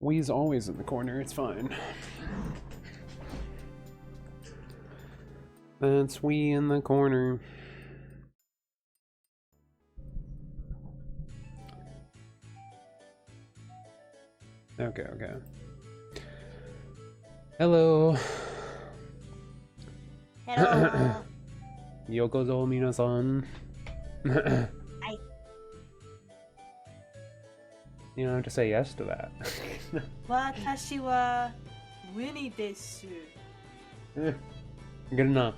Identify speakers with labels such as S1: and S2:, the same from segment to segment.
S1: Wee's always in the corner, it's fine. That's Wee in the corner. Okay, okay. Hello.
S2: Hello.
S1: Yokozo minasan.
S2: Hi.
S1: You don't have to say yes to that.
S2: 私は Winnie です。
S1: Good enough.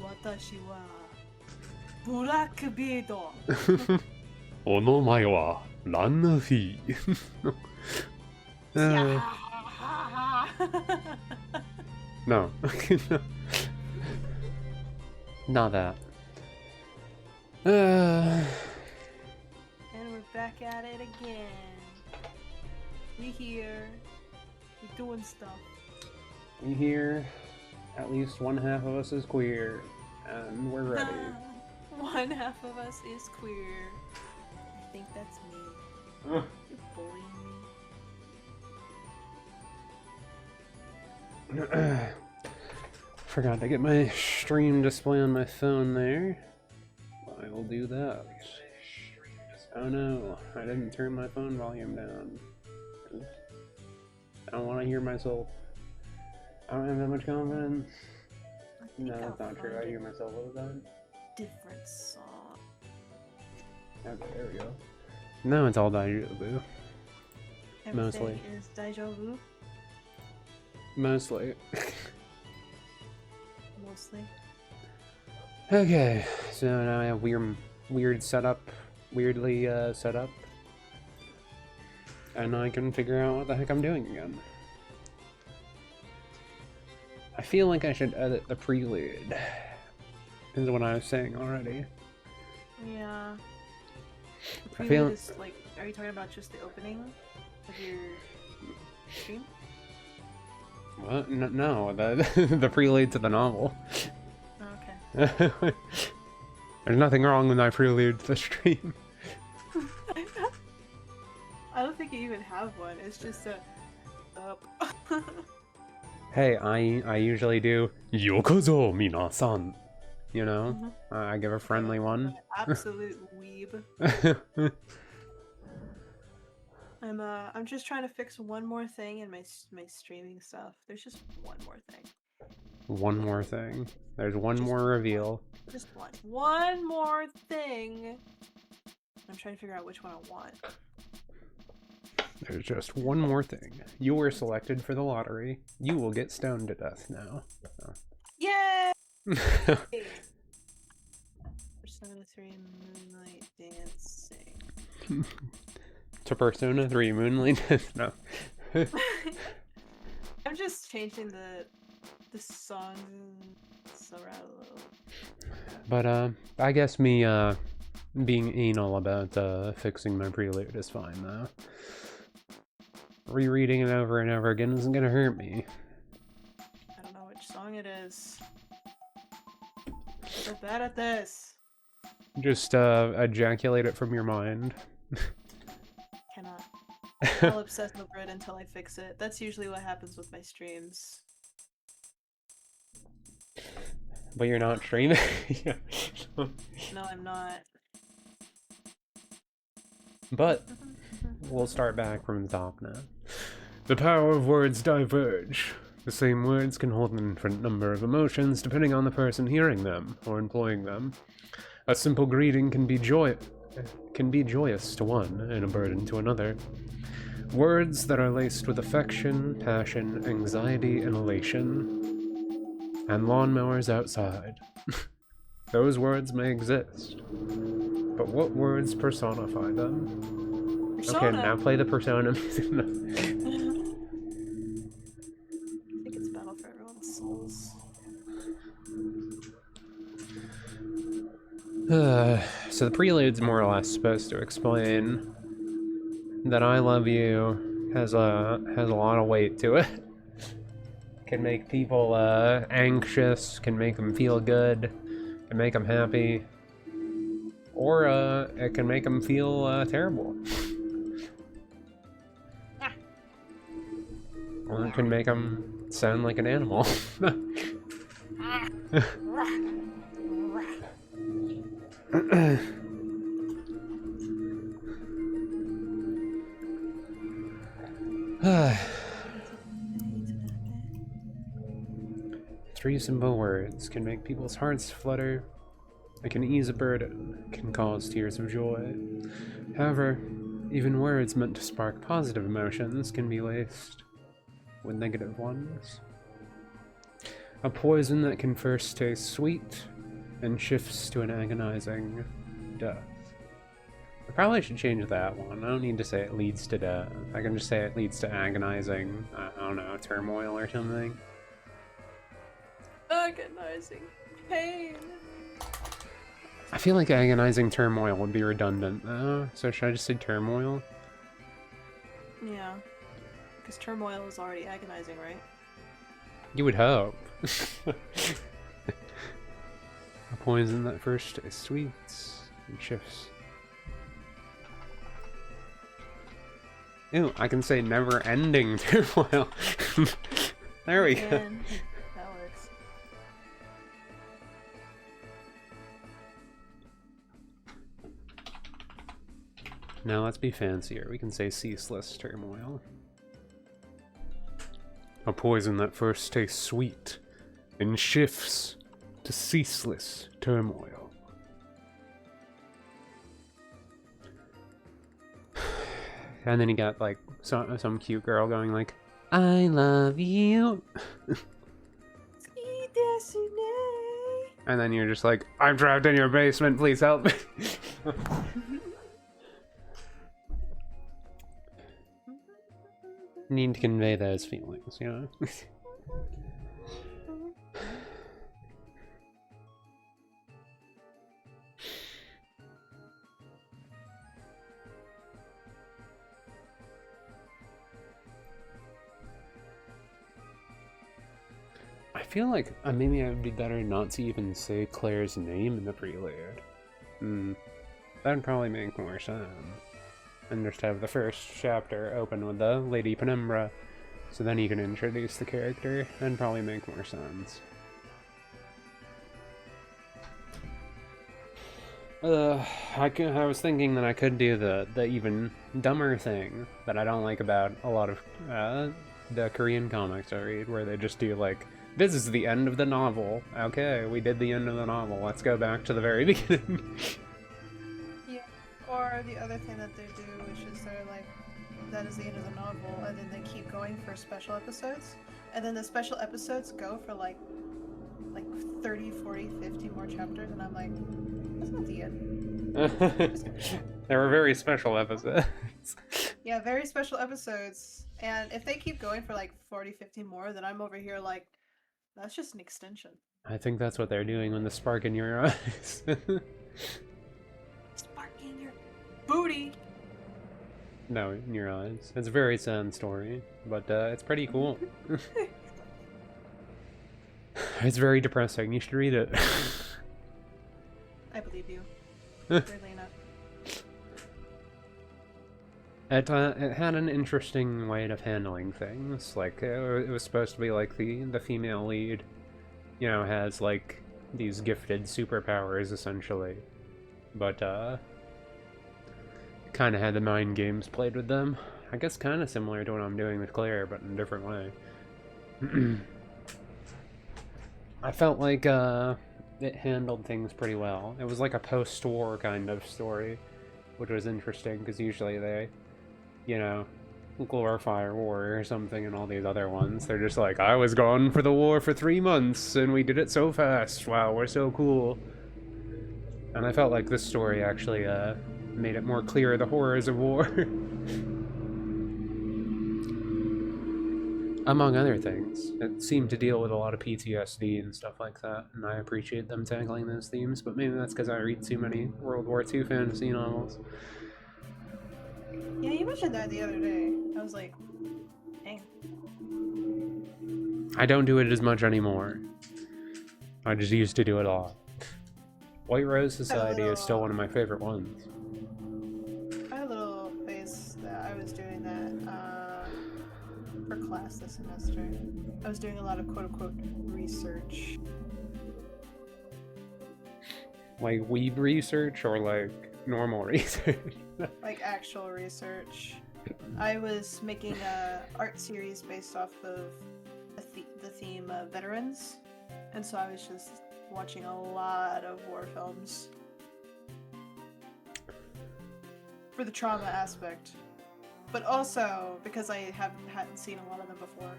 S2: 私は Blackbeard.
S1: おの前はランナフィー。No. Not that.
S2: And we're back at it again. We here. We doing stuff.
S1: We here. At least one half of us is queer. And we're ready.
S2: One half of us is queer. I think that's me. You're bullying me.
S1: Forgot to get my stream display on my phone there. I will do that. Oh no, I didn't turn my phone volume down. I don't want to hear myself. I don't have that much confidence. No, that's not true. I hear myself all the time.
S2: Different song.
S1: Okay, there we go. No, it's all Daiju Boo.
S2: Everything
S1: Mostly.
S2: is Daijoubu.
S1: Mostly.
S2: Mostly.
S1: Okay, so now I have weird setup, weirdly set up, and I can figure out what the heck I'm doing again. I feel like I should edit the prelude, is what I was saying already.
S2: Yeah. The
S1: I
S2: prelude
S1: feel-
S2: is like, are you talking about just the opening of your stream?
S1: What? No, the the prelude to the novel.
S2: Oh, okay.
S1: There's nothing wrong with my prelude to the stream.
S2: I don't think you even have one. It's just a up.
S1: Hey, I usually do Yokozo minasan. You know,
S2: Mhm.
S1: I give a friendly one.
S2: Absolute weeb. I'm just trying to fix one more thing in my streaming stuff. There's just one more thing.
S1: One more thing. There's one more reveal.
S2: Just one. One more thing. I'm trying to figure out which one I want.
S1: There's just one more thing. You were selected for the lottery. You will get stoned to death now.
S2: Yay! Persona 3 Moonlight Dancing.
S1: To Persona 3 Moonlight. No.
S2: I'm just changing the songs around a little.
S1: But I guess me being anal about fixing my prelude is fine though. Rereading it over and over again isn't gonna hurt me.
S2: I don't know which song it is. I'm so bad at this.
S1: Just ejaculate it from your mind.
S2: Cannot. I'll obsess over it until I fix it. That's usually what happens with my streams.
S1: But you're not streaming. Yeah.
S2: No, I'm not.
S1: But we'll start back from the top now. The power of words diverge. The same words can hold an infinite number of emotions depending on the person hearing them or employing them. A simple greeting can be joyous to one and a burden to another. Words that are laced with affection, passion, anxiety, and elation. And lawnmowers outside. Those words may exist. But what words personify them?
S2: Persona.
S1: Okay, now play the Persona music.
S2: I think it's Battle for Everyone's Souls.
S1: So the prelude's more or less supposed to explain that I love you has a lot of weight to it. Can make people anxious, can make them feel good, can make them happy, or it can make them feel terrible. Or it can make them sound like an animal. Three simple words can make people's hearts flutter. It can ease a burden, can cause tears of joy. However, even words meant to spark positive emotions can be laced with negative ones. A poison that can first taste sweet and shifts to an agonizing death. I probably should change that one. I don't need to say it leads to death. I can just say it leads to agonizing, I don't know, turmoil or something.
S2: Agonizing pain.
S1: I feel like agonizing turmoil would be redundant though, so should I just say turmoil?
S2: Yeah. Because turmoil is already agonizing, right?
S1: You would hope. A poison that first is sweet and shifts. Ew, I can say never-ending turmoil. There we go.
S2: That works.
S1: Now let's be fancier. We can say ceaseless turmoil. A poison that first tastes sweet and shifts to ceaseless turmoil. And then you got like some cute girl going like, I love you. And then you're just like, I'm trapped in your basement, please help me. Need to convey those feelings, you know? I feel like maybe it would be better not to even say Claire's name in the prelude. That'd probably make more sense. And just have the first chapter open with the Lady Penumbra, so then you can introduce the character. That'd probably make more sense. I was thinking that I could do the even dumber thing that I don't like about a lot of the Korean comics I read, where they just do like, this is the end of the novel. Okay, we did the end of the novel. Let's go back to the very beginning.
S2: Yeah. Or the other thing that they do, which is they're like, that is the end of the novel, and then they keep going for special episodes, and then the special episodes go for like 30, 40, 50 more chapters, and I'm like, that's not the end.
S1: They were very special episodes.
S2: Yeah, very special episodes. And if they keep going for like 40, 50 more, then I'm over here like, that's just an extension.
S1: I think that's what they're doing when the spark in your eyes.
S2: Spark in your booty!
S1: No, in your eyes. It's a very sad story, but it's pretty cool. It's very depressing. You should read it.
S2: I believe you. Really enough.
S1: It had an interesting way of handling things. Like, it was supposed to be like the female lead, you know, has like these gifted superpowers essentially, but kind of had the mind games played with them. I guess kind of similar to what I'm doing with Claire, but in a different way. I felt like it handled things pretty well. It was like a post-war kind of story, which was interesting because usually they, you know, glorify war or something, and all these other ones, they're just like, I was gone for the war for 3 months and we did it so fast. Wow, we're so cool. And I felt like this story actually made it more clear the horrors of war. Among other things. It seemed to deal with a lot of PTSD and stuff like that, and I appreciate them tackling those themes, but maybe that's because I read too many World War II fantasy novels.
S2: Yeah, you mentioned that the other day. I was like, dang.
S1: I don't do it as much anymore. I just used to do it a lot. White Rose Society is still one of my favorite ones.
S2: I had a little phase that I was doing that for class this semester. I was doing a lot of quote-unquote research.
S1: Like weeb research or like normal research?
S2: Like actual research. I was making a art series based off of the theme of veterans, and so I was just watching a lot of war films for the trauma aspect, but also because I hadn't seen a lot of them before.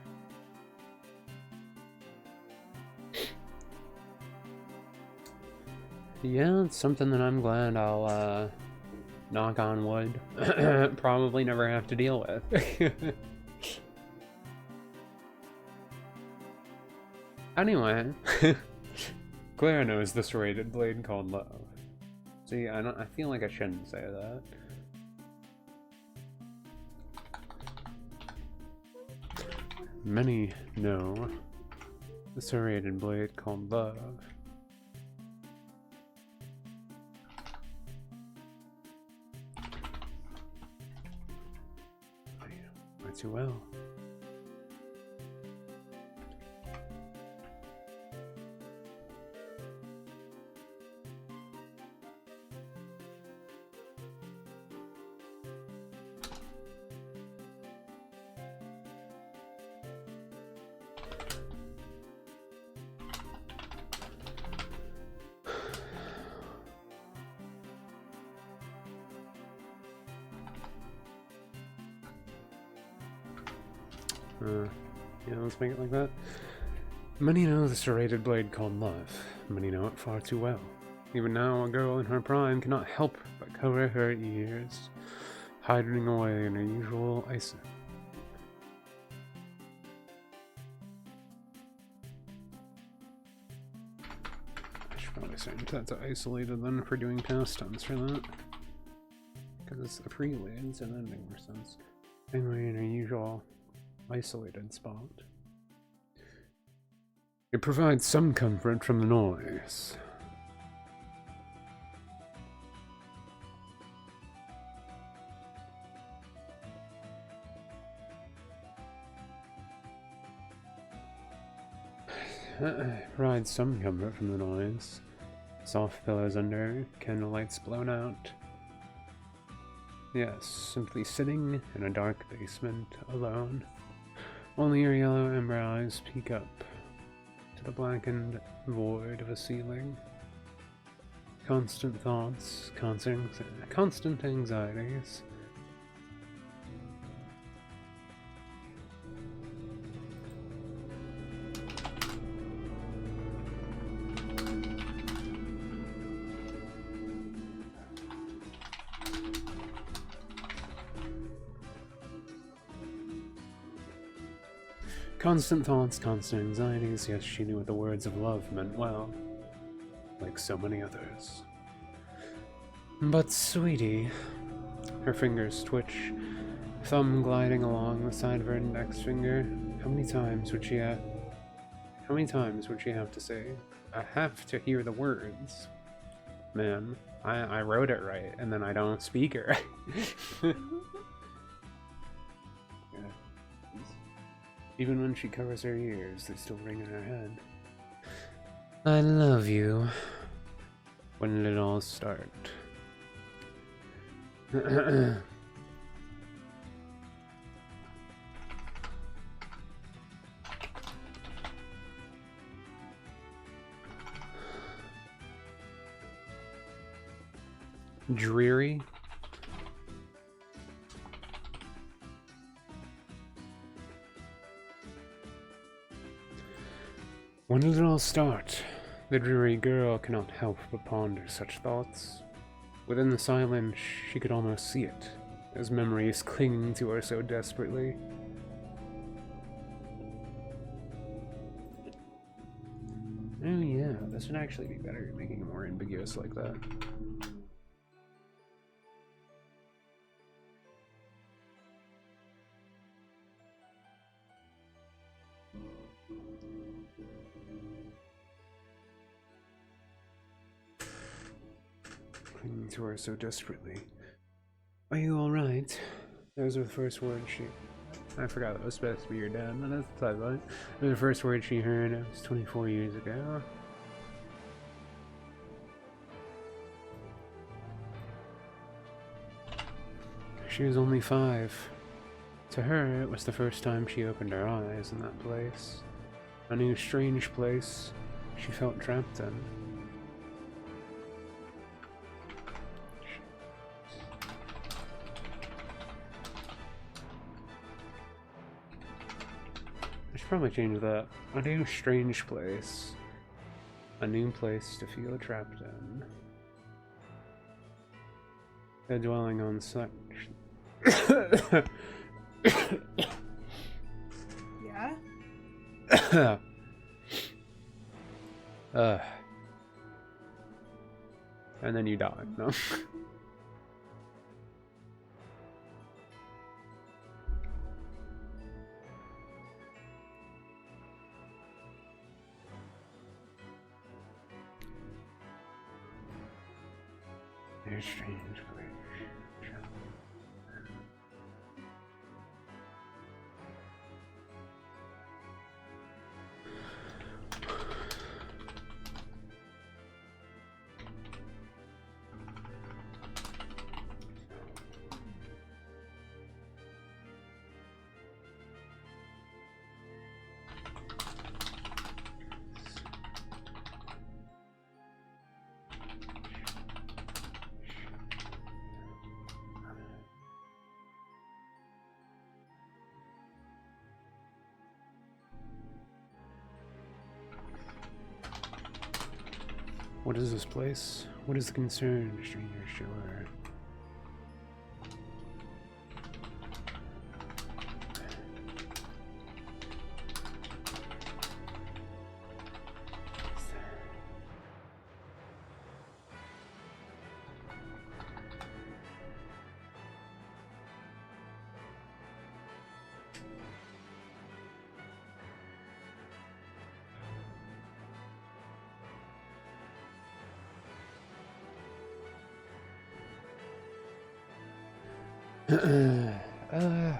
S1: Yeah, it's something that I'm glad I'll, knock on wood, probably never have to deal with. Anyway, Claire knows the serrated blade called love. See, I feel like I shouldn't say that. Many know the serrated blade called love. Way too well. Yeah, let's make it like that. Many know the serrated blade called love. Many know it far too well. Even now, a girl in her prime cannot help but cover her ears, hiding away in her usual isolation. I should probably change that to isolated then for doing past tense for that. Because it's a prelude, so that makes more sense. Anyway, in her usual isolated spot. It provides some comfort from the noise. It provides some comfort from the noise. Soft pillows under, candle lights blown out. Yes, simply sitting in a dark basement, alone. Only your yellow ember eyes peek up to the blackened void of a ceiling. Constant thoughts, constant anxieties. Constant thoughts, constant anxieties. Yes, she knew what the words of love meant well, like so many others. But, sweetie, her fingers twitch, thumb gliding along the side of her index finger. How many times would she have to say, I have to hear the words? Man, I wrote it right, and then I don't speak it right. Even when she covers her ears, they still ring in her head. I love you. When did it all start? Dreary? When did it all start? The dreary girl cannot help but ponder such thoughts. Within the silence, she could almost see it, as memories clinging to her so desperately. Oh yeah, this would actually be better, making it more ambiguous like that. Clinging to her so desperately. Are you alright? Those were the first words she I forgot that was supposed to be your dad, but that's the sideline. The first word she heard, it was 24 years ago. She was only 5. To her, it was the first time she opened her eyes in that place. A new, strange place she felt trapped in. I should probably change that. A new, strange place. A new place to feel trapped in. They're dwelling on such...
S2: Yeah?
S1: And then you die, no? They're strange. What is this place? What is the concern, stranger? Sure.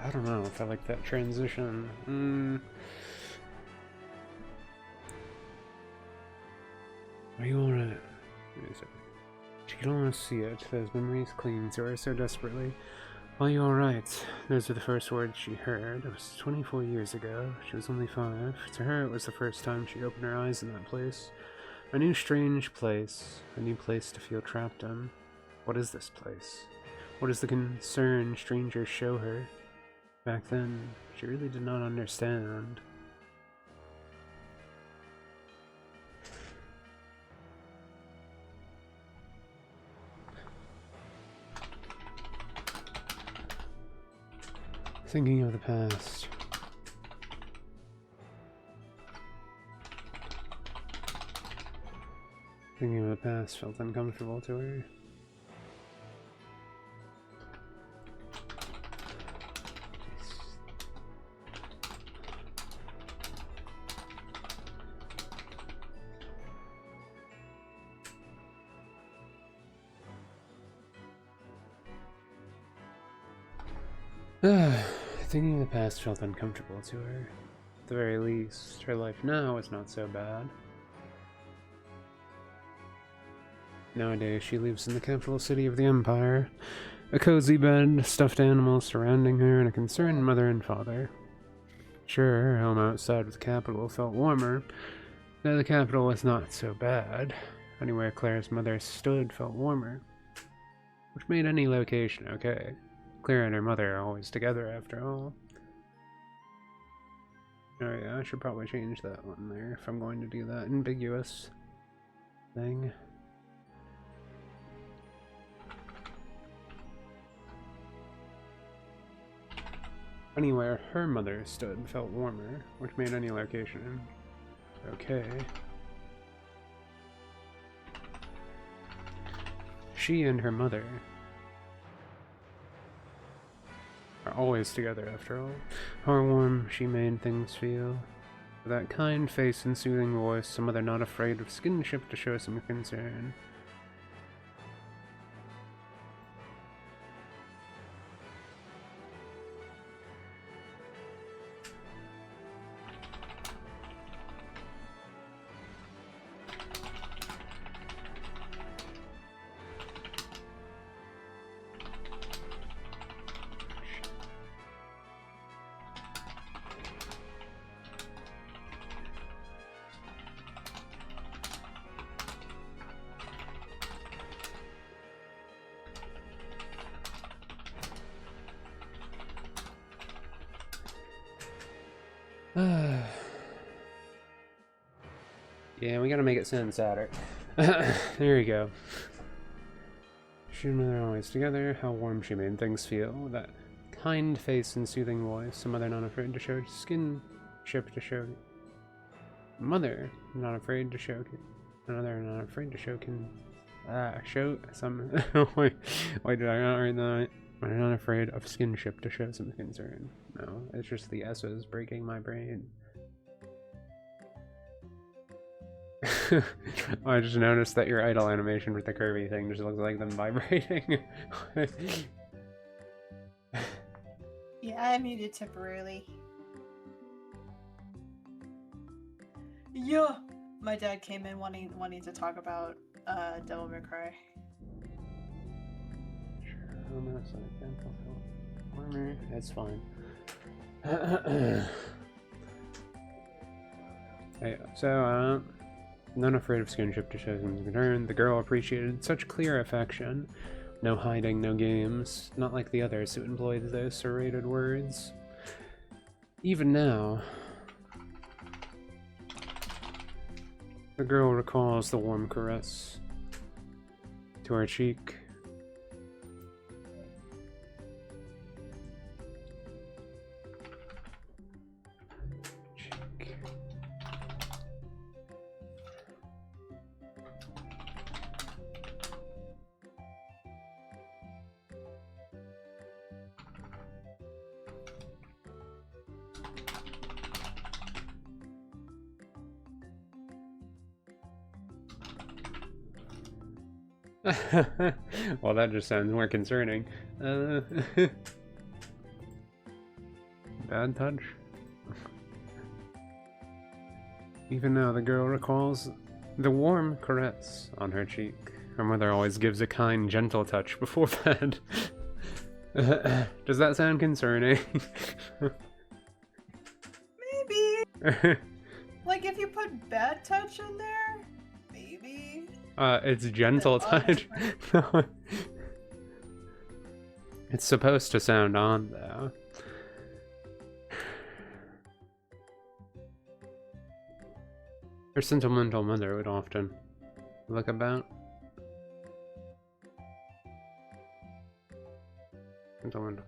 S1: I don't know if I like that transition. Are you alright? She can almost see it. Those memories cling to her so desperately. Are you alright? Those are the first words she heard. It was 24 years ago. She was only 5. To her, it was the first time she opened her eyes in that place. A new strange place. A new place to feel trapped in. What is this place? What does the concerned stranger show her? Back then, she really did not understand. Thinking of the past. Thinking of the past felt uncomfortable to her. Thinking of the past felt uncomfortable to her. At the very least, her life now is not so bad. Nowadays, she lives in the capital city of the Empire. A cozy bed, stuffed animals surrounding her, and a concerned mother and father. Sure, her home outside of the capital felt warmer, though the capital was not so bad. Anywhere Claire's mother stood felt warmer, which made any location okay. Claire and her mother are always together after all. Oh yeah, I should probably change that one there if I'm going to do that ambiguous thing. Anywhere her mother stood felt warmer, which made any location okay. She and her mother are always together after all. How warm she made things feel. With that kind face and soothing voice, a mother not afraid of skinship to show some concern. Yeah, we gotta make it sound sadder. There you go. She and mother always together, how warm she made things feel. With that kind face and soothing voice, a mother not afraid to show skinship to show. Mother not afraid to show. Another not afraid to show show some. why did I not read that? I'm not afraid of skinship to show some concern. No, it's just the S's breaking my brain. I just noticed that your idle animation with the curvy thing just looks like them vibrating.
S2: Yeah, I muted temporarily. Yeah, my dad came in wanting to talk about Devil May Cry.
S1: It's fine. Hey, so, not afraid of skinship to show some concern. The girl appreciated such clear affection. No hiding, no games. Not like the others who employed those serrated words. Even now, the girl recalls the warm caress to her cheek. Well, that just sounds more concerning. Bad touch. Even now, the girl recalls the warm caress on her cheek. Her mother always gives a kind, gentle touch before bed. Does that sound concerning?
S2: Maybe. Like if you put bad touch in there, maybe.
S1: It's gentle touch. No. It's supposed to sound on, though. Her sentimental mother would often look about. Sentimental.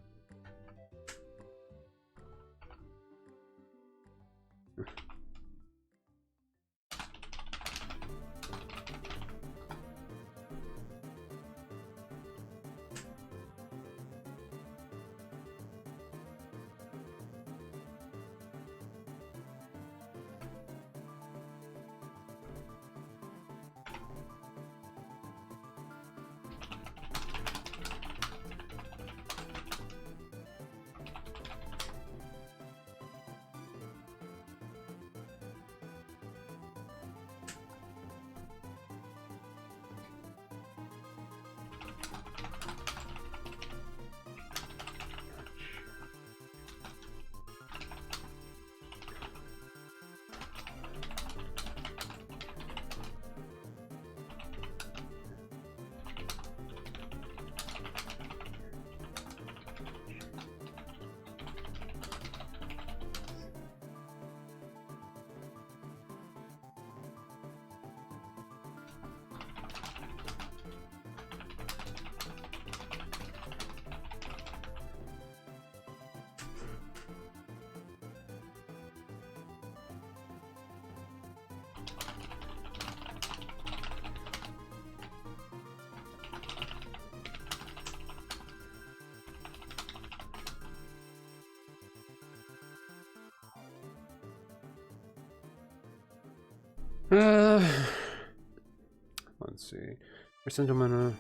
S1: Let's see. Her sentimental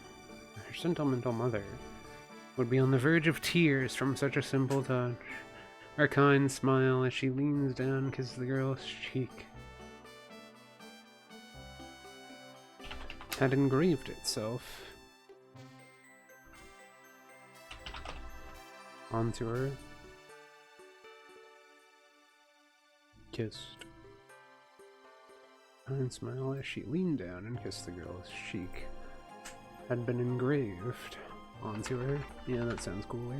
S1: mother would be on the verge of tears from such a simple touch. Her kind smile as she leans down kisses the girl's cheek had engraved itself onto her. Kissed. Kind smile as she leaned down and kissed the girl's cheek had been engraved onto her. Yeah, that sounds cooler.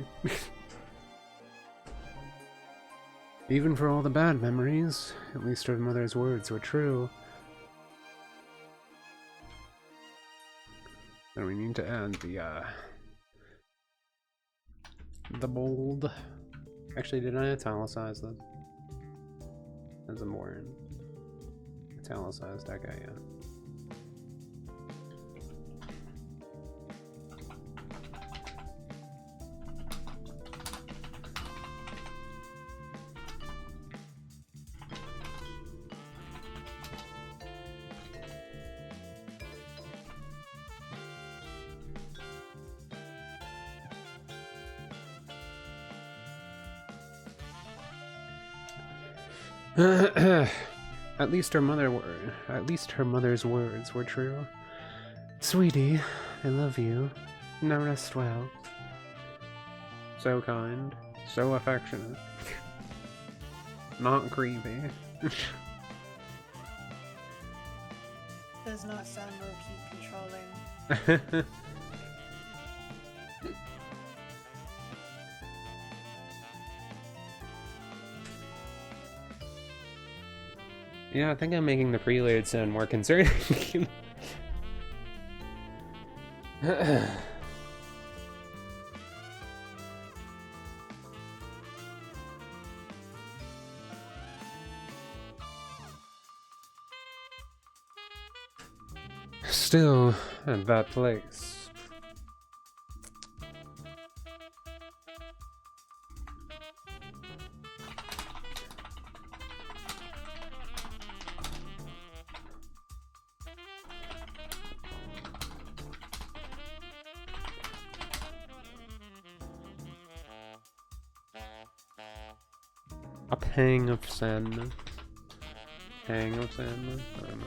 S1: Even for all the bad memories, at least her mother's words were true. Then we need to add the bold. Actually, did I italicize them? As a more italicized, okay, yeah. At least her mother's words were true. Sweetie, I love you. Now rest well. So kind, so affectionate. Not creepy.
S2: Does not sound low-key controlling.
S1: Yeah, I think I'm making the prelude sound more concerning. Still, at that place. A pang of sadness. Pang of sadness? I don't know.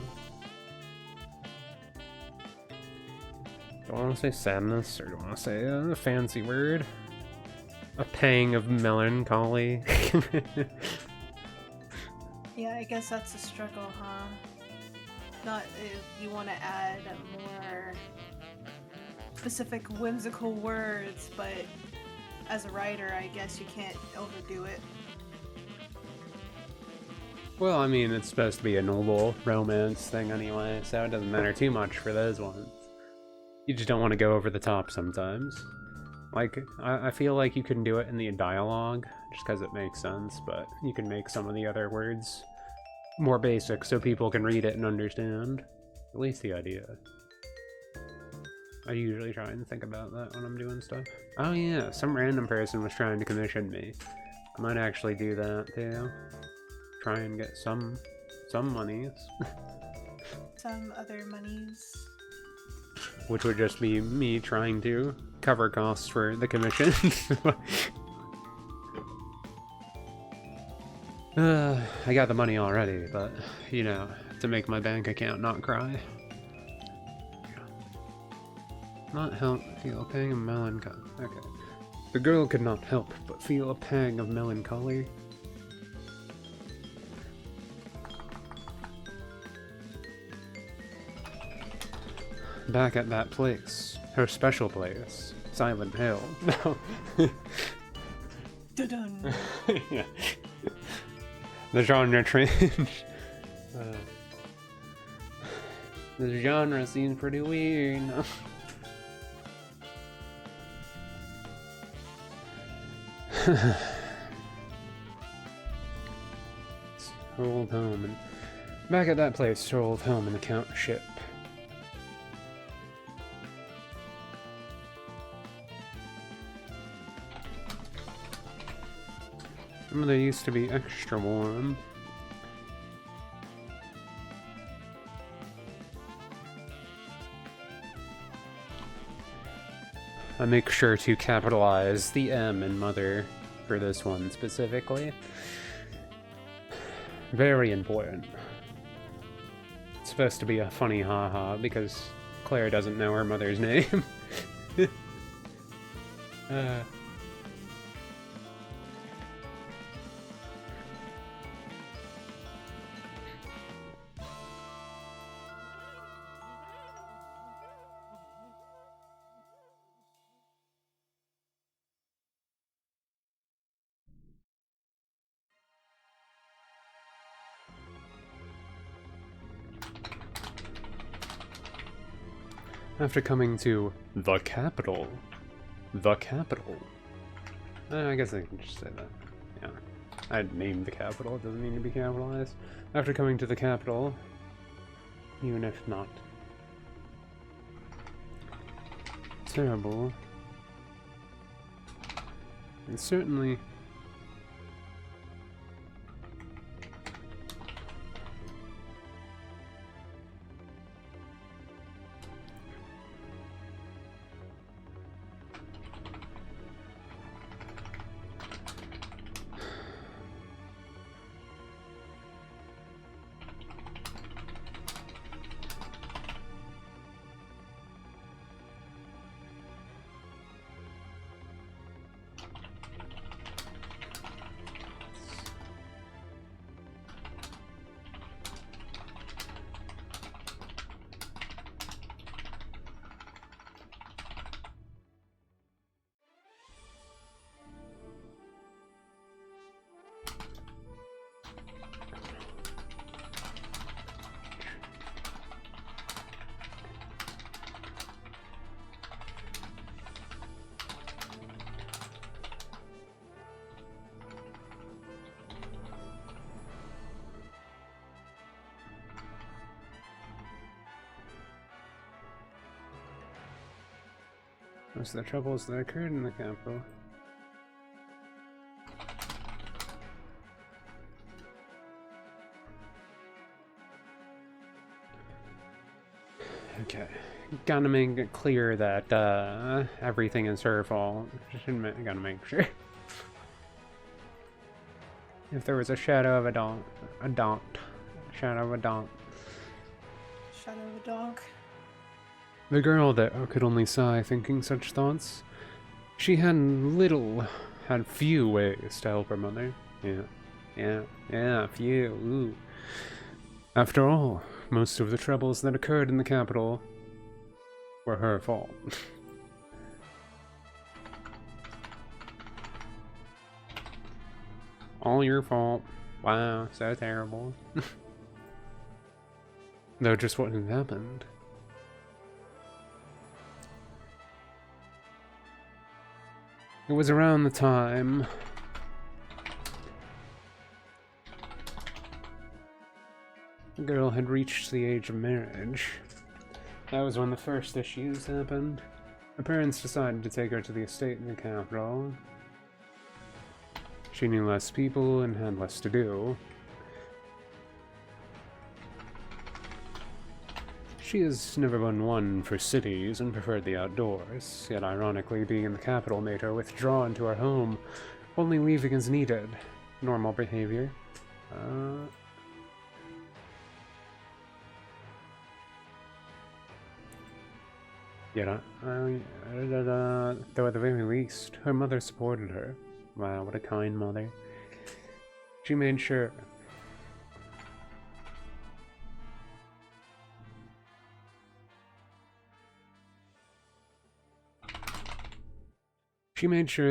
S1: Do I want to say sadness, or do I want to say a fancy word? A pang of melancholy.
S2: Yeah, I guess that's a struggle, huh? Not if you want to add more specific whimsical words, but as a writer, I guess you can't overdo it.
S1: Well, I mean, it's supposed to be a noble romance thing anyway, so it doesn't matter too much for those ones. You just don't want to go over the top sometimes. Like, I feel like you can do it in the dialogue, just because it makes sense, but you can make some of the other words more basic so people can read it and understand. At least the idea. I usually try and think about that when I'm doing stuff. Oh yeah, some random person was trying to commission me. I might actually do that too. Try and get some monies.
S2: Some other monies.
S1: Which would just be me trying to cover costs for the commission. I got the money already, but, you know, to make my bank account not cry. Not help feel a pang of melancholy. Okay. The girl could not help but feel a pang of melancholy. Back at that place. Her special place. Silent Hill. No.
S2: Dun-dun.
S1: Yeah. The genre change. The genre seems pretty weird. No. Strolled home and back at that place. Strolled home and the count ship. Remember they used to be extra warm. I make sure to capitalize the M in mother for this one specifically. Very important. It's supposed to be a funny haha because Claire doesn't know her mother's name. After coming to the capital. The capital. I guess I can just say that. Yeah. I'd name the capital, it doesn't need to be capitalized. After coming to the capital, even if not terrible, and certainly most of the troubles that occurred in the capital. Okay, gotta make it clear that everything is her fault. Gotta make sure. If there was a shadow of a donk. Shadow of a donk.
S2: Shadow of a dog.
S1: The girl that could only sigh thinking such thoughts, she had few ways to help her mother. Yeah, few. Ooh. After all, most of the troubles that occurred in the capital were her fault. All your fault. Wow, so terrible. Though just what had happened. It was around the time the girl had reached the age of marriage. That was when the first issues happened. Her parents decided to take her to the estate in the capital. She knew less people and had less to do. She has never been one for cities and preferred the outdoors, yet ironically being in the capital made her withdraw into her home, only leaving as needed. Normal behavior. Yet, though at the very least, her mother supported her. Wow, what a kind mother. She made sure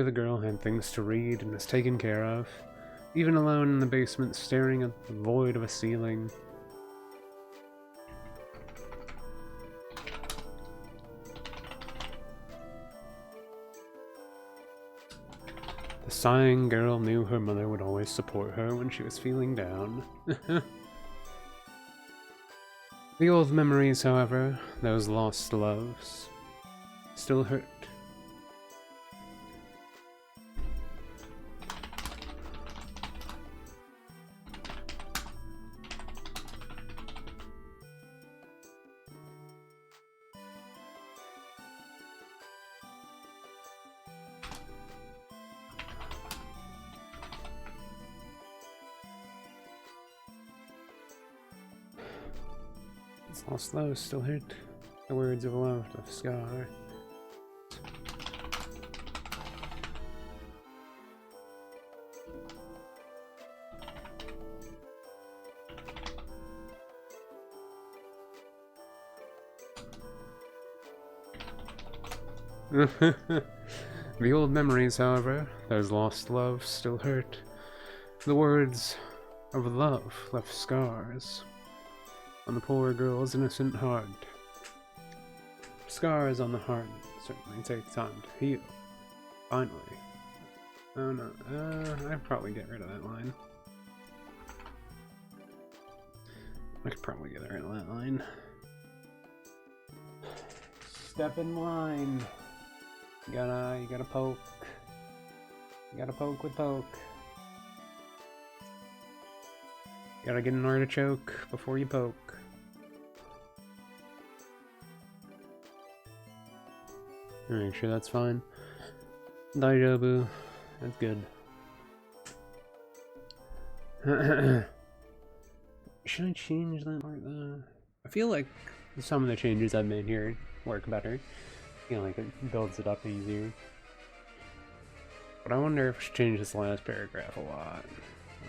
S1: the girl had things to read and was taken care of, even alone in the basement staring at the void of a ceiling. The sighing girl knew her mother would always support her when she was feeling down. The old memories, however, those lost loves, still hurt. Lost loves still hurt. The words of love left scar. The old memories, however, those lost loves still hurt. The words of love left scars on the poor girl's innocent heart. Scars on the heart certainly take time to heal. Finally. Oh no, I'd probably get rid of that line. I could probably get rid of that line. Step in line. You gotta poke. You gotta poke with poke. You gotta get an artichoke before you poke. Make sure that's fine. Daijobu. That's good. Should I change that part though? I feel like some of the changes I've made here work better. I feel like it builds it up easier. But I wonder if I should change this last paragraph a lot.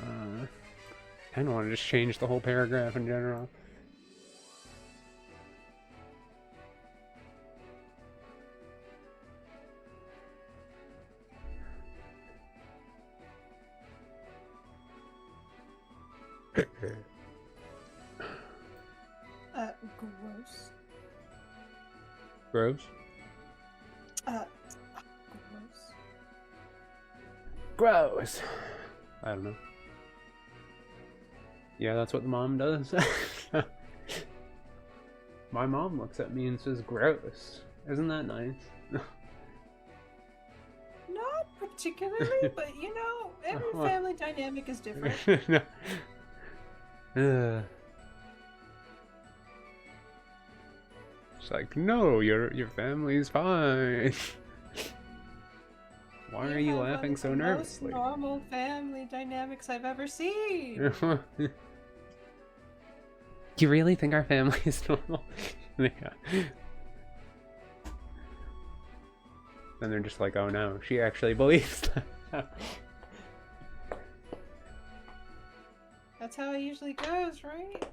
S1: I kinda wanna just change the whole paragraph in general.
S2: Gross.
S1: Gross?
S2: Gross.
S1: Gross! I don't know. Yeah, that's what the mom does. My mom looks at me and says, gross. Isn't that nice?
S2: Not particularly, but you know, every family dynamic is different.
S1: It's like, no, your family's fine. Why are you laughing so nervously?
S2: Most normal family dynamics I've ever seen.
S1: You really think our family is normal? Yeah. Then they're just like, oh no, she actually believes that.
S2: That's how it usually goes, right?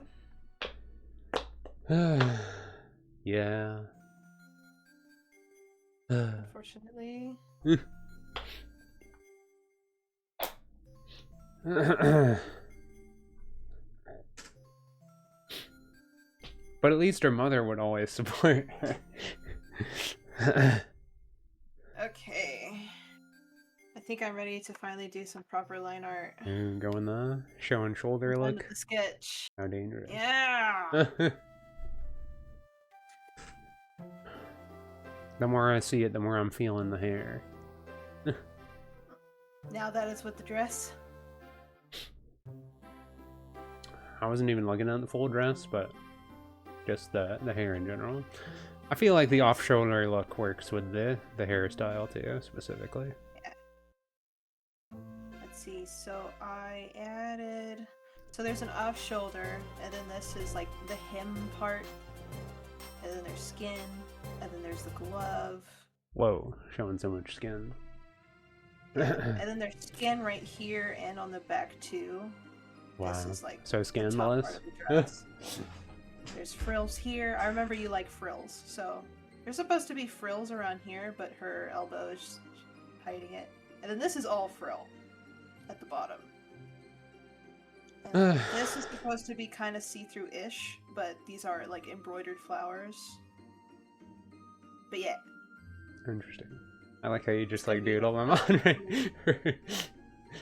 S1: Yeah.
S2: Unfortunately.
S1: But at least her mother would always support her.
S2: Okay. I think I'm ready to finally do some proper line art.
S1: Go in the show and shoulder
S2: Done
S1: look.
S2: with the sketch.
S1: How dangerous.
S2: Yeah.
S1: The more I see it, the more I'm feeling the hair.
S2: Now that is with the dress.
S1: I wasn't even looking at the full dress, but just the hair in general. I feel like the off-shoulder look works with the hairstyle too, specifically.
S2: Yeah. Let's see. So I added. So there's an off-shoulder, and then this is like the hem part, and then there's skin, and then there's the glove.
S1: Whoa, showing so much skin.
S2: And then there's skin right here and on the back too.
S1: Wow.
S2: This is like
S1: so
S2: the top
S1: scandalous.
S2: part of the dress. There's frills here. I remember you like frills, so there's supposed to be frills around here, but her elbow is just hiding it. And then this is all frill at the bottom. And this is supposed to be kind of see-through-ish, but these are like embroidered flowers. But yeah.
S1: Interesting. I like how you just like doodle them on, right?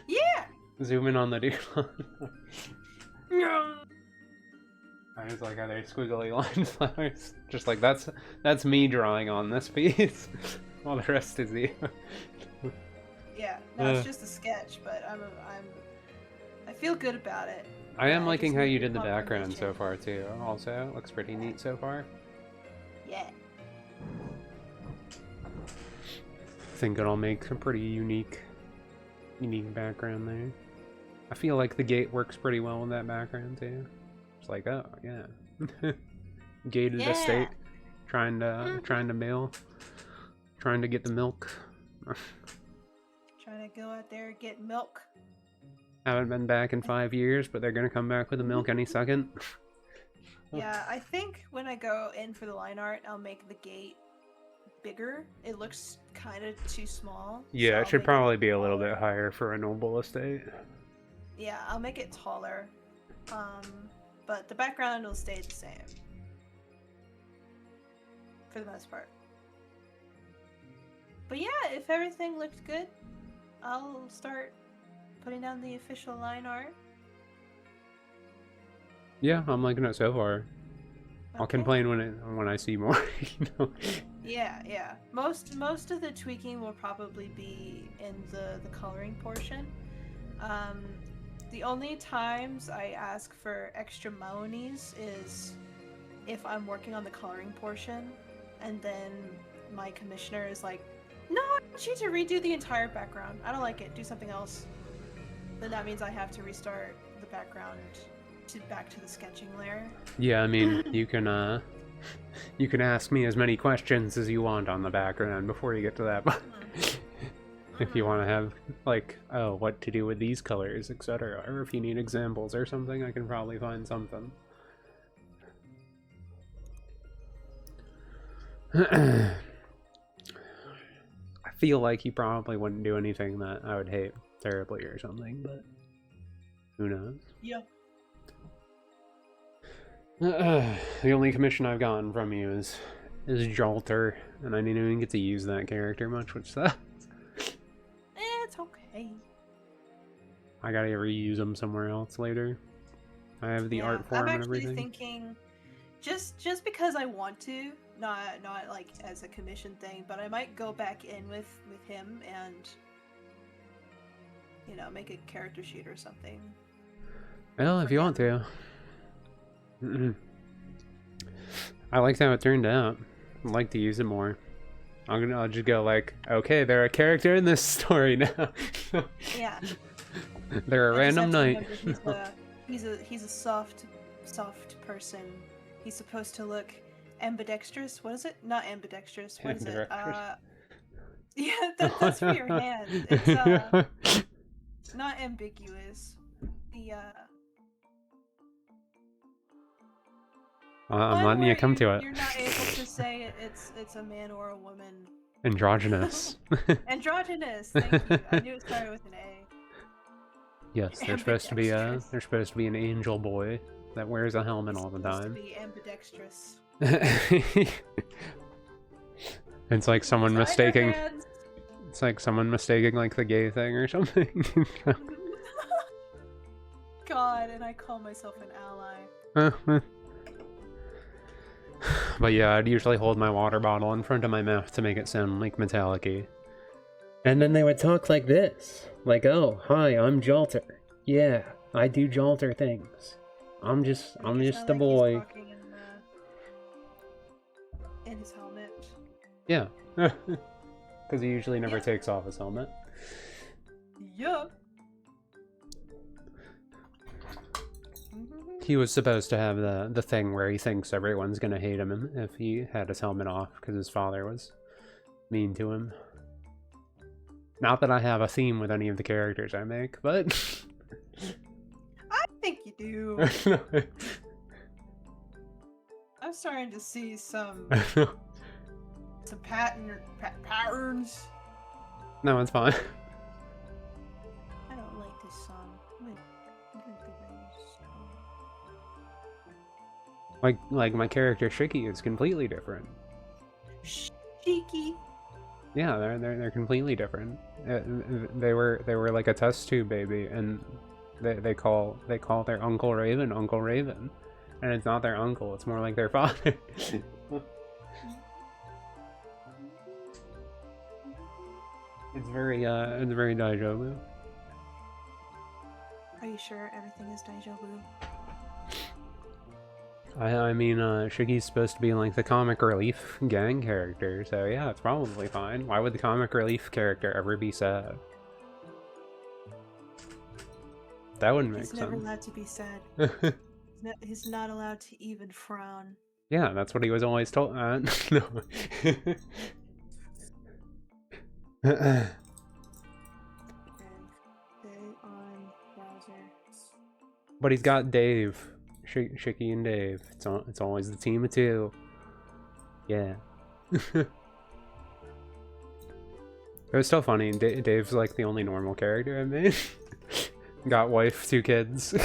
S2: Yeah!
S1: Zoom in on the doodle. I was like, are they squiggly line flowers? Just like that's me drawing on this piece. All the rest is you.
S2: Yeah, no, it's just a sketch, but I feel good about it.
S1: I am liking
S2: just
S1: how
S2: need
S1: you
S2: your
S1: did the background so
S2: confirmation.
S1: far too. Also, it looks pretty neat so far.
S2: Yeah.
S1: I think it'll make a pretty unique background there. I feel like the gate works pretty well with that background too. It's like, oh yeah, gated
S2: Yeah.
S1: estate, trying to mail, trying to get the milk.
S2: Trying to go out there and get milk.
S1: Haven't been back in 5 years, but they're gonna come back with the milk any second.
S2: Yeah, I think when I go in for the line art, I'll make the gate bigger. It looks kind of too small.
S1: Yeah,
S2: so
S1: it
S2: I'll
S1: should
S2: make
S1: probably be a little
S2: taller.
S1: bit higher for a noble estate.
S2: Yeah, I'll make it taller. But the background will stay the same. for the most part. But yeah, if everything looked good, I'll start putting down the official line art.
S1: Yeah, I'm liking it so far. I'll
S2: Okay.
S1: complain when I see more, you know.
S2: Yeah. Most of the tweaking will probably be in the coloring portion. The only times I ask for extra monies is if I'm working on the coloring portion, and then my commissioner is like, "No, I want you to redo the entire background. I don't like it. Do something else." Then that means I have to restart the background back to the sketching layer.
S1: Yeah, I mean, you can ask me as many questions as you want on the background before you get to that. If you want to have, like, oh, what to do with these colors, etc. Or if you need examples or something, I can probably find something. I feel like he probably wouldn't do anything that I would hate terribly or something, but who knows?
S2: Yeah.
S1: The only commission I've gotten from you is Jolter, and I didn't even get to use that character much, which sucks.
S2: It's okay.
S1: I gotta reuse him somewhere else later. I have the art form and everything.
S2: I'm actually thinking, just because I want to, not like as a commission thing, but I might go back in with him and, you know, make a character sheet or something.
S1: Well, if you want to. I liked how it turned out. I'd like to use it more. I'll just go like, okay, they're a character in this story now.
S2: Yeah.
S1: They're a random knight.
S2: He's a soft person. He's supposed to look ambidextrous. What is it? Not ambidextrous. What is it? Yeah, that's for your hand. It's not ambiguous.
S1: I'm letting you come to it.
S2: You're not able to say it's a man or a woman.
S1: Androgynous.
S2: Androgynous. Thank you. I knew it started with an A.
S1: Yes, they're supposed to be an angel boy that wears a helmet all the time.
S2: To be ambidextrous.
S1: It's like someone mistaking. It's like someone mistaking like the gay thing or something.
S2: God, and I call myself an ally.
S1: But yeah, I'd usually hold my water bottle in front of my mouth to make it sound like metallic-y. And then they would talk like this. Like, oh, hi, I'm Jolter. Yeah, I do Jolter things. I'm just a boy.
S2: In his helmet.
S1: Yeah. Because he usually never takes off his helmet.
S2: Yup.
S1: He was supposed to have the thing where he thinks everyone's gonna hate him if he had his helmet off because his father was mean to him. Not that I have a theme with any of the characters I make, but
S2: I think you do. I'm starting to see some patterns.
S1: No, it's fine.
S2: I don't like this song.
S1: Like my character Shiki is completely different.
S2: Shiki.
S1: Yeah, they're completely different. They were like a test tube baby, and they call their Uncle Raven Uncle Raven, and it's not their uncle. It's more like their father. It's very deja vu.
S2: Are you sure everything is deja vu?
S1: I mean, Shiggy's supposed to be like the comic relief gang character, so yeah, it's probably fine. Why would the comic relief character ever be sad? That wouldn't make sense.
S2: He's never allowed to be sad. He's not allowed to even frown.
S1: Yeah, that's what he was always told. No.
S2: Okay, on browser.
S1: But he's got Dave. Shiki and Dave. It's always the team of two. Yeah. It was still funny. Dave's like the only normal character I made. Got wife, 2 kids.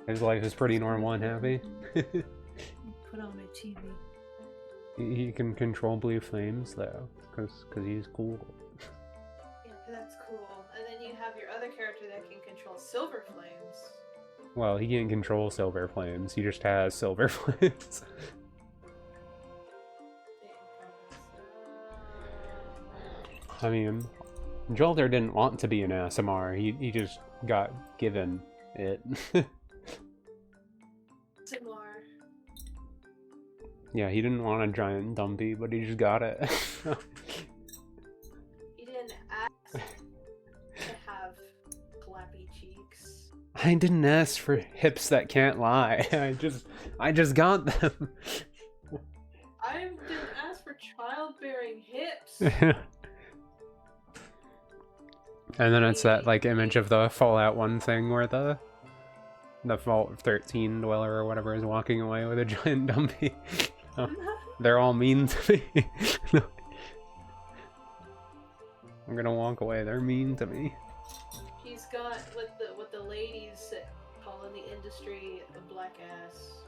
S1: His life is pretty normal and happy.
S2: Put on my TV.
S1: He can control blue flames though, cause he's cool.
S2: Yeah, that's cool. And then you have your other character that can control silver flames.
S1: Well, he can't control silver flames. He just has silver flames. I mean, Jolter didn't want to be an ASMR. He just got given it.
S2: Similar.
S1: Yeah, he didn't want a giant dumpy, but he just got it.
S2: He didn't ask to have clappy cheeks.
S1: I didn't ask for hips that can't lie. I just got them.
S2: I didn't ask for childbearing hips.
S1: And then it's that like image of the Fallout 1 thing where the Vault 13 dweller or whatever is walking away with a giant dumpy. Oh, they're all mean to me. I'm gonna walk away. They're mean to me.
S2: He's got what the ladies call in the industry a black ass.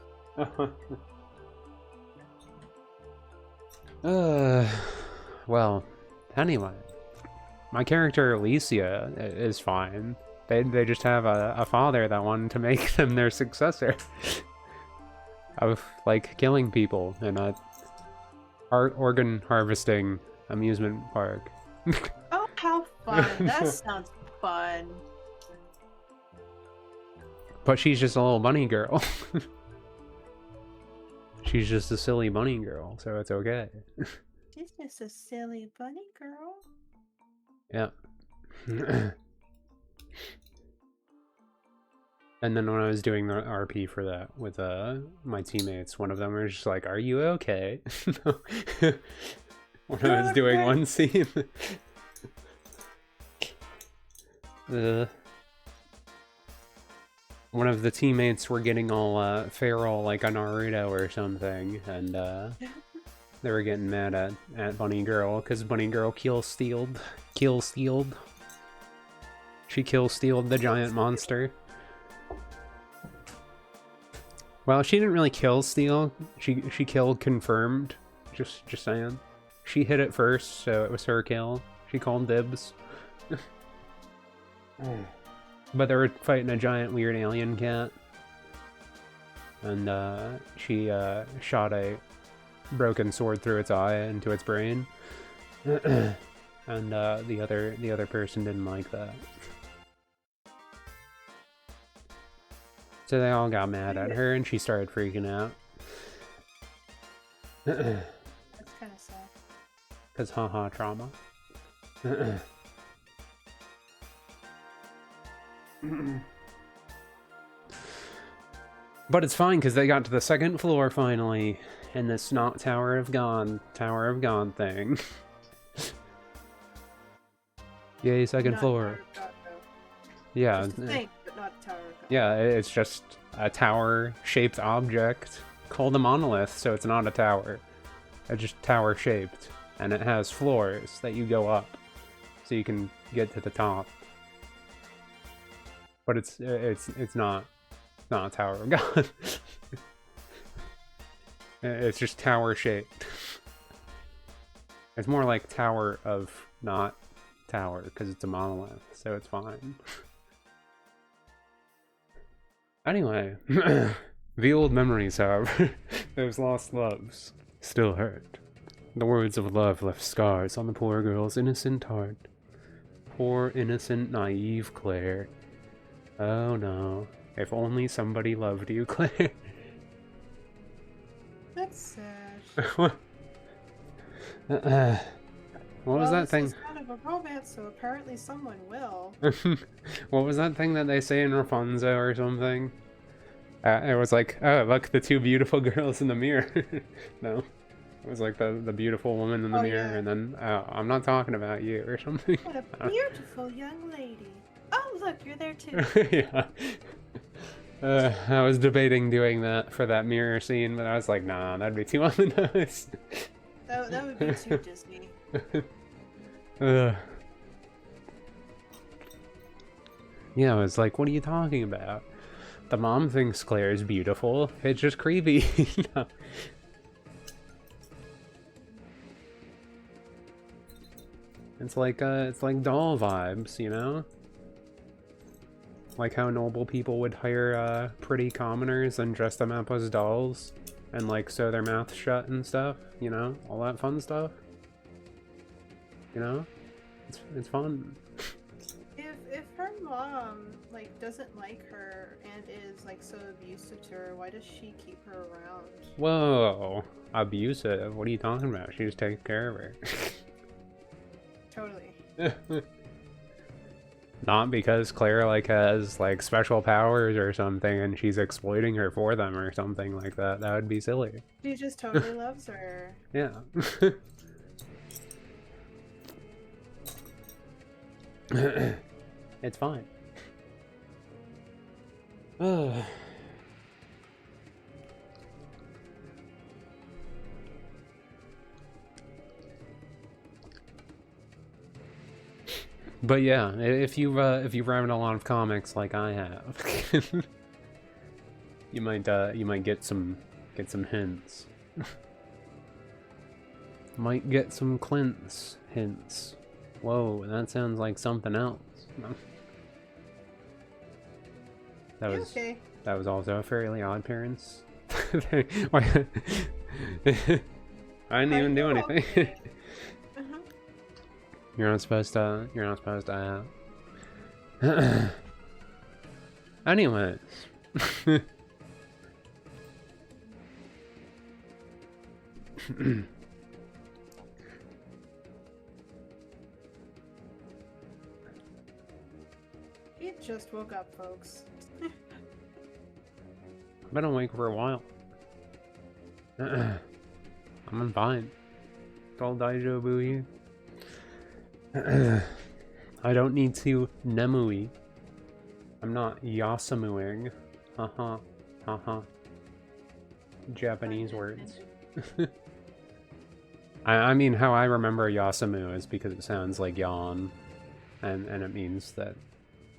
S1: Well, anyway, my character Alicia is fine. They just have a father that wanted to make them their successor. Of like killing people in a organ harvesting amusement park.
S2: Oh, how fun! That sounds fun.
S1: But she's just a little bunny girl. She's just a silly bunny girl, so it's okay.
S2: She's just a silly bunny girl.
S1: Yeah. And then when I was doing the RP for that with my teammates, one of them was just like, "Are you okay?" When I was doing one scene. One of the teammates were getting all feral like a Naruto or something, and they were getting mad at Bunny Girl because Bunny Girl kill stealed. She kill stealed the giant monster. Well, she didn't really kill steal. She killed confirmed. Just saying. She hit it first, so it was her kill. She called dibs. But they were fighting a giant weird alien cat. And she shot a broken sword through its eye into its brain. And the other person didn't like that. So they all got mad at her and she started freaking out.
S2: That's kind of sad.
S1: Cause haha trauma. But it's fine because they got to the second floor finally in this not Tower of God thing. Yay, second
S2: Not
S1: floor.
S2: Tower of God, though.
S1: Yeah.
S2: Just a thing, but not Tower of God.
S1: Yeah, it's just a tower-shaped object called a monolith, so it's not a tower. It's just tower-shaped, and it has floors that you go up, so you can get to the top. But it's not a Tower of God. It's just tower-shaped. It's more like Tower of not Tower, because it's a monolith, so it's fine. Anyway, the old memories, however, those lost loves, still hurt. The words of love left scars on the poor girl's innocent heart. Poor, innocent, naive Claire. Oh no, if only somebody loved you, Claire.
S2: That's sad.
S1: What was that thing?
S2: It's kind of a romance, so apparently someone will.
S1: What was that thing that they say in Rapunzel or something? It was like, oh, look, the two beautiful girls in the mirror. No, it was like the beautiful woman in the mirror,
S2: yeah.
S1: and then, oh, I'm not talking about you or something.
S2: What a beautiful young lady. Oh, look, you're there too.
S1: Yeah. I was debating doing that for that mirror scene, but I was like, nah, that'd be too on the nose.
S2: That would be too Disney.
S1: Yeah, I was like, what are you talking about? The mom thinks Claire is beautiful. It's just creepy. No. It's like doll vibes, you know? Like how noble people would hire pretty commoners and dress them up as dolls and like sew their mouths shut and stuff, you know? All that fun stuff. You know? It's fun.
S2: If her mom like doesn't like her and is like so abusive to her, why does she keep her around?
S1: Whoa. Abusive? What are you talking about? She just takes care of her.
S2: Totally.
S1: Not because Claire like has like special powers or something and she's exploiting her for them or something like that. That would be silly.
S2: She just totally loves her.
S1: Yeah. It's fine. But yeah, if you've read a lot of comics like I have, you might get some hints. Might get some Clint's hints. Whoa, that sounds like something else. That was
S2: okay.
S1: That was also a Fairly Odd Parents. I didn't even do anything.
S2: Okay.
S1: You're not supposed to Anyways.
S2: He just woke up, folks.
S1: I've been awake for a while. I'm fine. It's all daijoubu here. I don't need to nemui. I'm not yasamuing. Haha. Haha. Japanese words. I mean, how I remember yasamu is because it sounds like yawn. And it means that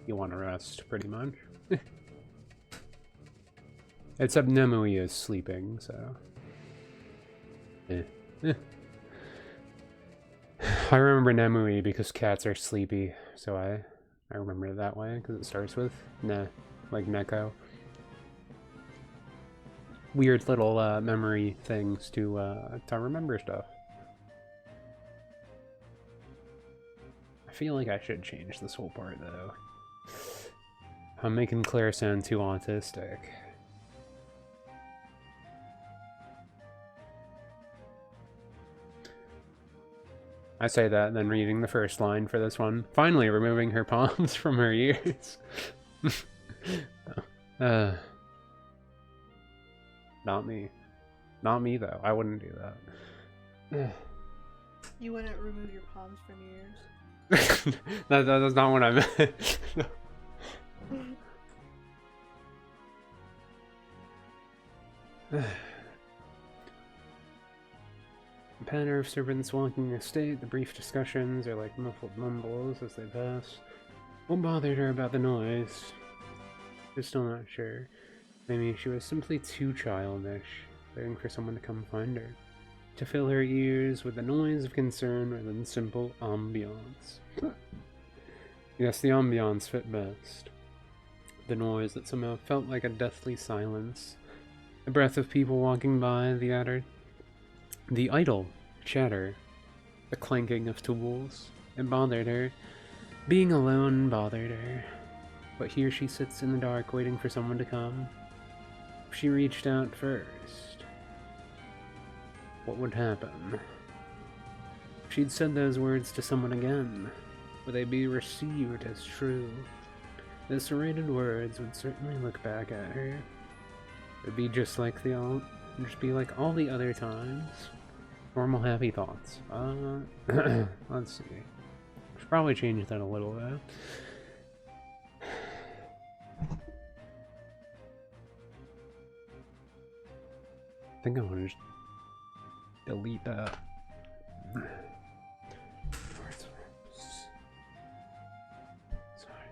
S1: you want to rest, pretty much. Except Nemui is sleeping, so... I remember Nemui because cats are sleepy, so I remember it that way, because it starts with ne, like Neko. Weird little memory things to remember stuff. I feel like I should change this whole part, though. I'm making Claire sound too autistic. I say that, then reading the first line for this one. Finally removing her palms from her ears. Not me. Not me, though. I wouldn't do that.
S2: You wouldn't remove your palms from your ears?
S1: That's not what I meant. A patter of servants walking the estate, the brief discussions are like muffled mumbles as they pass. What bothered her about the noise? She's still not sure. Maybe she was simply too childish, waiting for someone to come find her. To fill her ears with the noise of concern rather than simple ambiance. Yes, the ambiance fit best. The noise that somehow felt like a deathly silence. The breath of people walking by, the idle chatter, the clanking of tools. It bothered her. Being alone bothered her. But here she sits in the dark waiting for someone to come. If she reached out first, what would happen? If she'd said those words to someone again, would they be received as true? The serrated words would certainly look back at her. It would be just like like all the other times. Normal happy thoughts. Let's see. Should probably change that a little bit. I think I want to just delete that. Sorry.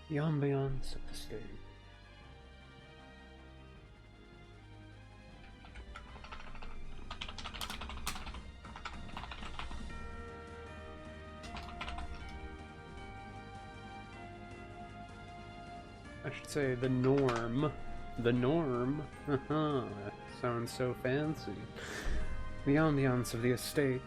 S1: The ambiance of the stage. I should say the norm. The norm. Haha, that sounds so fancy. The ambiance of the estate.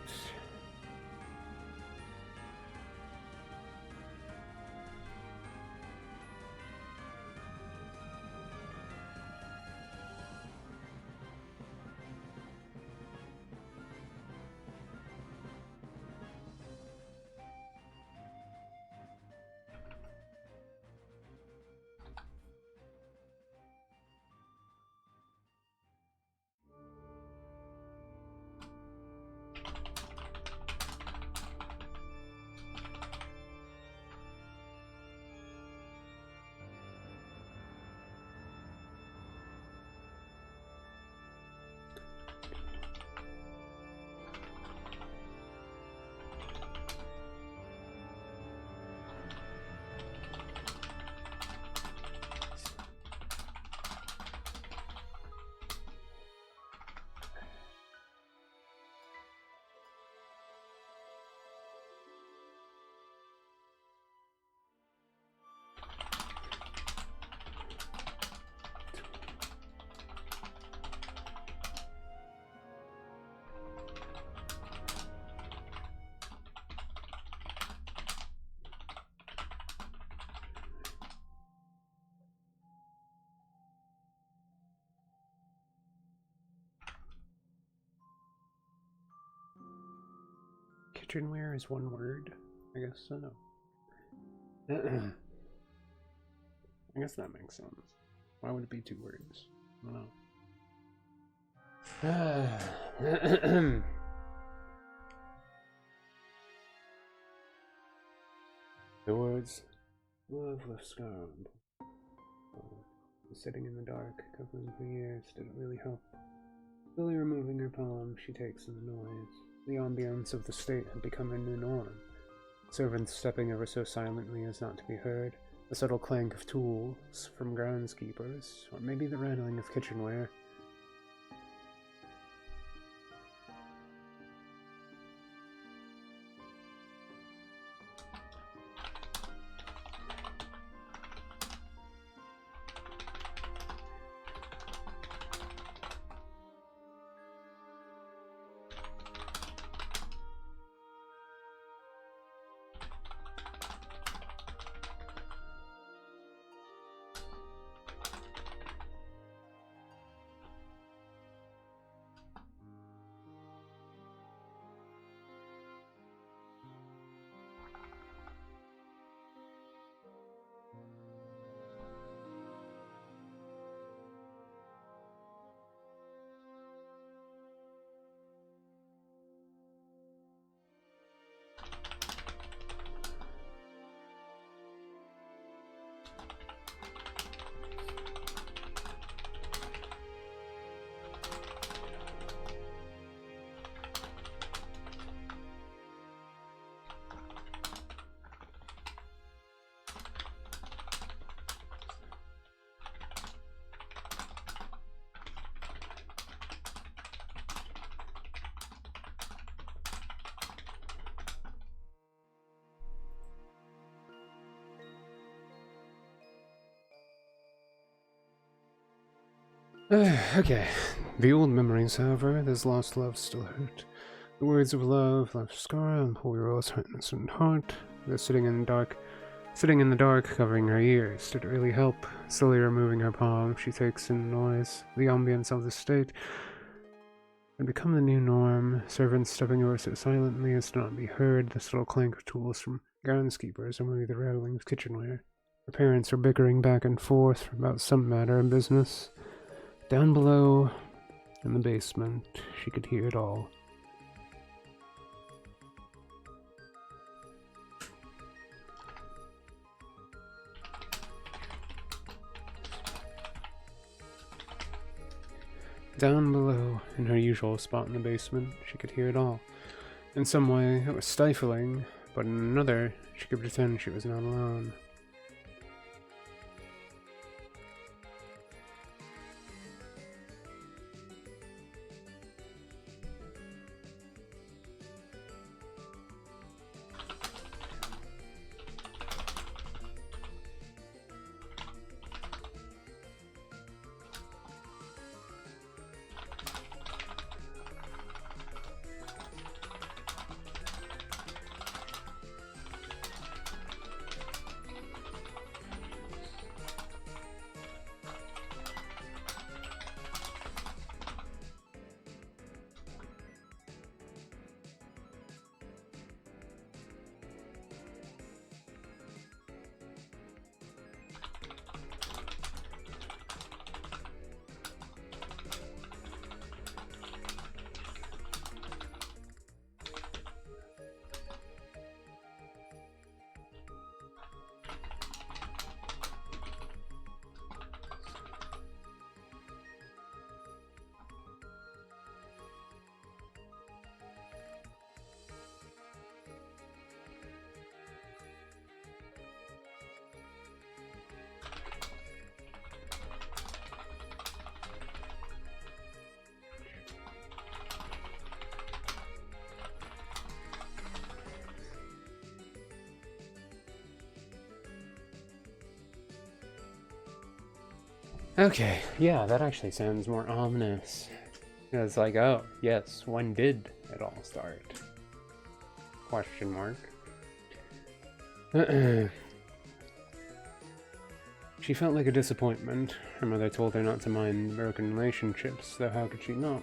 S1: Kitchenware is one word? I guess so. I guess that makes sense. Why would it be 2 words? I don't know. The words, love left scar on. Sitting in the dark, covering her ears, did it really help? Slowly removing her palm, she takes in the noise. The ambience of the state had become a new norm. Servants stepping ever so silently as not to be heard, the subtle clank of tools from groundskeepers, or maybe the rattling of kitchenware. Okay. The old memories, however, this lost love still hurt. The words of love left scar on poor Rose innocent heart. They're sitting in the dark, covering her ears. Did it really help? Slowly removing her palm, she takes in noise. The ambience of the state had become the new norm. Servants stepping over so silently as to not be heard. The subtle clank of tools from groundskeepers, or maybe the rattling of kitchenware. Her parents were bickering back and forth about some matter of business. Down below, in the basement, she could hear it all. Down below, in her usual spot in the basement, she could hear it all. In some way, it was stifling, but in another, she could pretend she was not alone. Okay, yeah, that actually sounds more ominous. It's like, oh, yes, when did it all start? Question mark. She felt like a disappointment. Her mother told her not to mind broken relationships, though how could she not?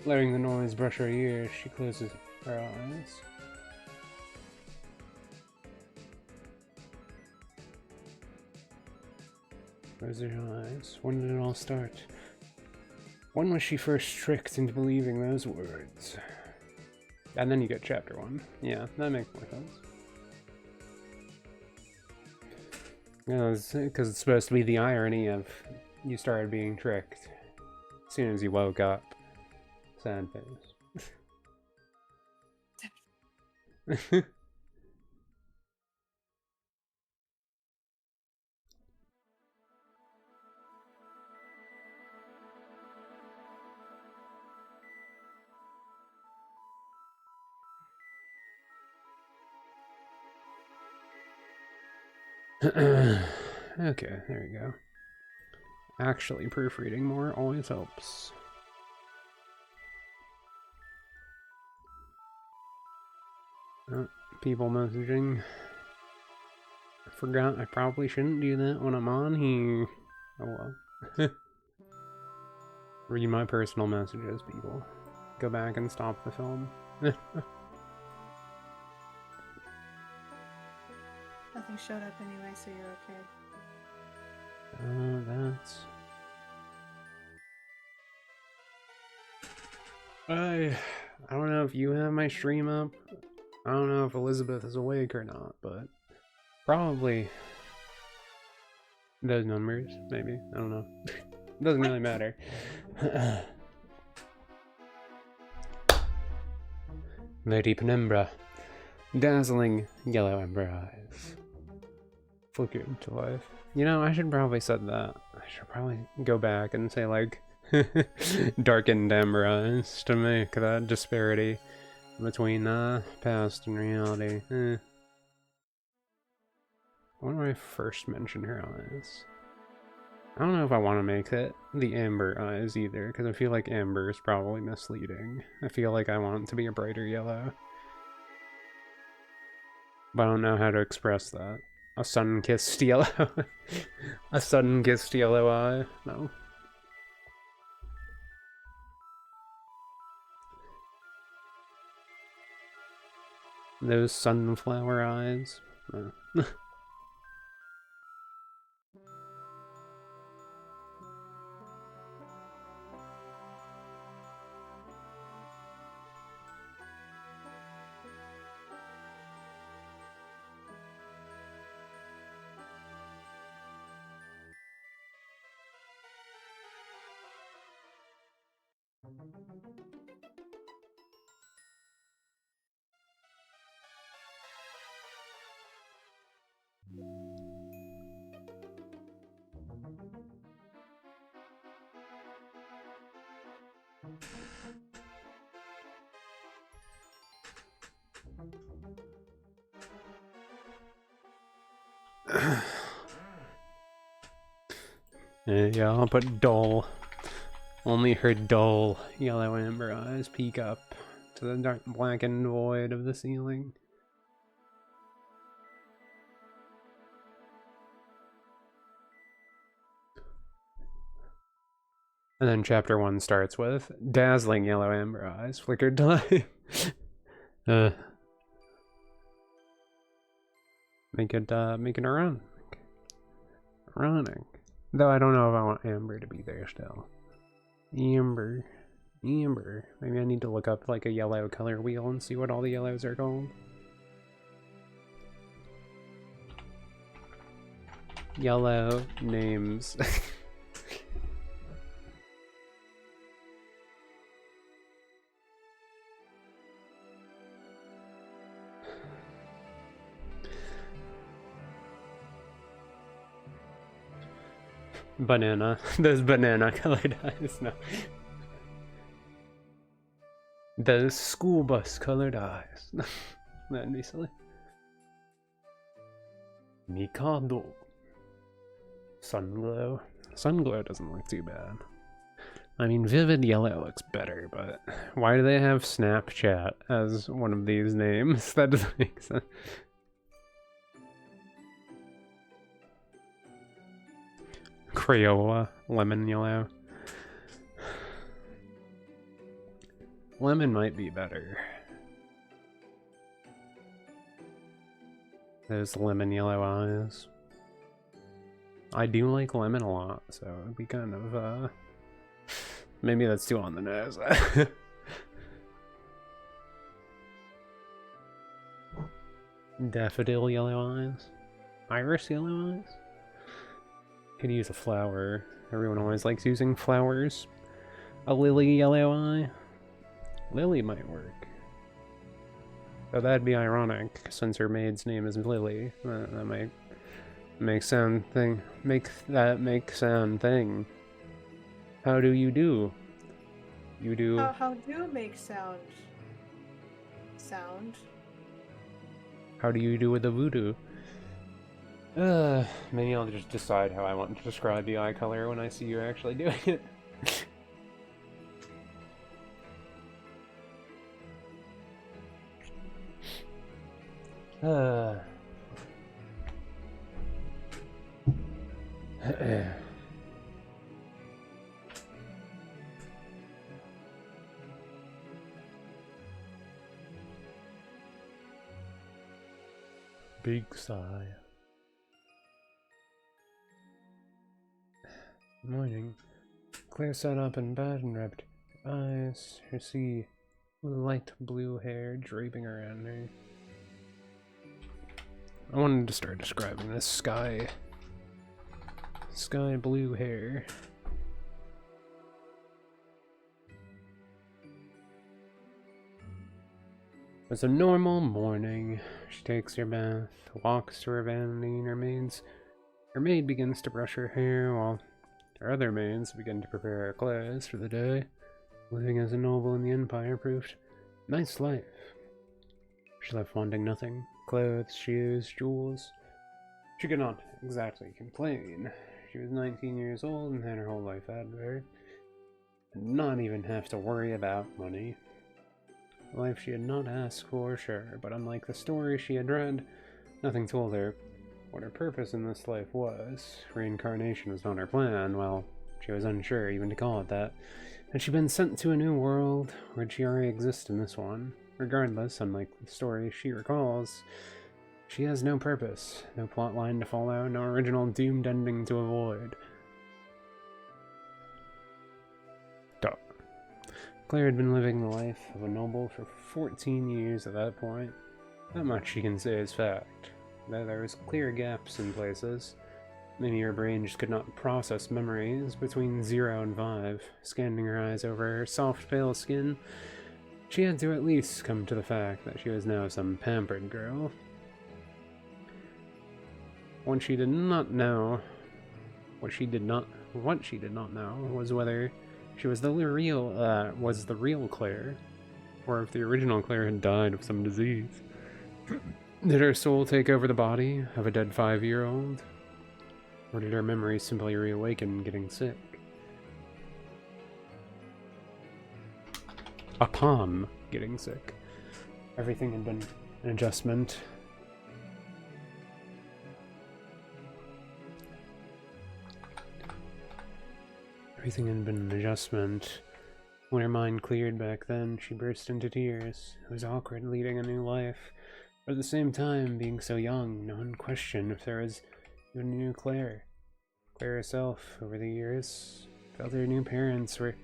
S1: Letting the noise brush her ears, she closes her eyes. Closes her eyes. When did it all start? When was she first tricked into believing those words? And then you get chapter 1. Yeah, that makes more sense. Because it's supposed to be the irony of you started being tricked as soon as you woke up. Sad face. Okay, there you go. Actually, proofreading more always helps. Oh, people messaging. I forgot I probably shouldn't do that when I'm on here. Oh well. Read my personal messages, people. Go back and stop the film.
S2: Nothing showed up anyway, so you're okay.
S1: That's... I don't know if you have my stream up. I don't know if Elizabeth is awake or not, but probably those numbers, maybe. I don't know. It doesn't really matter. Lady Penumbra. Dazzling yellow ember eyes. Flickered into life. You know, I should probably set that. I should probably go back and say, like, darkened ember eyes to make that disparity between past and reality. When do I first mention her eyes? I don't know if I want to make it the amber eyes either, because I feel like amber is probably misleading. I feel like I want it to be a brighter yellow. But I don't know how to express that. A sun-kissed yellow. A sun-kissed yellow eye. No. Those sunflower eyes. No. Yeah, I'll put dull. Only her dull yellow amber eyes peek up to the dark blackened void of the ceiling. And then chapter 1 starts with dazzling yellow amber eyes flickered to life. Make it ironic. Ironic. Though I don't know if I want amber to be there still. Amber. Maybe I need to look up like a yellow color wheel and see what all the yellows are called. Yellow names. Banana. Those banana colored eyes. No. Those school bus colored eyes. That'd be silly. Mikado. Sun glow. Sunglow doesn't look too bad. I mean, Vivid Yellow looks better, but why do they have Snapchat as one of these names? That doesn't make sense. Crayola, Lemon Yellow. Lemon might be better. Those lemon yellow eyes. I do like lemon a lot, so it'd be kind of, maybe that's too on the nose. Daffodil yellow eyes. Iris yellow eyes? Could use a flower. Everyone always likes using flowers. A lily yellow eye. Lily might work. Though that'd be ironic, since her maid's name is Lily. That might make sound thing. Make sound thing. How do you do? You do.
S2: How do make sound? Sound.
S1: How do you do with the voodoo? Maybe I'll just decide how I want to describe the eye color when I see you actually doing it. Big sigh. Morning. Claire sat up in bed and rubbed her eyes, her sea with light blue hair draping around her. I wanted to start describing this sky blue hair. It's a normal morning. She takes her bath, walks to her vanity, and her maid begins to brush her hair, while her other maids begin to prepare her clothes for the day. Living as a noble in the Empire proved nice life. She left wanting nothing. Clothes, shoes, jewels. She could not exactly complain. She was 19 years old and had her whole life ahead of her. And not even have to worry about money. A life she had not asked for, sure, but unlike the story she had read, nothing told her what her purpose in this life was. Reincarnation was not her plan. Well, she was unsure even to call it that. Had she been sent to a new world, or did she already exist in this one? Regardless, unlike the story she recalls, she has no purpose, no plot line to follow, no original doomed ending to avoid. Claire had been living the life of a noble for 14 years at that point. Not much she can say is fact, though there was clear gaps in places. Maybe her brain just could not process memories between 0 and 5. Scanning her eyes over her soft, pale skin, she had to at least come to the fact that she was now some pampered girl. What she did not know was whether she was the real Claire, or if the original Claire had died of some disease. Did her soul take over the body of a dead 5-year-old? Or did her memories simply reawaken getting sick? Upon getting sick. Everything had been an adjustment. Everything had been an adjustment. When her mind cleared back then, she burst into tears. It was awkward leading a new life, but at the same time, being so young, no one questioned if there was even a new Claire. Claire herself, over the years, felt her new parents were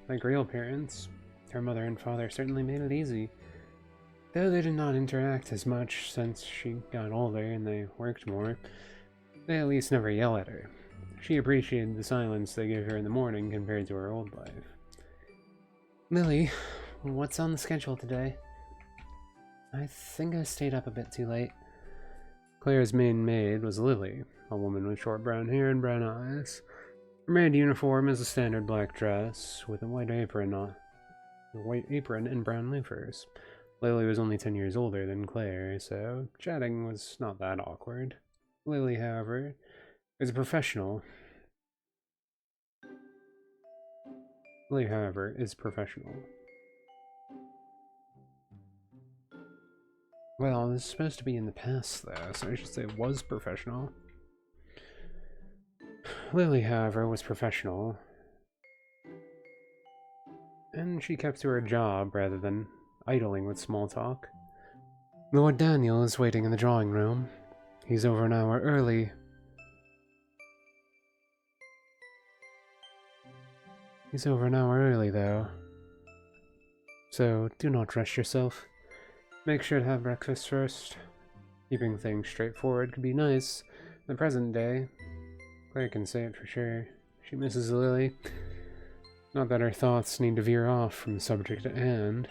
S1: like real parents. Her mother and father certainly made it easy. Though they did not interact as much since she got older and they worked more, they at least never yell at her. She appreciated the silence they gave her in the morning compared to her old life. Lily, what's on the schedule today? I think I stayed up a bit too late. Claire's main maid was Lily, a woman with short brown hair and brown eyes. Her maid uniform is a standard black dress with a white apron and brown loafers. Lily was only 10 years older than Claire, so chatting was not that awkward. Lily, however, was a professional. Lily, however, is professional. Well, it's supposed to be in the past, though, so I should say was professional. Lily, however, was professional, and she kept to her job rather than idling with small talk. Lord Daniel is waiting in the drawing room. He's over an hour early. He's over an hour early, though. So, do not rush yourself. Make sure to have breakfast first. Keeping things straightforward could be nice in the present day. Claire can say it for sure. She misses Lily. Not that her thoughts need to veer off from the subject at hand.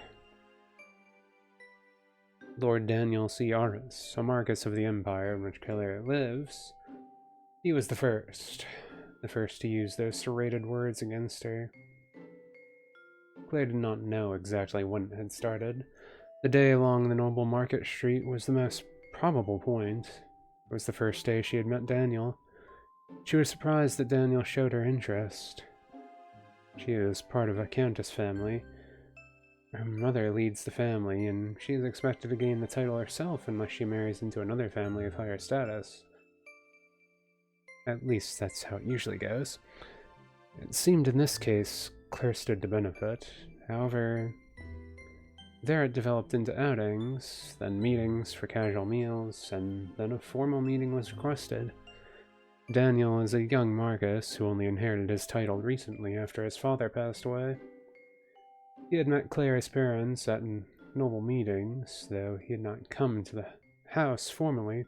S1: Lord Daniel C. Aris, a Marquess of the Empire in which Claire lives, he was the first to use those serrated words against her. Claire did not know exactly when it had started. The day along the noble market street was the most probable point. It was the first day she had met Daniel. She was surprised that Daniel showed her interest. She is part of a countess family. Her mother leads the family, and she is expected to gain the title herself unless she marries into another family of higher status. At least that's how it usually goes. It seemed in this case Claire stood to benefit. However, there it developed into outings, then meetings for casual meals, and then a formal meeting was requested. Daniel is a young Marquess who only inherited his title recently after his father passed away. He had met Claire's parents at noble meetings, though he had not come to the house formally.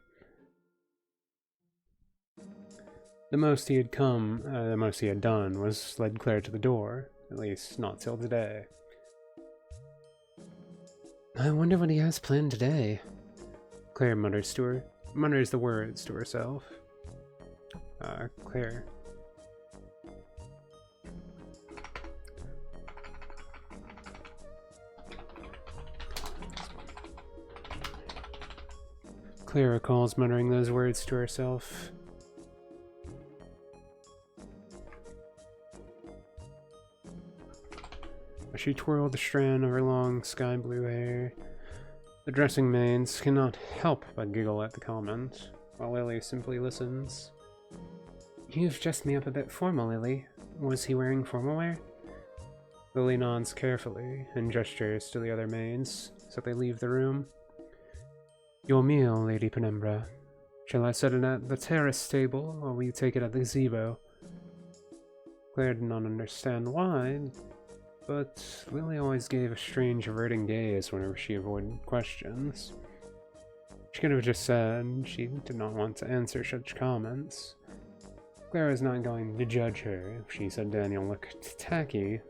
S1: The most he had done was led Claire to the door, at least not till today. I wonder what he has planned today. Claire mutters the words to herself. Claire. Claire recalls muttering those words to herself. As she twirled the strand of her long sky blue hair, the dressing maids cannot help but giggle at the comment, while Lily simply listens. You've dressed me up a bit formal, Lily. Was he wearing formal wear? Lily nods carefully and gestures to the other maids, so they leave the room. Your meal, Lady Penumbra. Shall I set it at the terrace table, or will you take it at the gazebo? Claire did not understand why, but Lily always gave a strange averting gaze whenever she avoided questions. She could have just said she did not want to answer such comments. Claire was not going to judge her if she said Daniel looked tacky.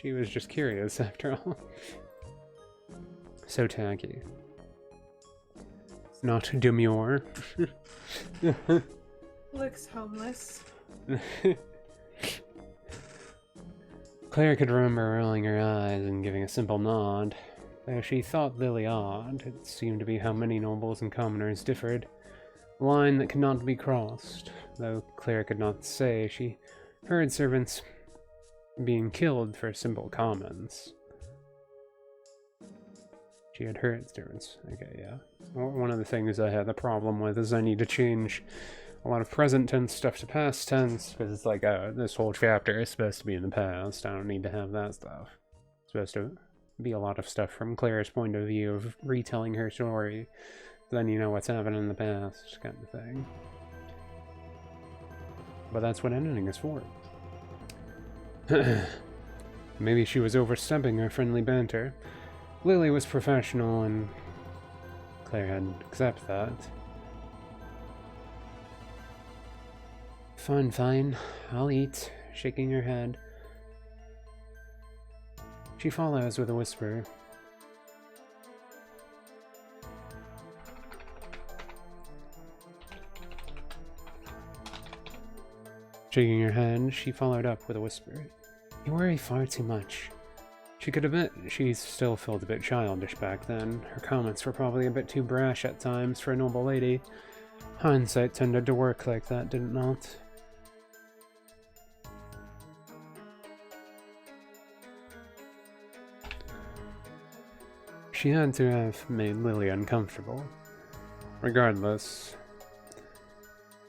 S1: She was just curious, after all. So tacky. Not demure.
S2: Looks homeless.
S1: Claire could remember rolling her eyes and giving a simple nod. Though she thought Lily odd, it seemed to be how many nobles and commoners differed. A line that could not be crossed, though Claire could not say she heard servants being killed for simple comments. She had heard servants. Okay, yeah. One of the things I had a problem with is I need to change a lot of present tense stuff to past tense, because it's like, oh, this whole chapter is supposed to be in the past. I don't need to have that stuff. It's supposed to be a lot of stuff from Claire's point of view of retelling her story. Then you know what's happened in the past, kind of thing. But that's what editing is for. Maybe she was overstepping her friendly banter. Lily was professional, and Claire had to accept that. Fine, fine. I'll eat, shaking her head. She follows with a whisper. Shaking her head, she followed up with a whisper. You worry far too much. She could admit she still felt a bit childish back then. Her comments were probably a bit too brash at times for a noble lady. Hindsight tended to work like that, did it not? She had to have made Lily uncomfortable. Regardless,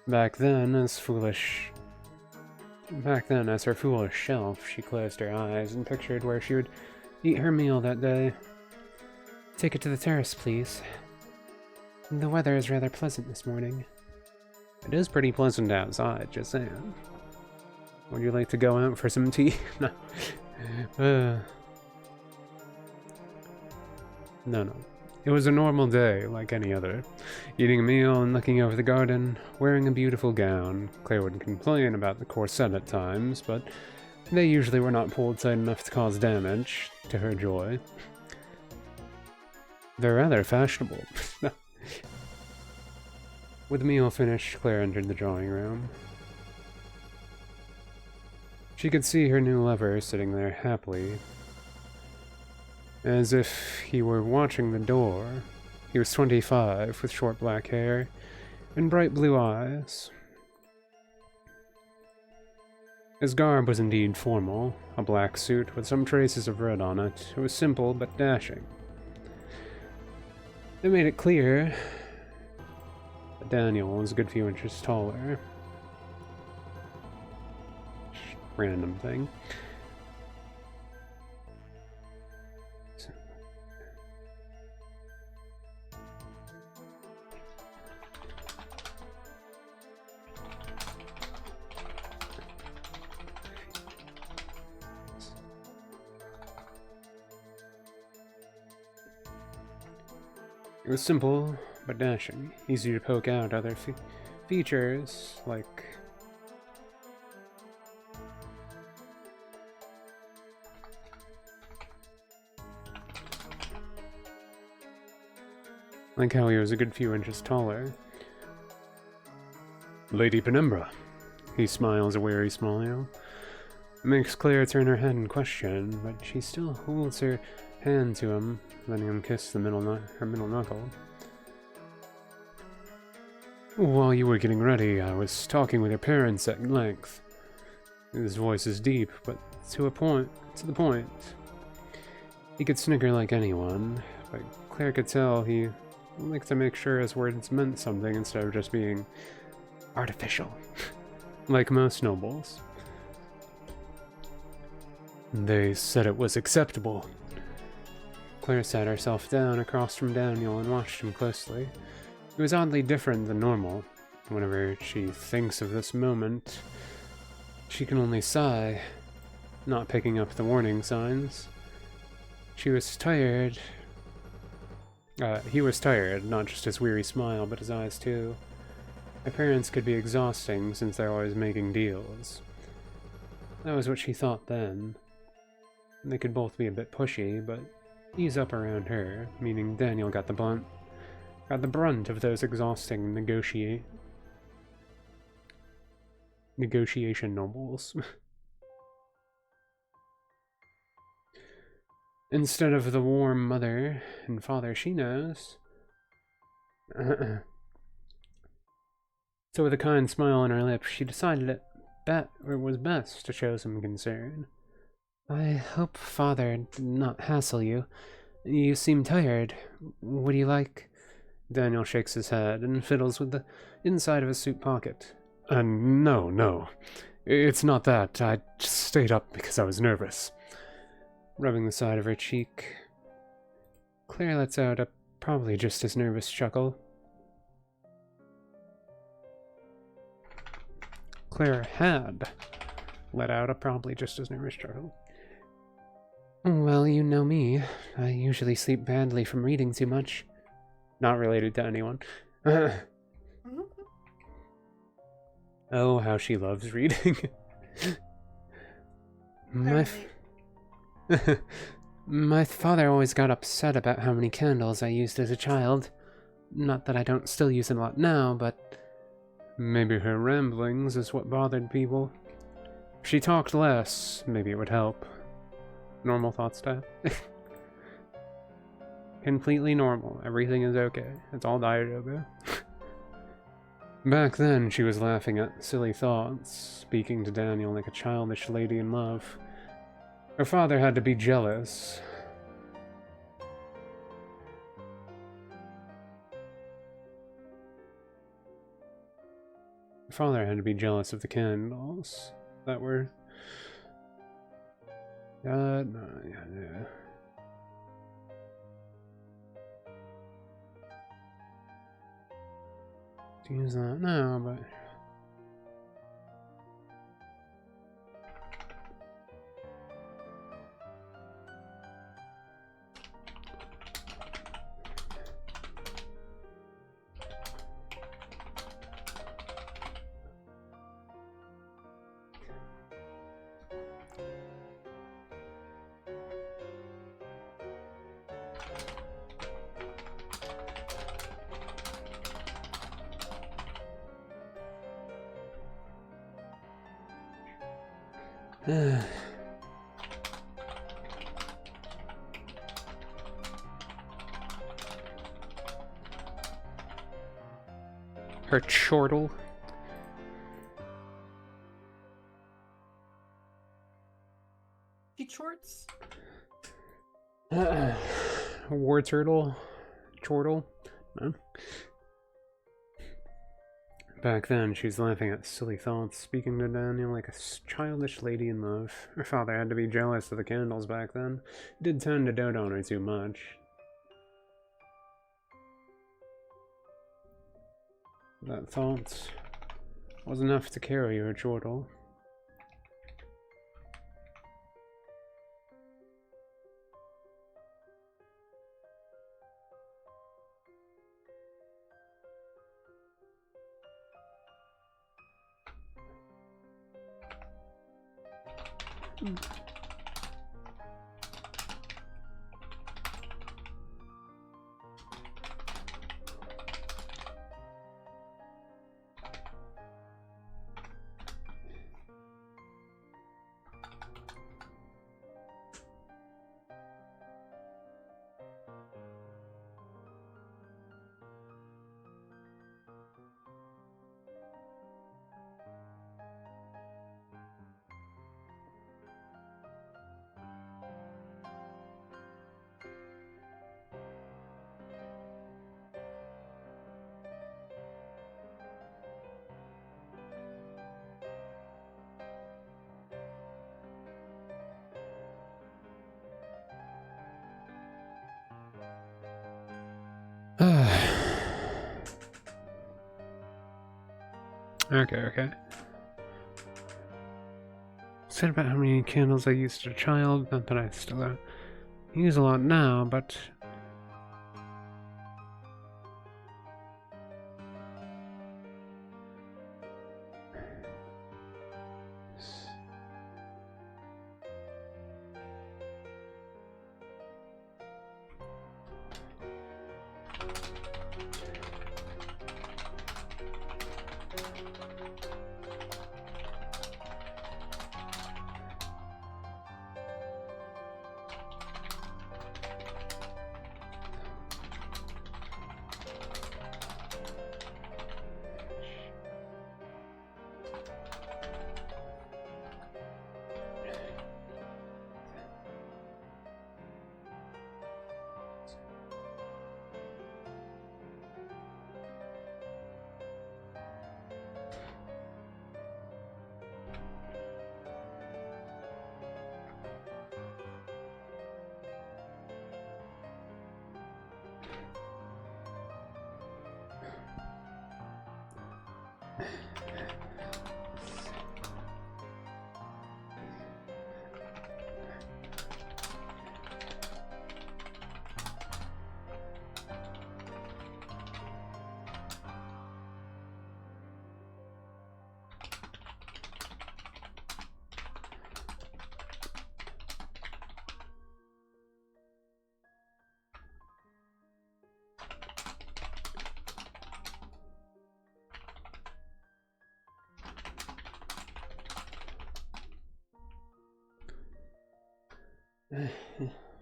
S1: back then, as her foolish self, she closed her eyes and pictured where she would eat her meal that day. Take it to the terrace, please. The weather is rather pleasant this morning. It is pretty pleasant outside, just saying. Would you like to go out for some tea? No. No. It was a normal day, like any other. Eating a meal and looking over the garden, wearing a beautiful gown. Claire would complain about the corset at times, but they usually were not pulled tight enough to cause damage, to her joy. They're rather fashionable. With the meal finished, Claire entered the drawing room. She could see her new lover sitting there happily, as if he were watching the door. He was 25, with short black hair and bright blue eyes. His garb was indeed formal, a black suit with some traces of red on it. It was simple but dashing. It made it clear that Daniel was a good few inches taller. Random thing. It was simple, but dashing, easy to poke out other features, like how he was a good few inches taller. Lady Penumbra. He smiles a weary smile. It makes Claire turn her head in question, but she still holds her hand to him, letting him kiss her middle knuckle. While you were getting ready, I was talking with your parents at length. His voice is deep, but to the point. He could snicker like anyone, but Claire could tell he liked to make sure his words meant something instead of just being artificial, like most nobles. They said it was acceptable. Claire sat herself down across from Daniel and watched him closely. It was oddly different than normal. Whenever she thinks of this moment, she can only sigh, not picking up the warning signs. She was tired. He was tired, not just his weary smile, but his eyes too. Her parents could be exhausting since they're always making deals. That was what she thought then. They could both be a bit pushy, but ease up around her, meaning Daniel got the brunt of those exhausting negotiation nobles. Instead of the warm mother and father she knows. So with a kind smile on her lips, she decided it was best to show some concern. I hope father did not hassle you. You seem tired. Would you like... Daniel shakes his head and fiddles with the inside of his suit pocket. No. It's not that. I just stayed up because I was nervous. Rubbing the side of her cheek, Claire lets out a probably just as nervous chuckle. Claire had let out a probably just as nervous chuckle. Well, you know me. I usually sleep badly from reading too much. Not related to anyone. Oh, how she loves reading. My father always got upset about how many candles I used as a child. Not that I don't still use a lot now, but... Maybe her ramblings is what bothered people. If she talked less, maybe it would help. Normal thoughts to have. Completely normal. Everything is okay. It's all diet yoga. Back then, she was laughing at silly thoughts, speaking to Daniel like a childish lady in love. Her father had to be jealous. father had to be jealous of the candles that were. No, yeah. To use that now, but. Her chortle.
S2: She chorts.
S1: War turtle. Chortle. No. Back then, she was laughing at silly thoughts, speaking to Daniel like a childish lady in love. Her father had to be jealous of the candles back then. He did tend to dote on her too much. That thought was enough to carry her chortle. Okay. Said about how many candles I used as a child, not that I still use a lot now, but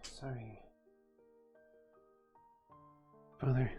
S1: sorry. Father.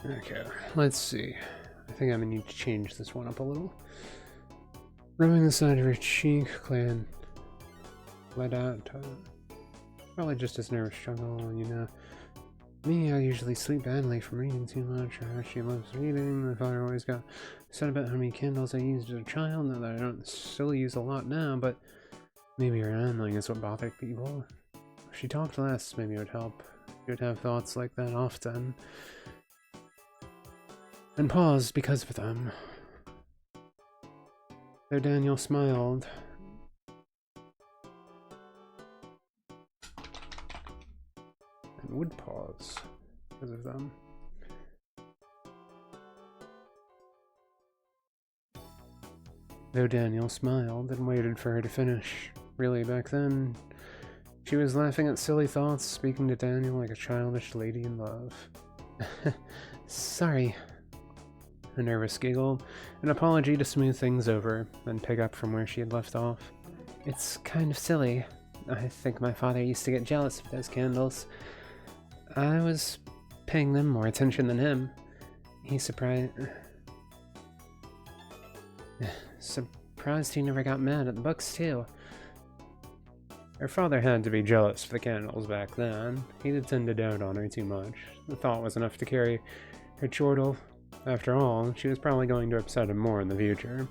S1: Okay, let's see. I think I'm gonna need to change this one up a little. Rubbing the side of her cheek, Clan let out. Probably just his nervous struggle, you know. Me, I usually sleep badly from reading too much, or how she loves reading. My father always got upset about how many candles I used as a child, that I don't still use a lot now, but maybe her handling is what bothered people. If she talked less, maybe it would help. She would have thoughts like that often. And paused because of them. Though Daniel smiled. And would pause because of them. Though Daniel smiled and waited for her to finish. Really, back then, she was laughing at silly thoughts, speaking to Daniel like a childish lady in love. Sorry. A nervous giggle, an apology to smooth things over, then pick up from where she had left off. It's kind of silly. I think my father used to get jealous of those candles. I was paying them more attention than him. He surprised he never got mad at the books, too. Her father had to be jealous of the candles back then. He did tend to dote on her too much. The thought was enough to carry her chortle. After all, she was probably going to upset him more in the future.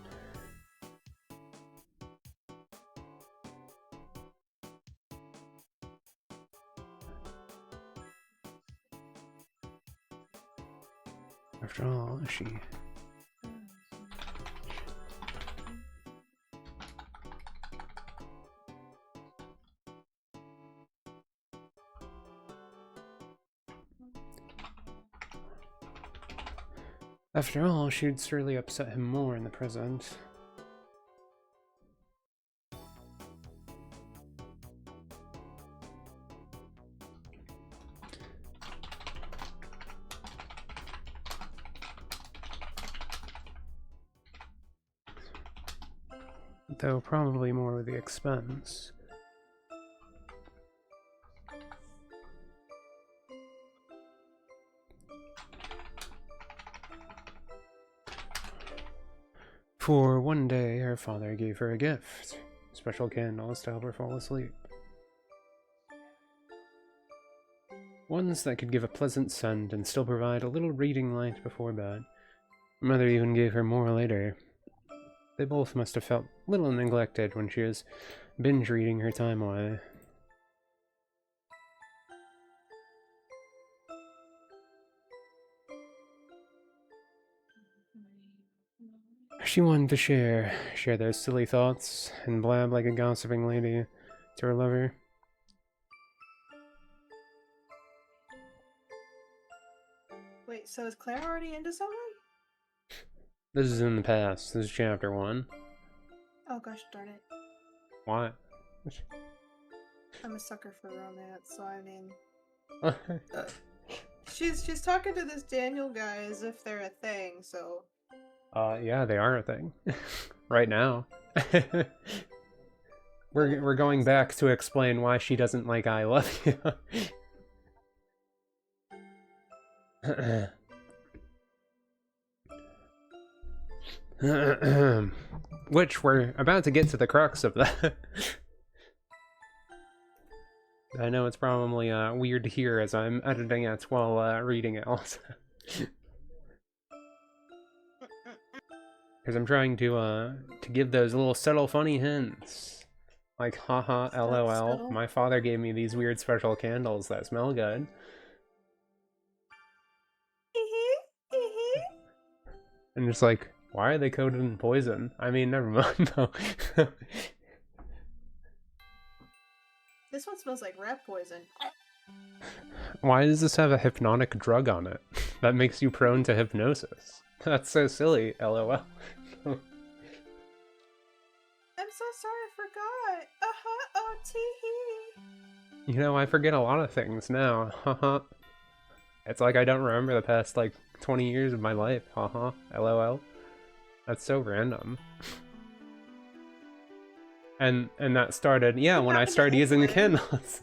S1: After all, she... After all, she'd surely upset him more in the present. Though probably more with the expense. For one day, her father gave her a gift. Special candles to help her fall asleep. Ones that could give a pleasant scent and still provide a little reading light before bed. Her mother even gave her more later. They both must have felt a little neglected when she was binge reading her time away. She wanted to share those silly thoughts and blab like a gossiping lady to her lover.
S2: Wait, so is Claire already into someone?
S1: This is in the past. This is chapter 1.
S2: Oh gosh darn it.
S1: Why?
S2: I'm a sucker for romance, so I mean... she's talking to this Daniel guy as if they're a thing, so...
S1: Yeah, they are a thing. Right now. We're going back to explain why she doesn't like I Love You. Which we're about to get to the crux of that. I know it's probably weird to hear as I'm editing it while reading it also. Because I'm trying to give those little subtle funny hints. Like, haha, lol, my father gave me these weird special candles that smell good. And just like, why are they coated in poison? I mean, never mind, no.
S2: This one smells like rat poison.
S1: Why does this have a hypnotic drug on it that makes you prone to hypnosis? That's so silly, lol.
S2: I'm so sorry, I forgot. Oh, tee.
S1: You know, I forget a lot of things now, haha. It's like I don't remember the past, like, 20 years of my life, haha, lol. That's so random. And that started, yeah, when I started using the candles.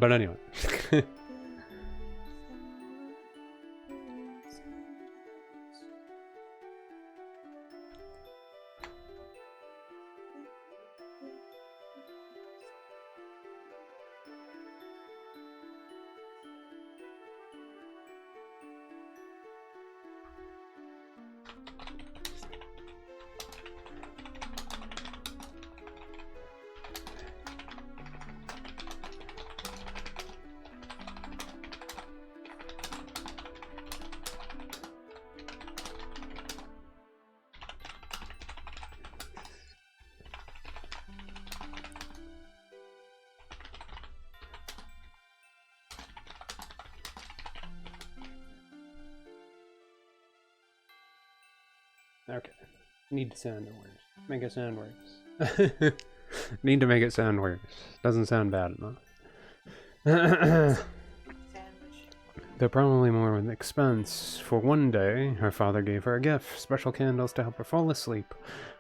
S1: But anyway. Okay. Need to sound it worse. Make it sound worse. Need to make it sound worse. Doesn't sound bad enough.
S2: Sandwich.
S1: Though probably more with expense. For one day, her father gave her a gift, special candles to help her fall asleep.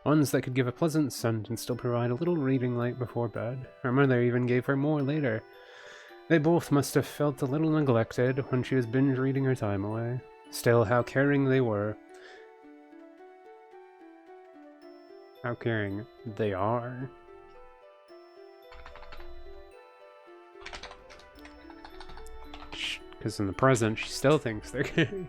S1: Ones that could give a pleasant scent and still provide a little reading light before bed. Her mother even gave her more later. They both must have felt a little neglected when she was binge reading her time away. Still, how caring they were. How caring they are. Because in the present, she still thinks they're caring.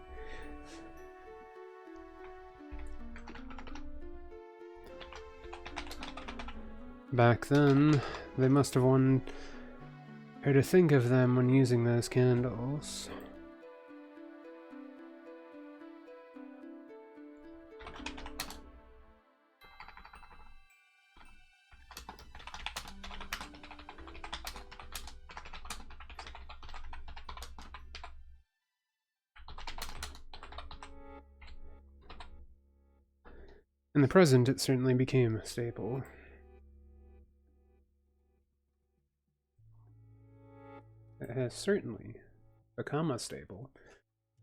S1: Back then, they must have wanted her to think of them when using those candles. In the present, it certainly became a staple. It has certainly become a staple.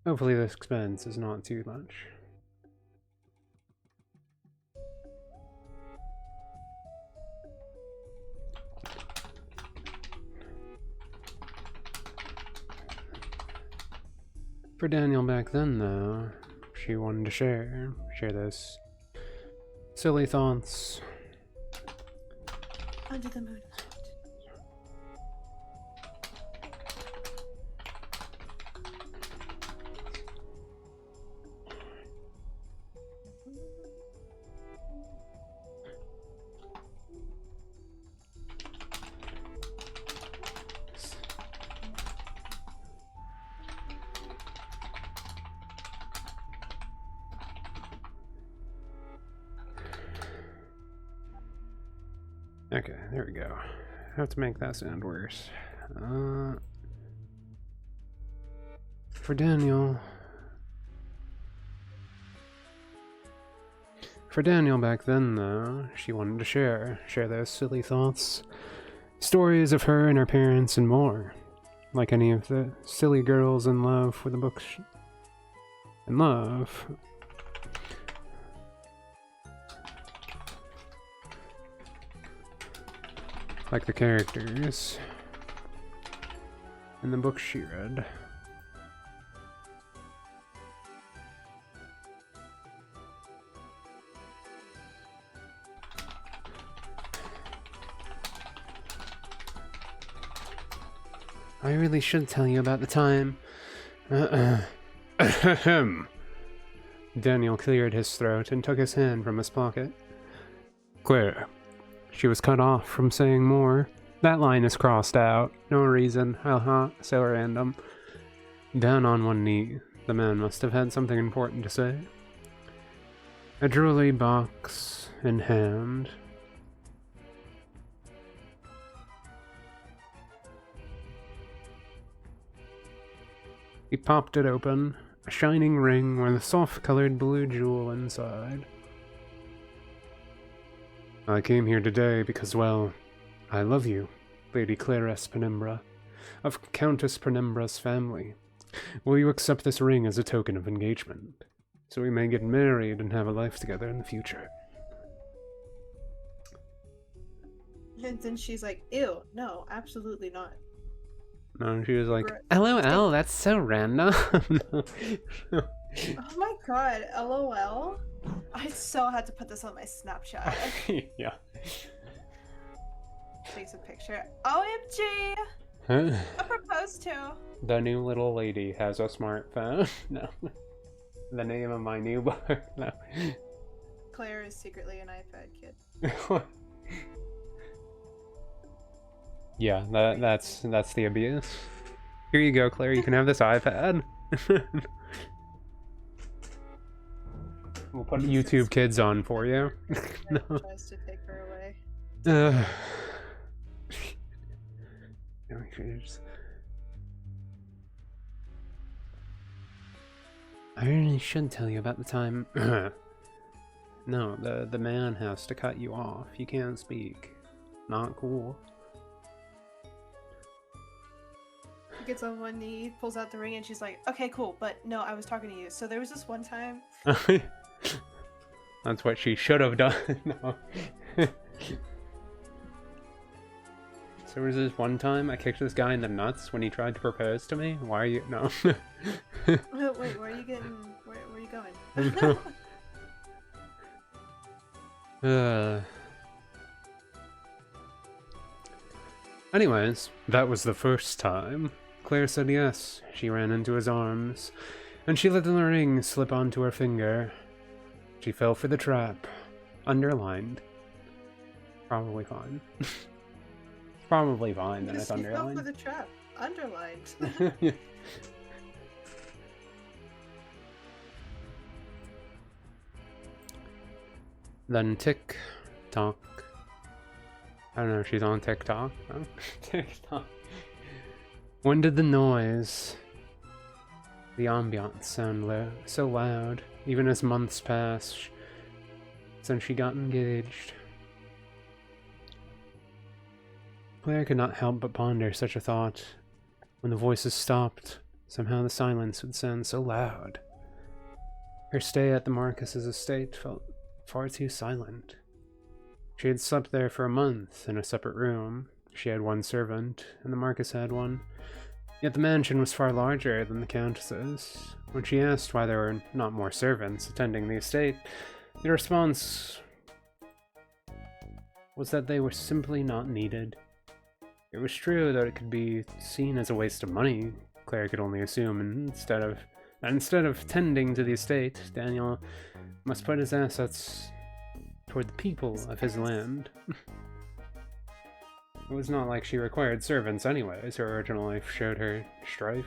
S1: Hopefully this expense is not too much. For Daniel back then, though, she wanted to share those silly thoughts.
S2: Under the moonlight.
S1: Okay, there we go. Have to make that sound worse. For Daniel... For Daniel back then, though, she wanted to share those silly thoughts. Stories of her and her parents and more. Like any of the silly girls in love with the books. In love. Like the characters in the book she read. I really should tell you about the time. Daniel cleared his throat and took his hand from his pocket. Claire. She was cut off from saying more. That line is crossed out. No reason. So random. Down on one knee, the man must have had something important to say. A jewelry box in hand. He popped it open, a shining ring with a soft-colored blue jewel inside. I came here today because, well, I love you, Lady Clarice Penumbra, of Countess Penumbra's family. Will you accept this ring as a token of engagement, so we may get married and have a life together in the future?
S2: And then she's like, ew, no, absolutely not.
S1: No, she was like,
S2: Right.
S1: LOL, that's so random. No.
S2: Oh my god, LOL. I so had to put this on my Snapchat.
S1: Yeah.
S2: Takes a picture. OMG!
S1: Huh?
S2: I proposed to.
S1: The new little lady has a smartphone. No. The name of my new book. No.
S2: Claire is secretly an iPad kid.
S1: Yeah, that's the abuse. Here you go, Claire. You can have this iPad. We'll put YouTube Kids on for you.
S2: No. Tries to take her away.
S1: I really should tell you about the time. No, the man has to cut you off. You can't speak. Not cool.
S2: He gets on one knee, pulls out the ring, and she's like, "Okay, cool, but no, I was talking to you." So there was this one time.
S1: That's what she should have done. No. So there was this one time I kicked this guy in the nuts when he tried to propose to me. Why are you no?
S2: Wait, where are you getting? Where are you going?
S1: Anyways, that was the first time. Claire said yes. She ran into his arms, and she let the ring slip onto her finger. She fell for the trap. Underlined. Probably fine. Probably fine that it's
S2: She fell
S1: underlined.
S2: for the trap. Underlined.
S1: Then tick-tock. I don't know if she's on TikTok. No? TikTok. When did the noise, the ambiance sound so loud, even as months passed since she got engaged? Claire could not help but ponder such a thought. When the voices stopped, somehow the silence would sound so loud. Her stay at the Marcus's estate felt far too silent. She had slept there for a month in a separate room. She had one servant, and the Marcus had one. Yet the mansion was far larger than the Countess's. When she asked why there were not more servants attending the estate, the response was that they were simply not needed. It was true that it could be seen as a waste of money. Claire could only assume, instead of tending to the estate, Daniel must put his assets toward the people of his land. It was not like she required servants anyways. Her original life showed her strife.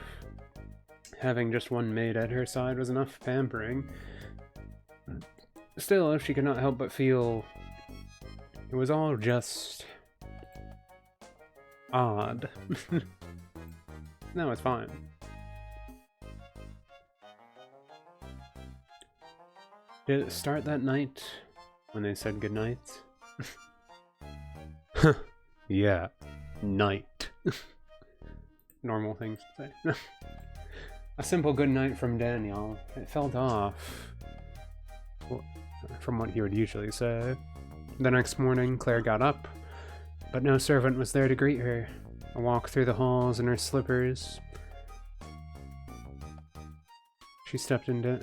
S1: Having just one maid at her side was enough pampering. Still, she could not help but feel it was all just odd. No, it's fine. Did it start that night when they said goodnight? Yeah, night. Normal things to say. A simple goodnight from Daniel. It felt off from what he would usually say. The next morning, Claire got up, but no servant was there to greet her. A walk through the halls in her slippers. She stepped into...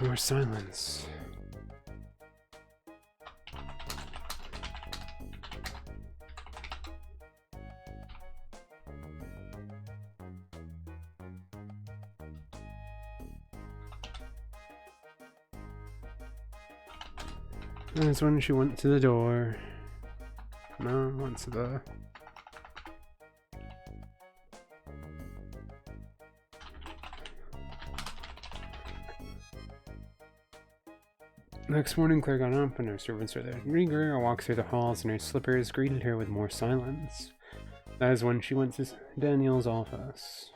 S1: More silence. That's when she went to the door. No, went to the... Next morning, Claire got up and her servants were there to greet her. A walk through the halls in her slippers greeted her with more silence. That is when she went to Daniel's office.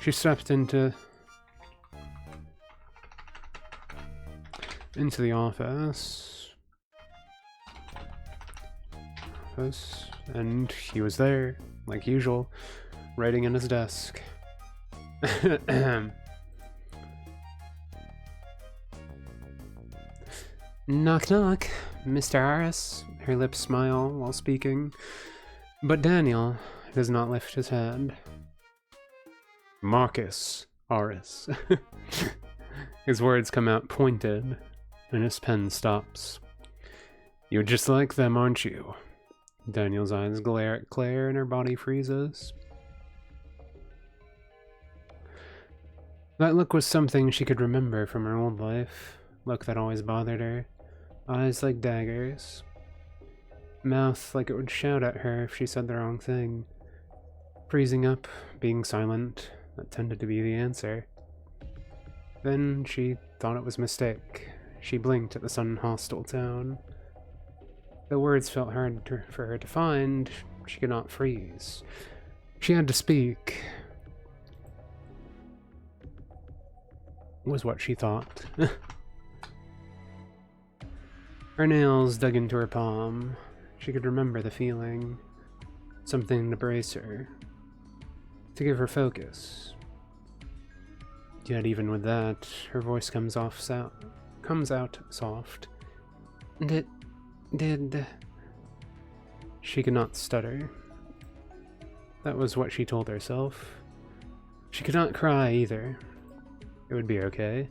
S1: She stepped into the office. office, and he was there, like usual, writing in his desk. Knock knock, Mr. Harris. Her lips smile while speaking, but Daniel does not lift his hand. Marcus Harris. His words come out pointed, and his pen stops. You're just like them, aren't you? Daniel's eyes glare at Claire and her body freezes. That look was something she could remember from her old life. Look that always bothered her. Eyes like daggers. Mouth like it would shout at her if she said the wrong thing. Freezing up, being silent, that tended to be the answer. Then she thought it was a mistake. She blinked at the sudden hostile tone. The words felt hard for her to find. She could not freeze. She had to speak. Was what she thought. Her nails dug into her palm. She could remember the feeling. Something to brace her. To give her focus. Yet even with that, her voice comes out soft. Did... She could not stutter. That was what she told herself. She could not cry either. It would be okay.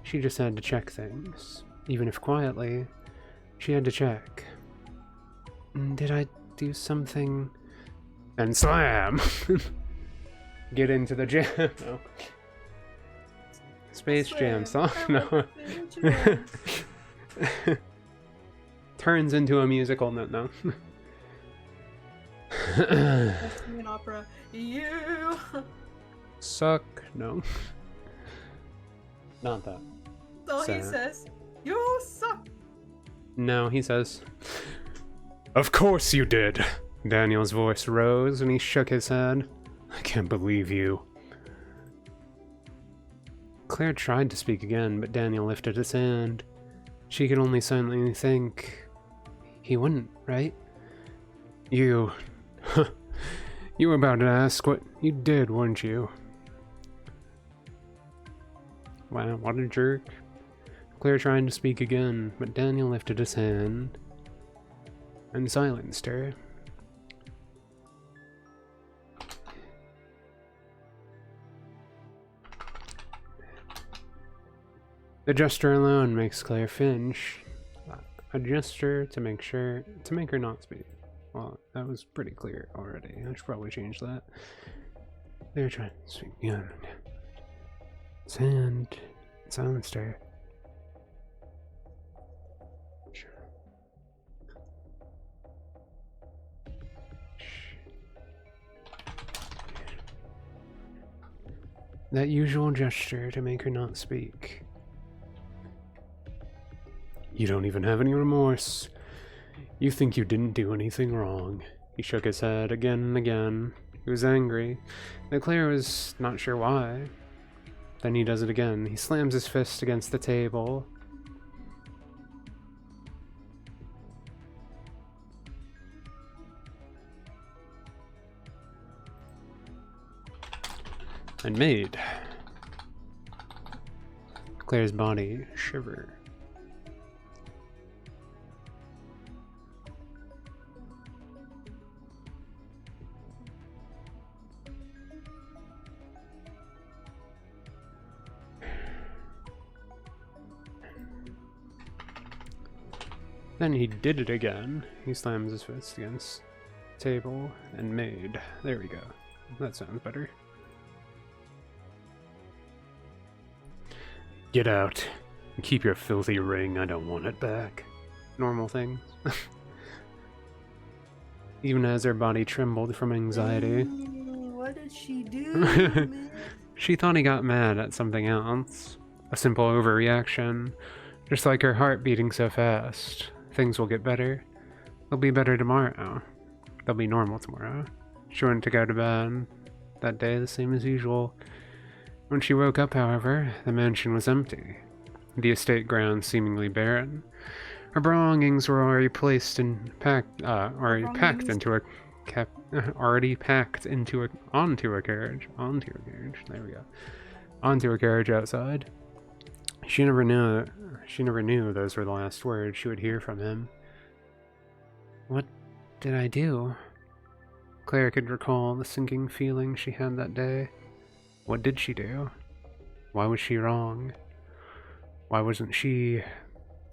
S1: She just had to check things. Even if quietly, she had to check. Did I do something? And slam! Get into the jam. No. Space Jam song? No. Turns into a musical, no.
S2: An opera. You
S1: Suck? No. Not that.
S2: So he says, you suck.
S1: No, he says, of course you did. Daniel's voice rose and he shook his head. I can't believe you. Claire tried to speak again, but Daniel lifted his hand. She could only silently think, he wouldn't, right? You were about to ask what you did, weren't you? Wow, what a jerk. Claire tried to speak again, but Daniel lifted his hand and silenced her. The gesture alone makes Claire flinch. A gesture to make her not speak. Well, that was pretty clear already. I should probably change that. They're trying to speak again. His hand silenced her. That usual gesture to make her not speak. You don't even have any remorse. You think you didn't do anything wrong. He shook his head again and again. He was angry, but Claire was not sure why. Then he does it again. He slams his fist against the table. And made Claire's body shiver. Then he did it again. He slams his fist against the table and made. There we go. That sounds better. Get out. And keep your filthy ring. I don't want it back. Normal things. Even as her body trembled from anxiety.
S2: What did she do?
S1: She thought he got mad at something else. A simple overreaction. Just like her heart beating so fast. Things will get better. They'll be better tomorrow. They'll be normal tomorrow. She went to go to bed that day the same as usual. When she woke up, however, the mansion was empty. The estate grounds seemingly barren. Her belongings were already placed and already packed into a onto a carriage. There we go. Onto a carriage outside. She never knew those were the last words she would hear from him. What did I do? Claire could recall the sinking feeling she had that day. What did she do? Why was she wrong? Why wasn't she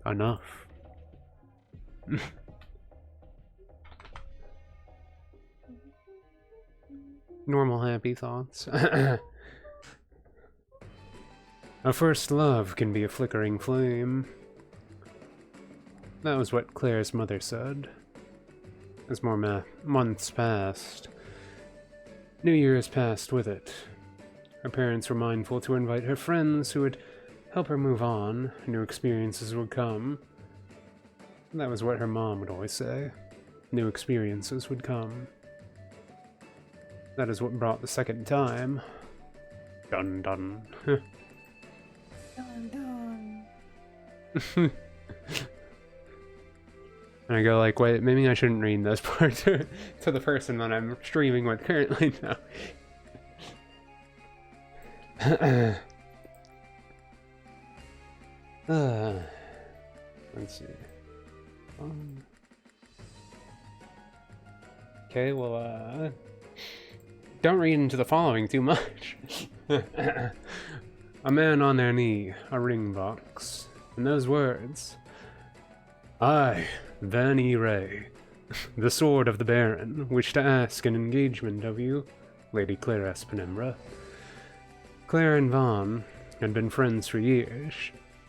S1: enough? Normal happy thoughts. A first love can be a flickering flame. That was what Claire's mother said. As more months passed, New Year's passed with it. Her parents were mindful to invite her friends who would help her move on. New experiences would come. That was what her mom would always say. New experiences would come. That is what brought the second time. Dun dun.
S2: Dun dun.
S1: And I go like, wait, maybe I shouldn't read this part to the person that I'm streaming with currently now. Let's see. Okay, well, don't read into the following too much. A man on their knee, a ring box, and those words. I, Van E. Ray, the sword of the Baron, wish to ask an engagement of you, Lady Claire S. Penumbra. Claire and Vaughn had been friends for years.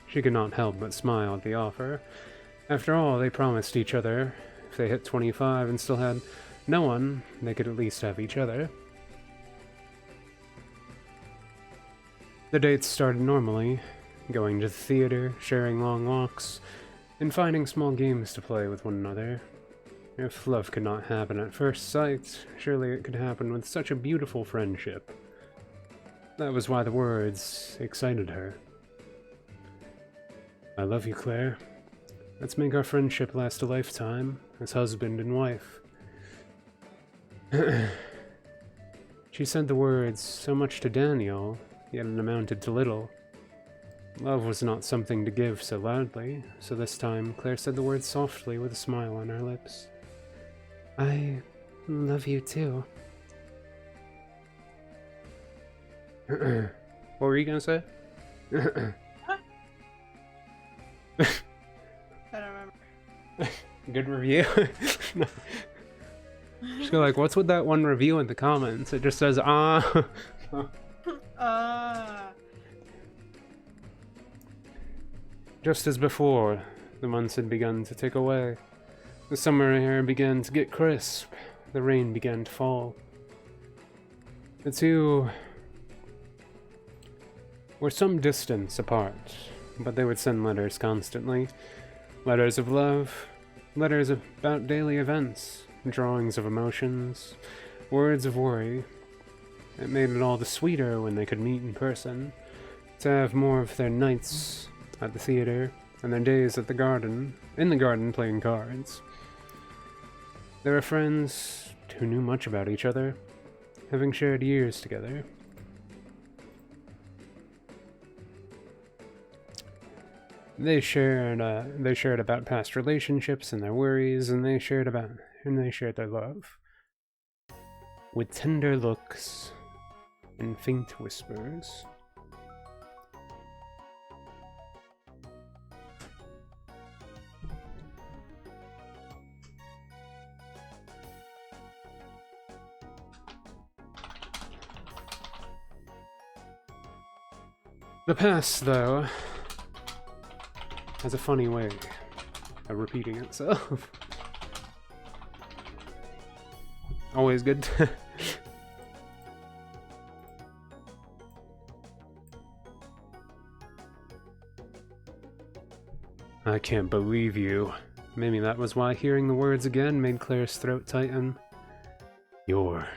S1: She could not help but smile at the offer. After all, they promised each other, if they hit 25 and still had no one, they could at least have each other. The dates started normally, going to the theater, sharing long walks, and finding small games to play with one another. If love could not happen at first sight, surely it could happen with such a beautiful friendship. That was why the words excited her. I love you, Claire. Let's make our friendship last a lifetime, as husband and wife. She said the words so much to Daniel, yet it amounted to little. Love was not something to give so loudly, so this time Claire said the words softly with a smile on her lips. I love you too. What were you gonna say?
S2: I don't remember.
S1: Good review? Just go like, what's with that one review in the comments? It just says, ah. Just as before, the months had begun to tick away. The summer air began to get crisp. The rain began to fall. The two were some distance apart, but they would send letters constantly. Letters of love, letters about daily events, drawings of emotions, words of worry. It made it all the sweeter when they could meet in person, to have more of their nights at the theater and their days at the garden, in the garden playing cards. They were friends who knew much about each other, having shared years together. They shared about past relationships and their worries, and they shared their love. With tender looks and faint whispers. The past, though, has a funny way of repeating itself. Always good. I can't believe you. Maybe that was why hearing the words again made Claire's throat tighten. You're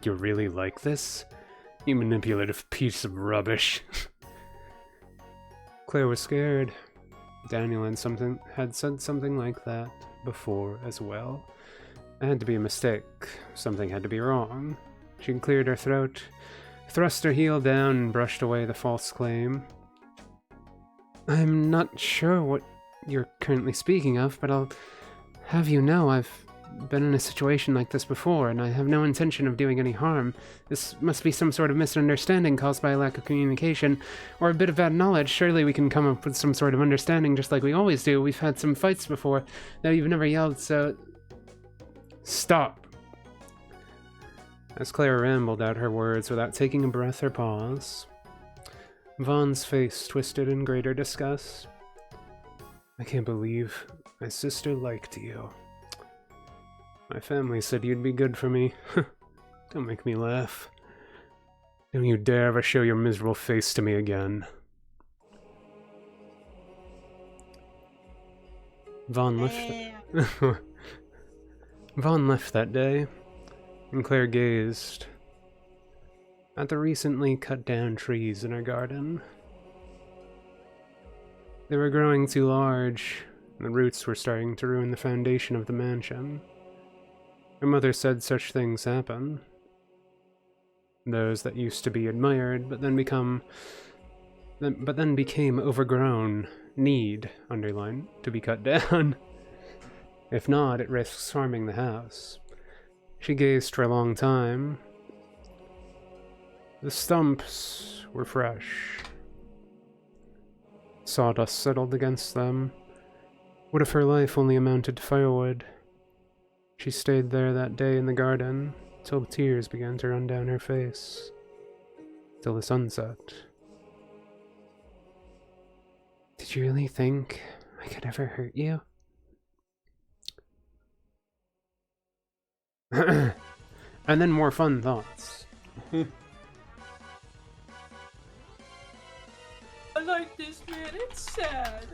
S1: really like this? You manipulative piece of rubbish. Claire was scared. Daniel had said something like that before as well. It had to be a mistake. Something had to be wrong. She cleared her throat, thrust her heel down, and brushed away the false claim. I'm not sure what you're currently speaking of, but I'll have you know I've been in a situation like this before, and I have no intention of doing any harm. This must be some sort of misunderstanding caused by a lack of communication, or a bit of bad knowledge. Surely we can come up with some sort of understanding just like we always do. We've had some fights before. Now you've never yelled, so... Stop! As Claire rambled out her words without taking a breath or pause, Vaughn's face twisted in greater disgust. I can't believe my sister liked you. My family said you'd be good for me. Don't make me laugh. Don't you dare ever show your miserable face to me again. Vaughn left that day, and Claire gazed at the recently cut down trees in her garden. They were growing too large, and the roots were starting to ruin the foundation of the mansion. Her mother said such things happen. Those that used to be admired, but then became overgrown, need, underline, to be cut down. If not, it risks harming the house. She gazed for a long time. The stumps were fresh. Sawdust settled against them. What if her life only amounted to firewood? She stayed there that day in the garden, till the tears began to run down her face, till the sunset. Did you really think I could ever hurt you? And then more fun thoughts.
S2: I like this, man. It's sad.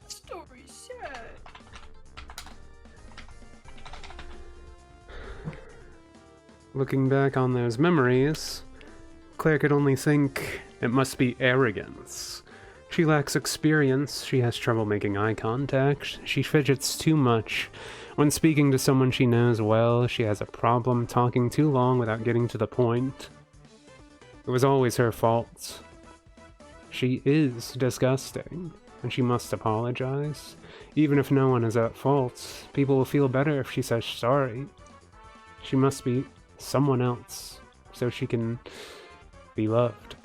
S2: The story's sad.
S1: Looking back on those memories, Claire could only think it must be arrogance. She lacks experience, she has trouble making eye contact, she fidgets too much. When speaking to someone she knows well, she has a problem talking too long without getting to the point. It was always her fault. She is disgusting, and she must apologize. Even if no one is at fault, people will feel better if she says sorry. She must be someone else, so she can be loved.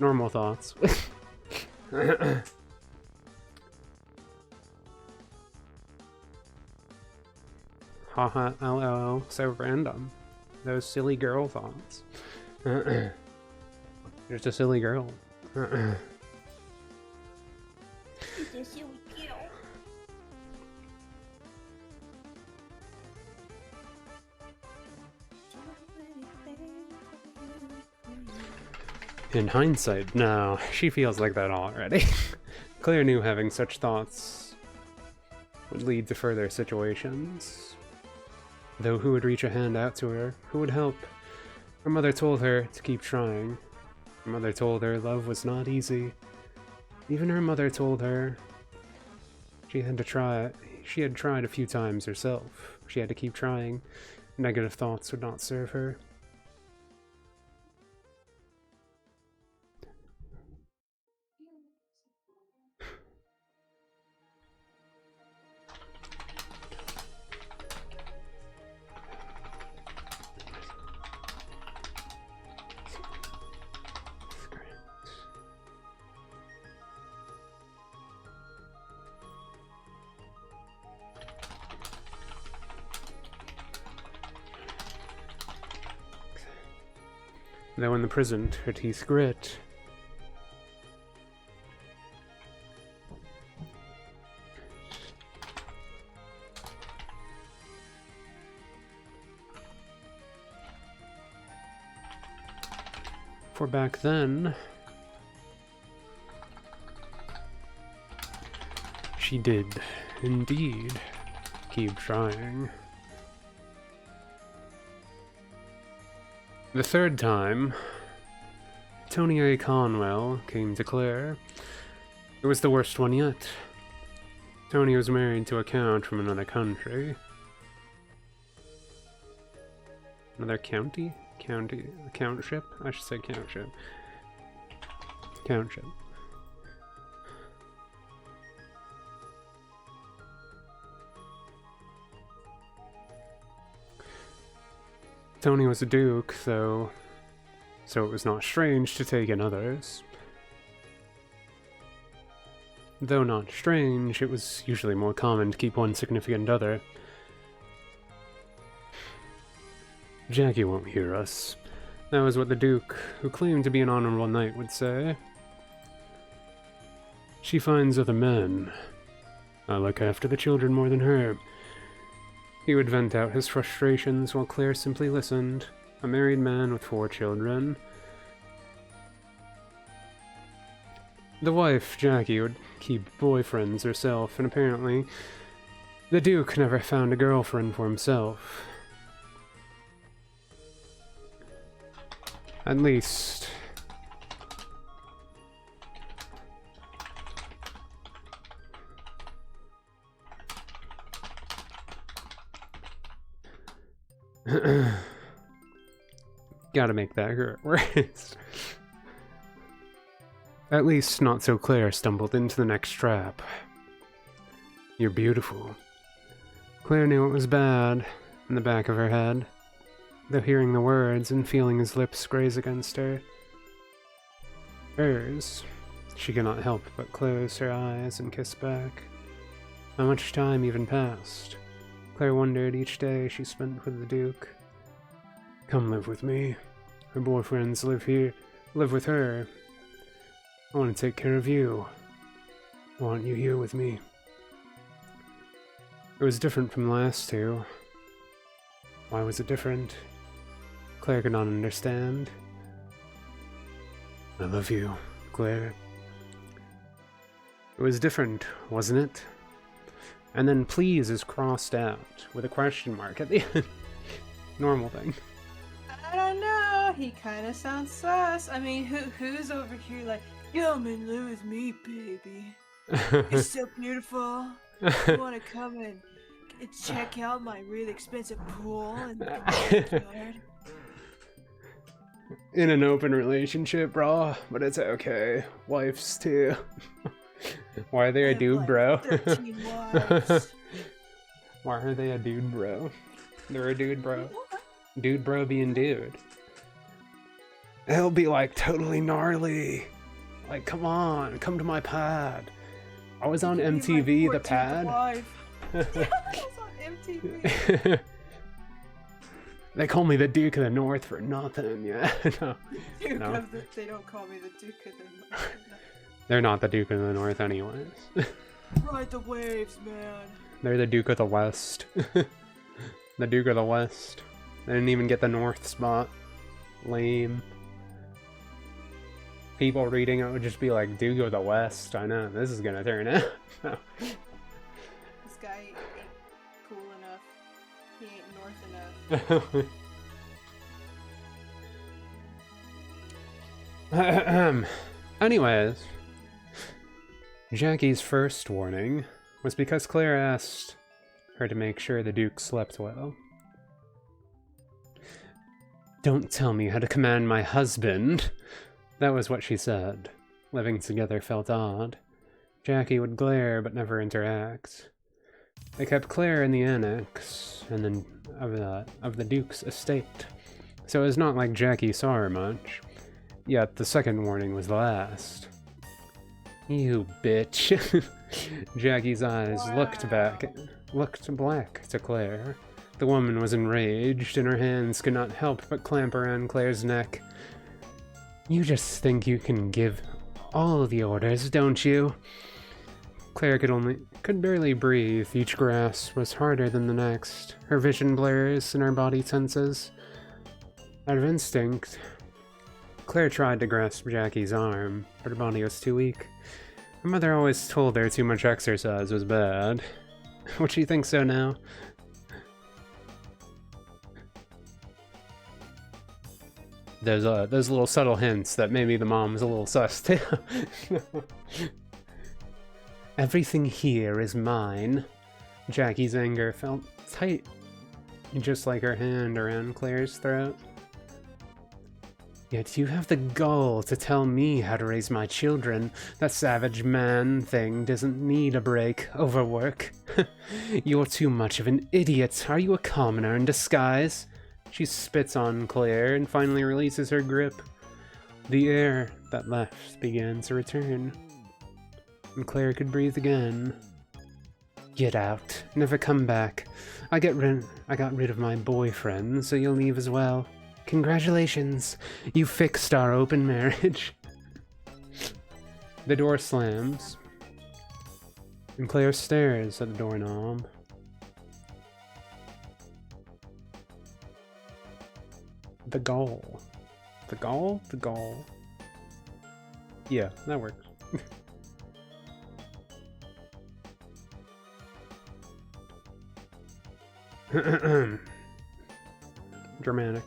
S1: Normal thoughts. Haha, lol, so random. Those silly girl thoughts. Just a silly girl. In hindsight, no, she feels like that already. Claire knew having such thoughts would lead to further situations. Though who would reach a hand out to her? Who would help? Her mother told her to keep trying. Her mother told her love was not easy. Even her mother told her she had to try. She had tried a few times herself. She had to keep trying. Negative thoughts would not serve her. Though in the prison, her teeth grit. For back then, she did indeed keep trying. The third time, Tony A. Conwell came to Claire. It was the worst one yet. Tony was married to a count from another country. Another county? Countship? I should say countship. Countship. Tony was a duke, though, so it was not strange to take in others. Though not strange, it was usually more common to keep one significant other. Jackie won't hear us. That was what the Duke, who claimed to be an honorable knight, would say. She finds other men. I look after the children more than her. He would vent out his frustrations while Claire simply listened. A married man with 4 children. The wife, Jackie, would keep boyfriends herself, and apparently the Duke never found a girlfriend for himself. At least... Gotta make that hurt worse. At least not so Claire stumbled into the next trap. You're beautiful. Claire knew it was bad in the back of her head, though hearing the words and feeling his lips graze against her. Hers. She could not help but close her eyes and kiss back. How much time even passed? Claire wondered each day she spent with the Duke. Come live with me. Her boyfriends live with her. I want to take care of you. I want you here with me. It was different from the last 2. Why was it different? Claire could not understand. I love you, Claire. It was different, wasn't it? And then please is crossed out with a question mark at the end. Normal thing.
S2: I don't know. He kind of sounds sus. I mean, who's over here like, come and live with me, baby. It's so beautiful. You want to come and check out my really expensive pool and backyard?
S1: In an open relationship, bro, but it's okay. Wives too. Why are they a dude,
S2: like
S1: bro?
S2: 13 wives.
S1: Why are they a dude, bro? They're a dude, bro. Dude, bro, being dude. It'll be like totally gnarly. Like, come on, come to my pad. I was on MTV, the pad.
S2: I was on MTV.
S1: They call me the Duke of the North for nothing, yeah. No.
S2: They don't call me the Duke of the North.
S1: They're not the Duke of the North anyways.
S2: Ride the waves, man.
S1: They're the Duke of the West. The Duke of the West. They didn't even get the North spot. Lame. People reading it would just be like, Duke of the West. I know, this is gonna turn out. No.
S2: This guy ain't cool enough. He ain't North enough.
S1: Anyways, Jackie's first warning was because Claire asked her to make sure the Duke slept well. Don't tell me how to command my husband. That was what she said. Living together felt odd. Jackie would glare but never interact. They kept Claire in the annex and then of the Duke's estate, so it was not like Jackie saw her much. Yet the second warning was the last. You bitch. Jackie's eyes looked black to Claire. The woman was enraged, and her hands could not help but clamp around Claire's neck. You just think you can give all the orders, don't you? Claire could barely breathe. Each grasp was harder than the next. Her vision blurs and her body tenses. Out of instinct, Claire tried to grasp Jackie's arm, but her body was too weak. Her mother always told her too much exercise was bad. Would she think so now? those little subtle hints that maybe the mom was a little sus too. Everything here is mine. Jackie's anger felt tight, just like her hand around Claire's throat. Yet you have the gall to tell me how to raise my children. That savage man thing doesn't need a break over work. You're too much of an idiot. Are you a commoner in disguise? She spits on Claire and finally releases her grip. The air that left began to return, and Claire could breathe again. Get out. Never come back. I got rid of my boyfriend, so you'll leave as well. Congratulations. You fixed our open marriage. The door slams, and Claire stares at the doorknob. The gall. The gall? The gall. Yeah, that works. Dramatic.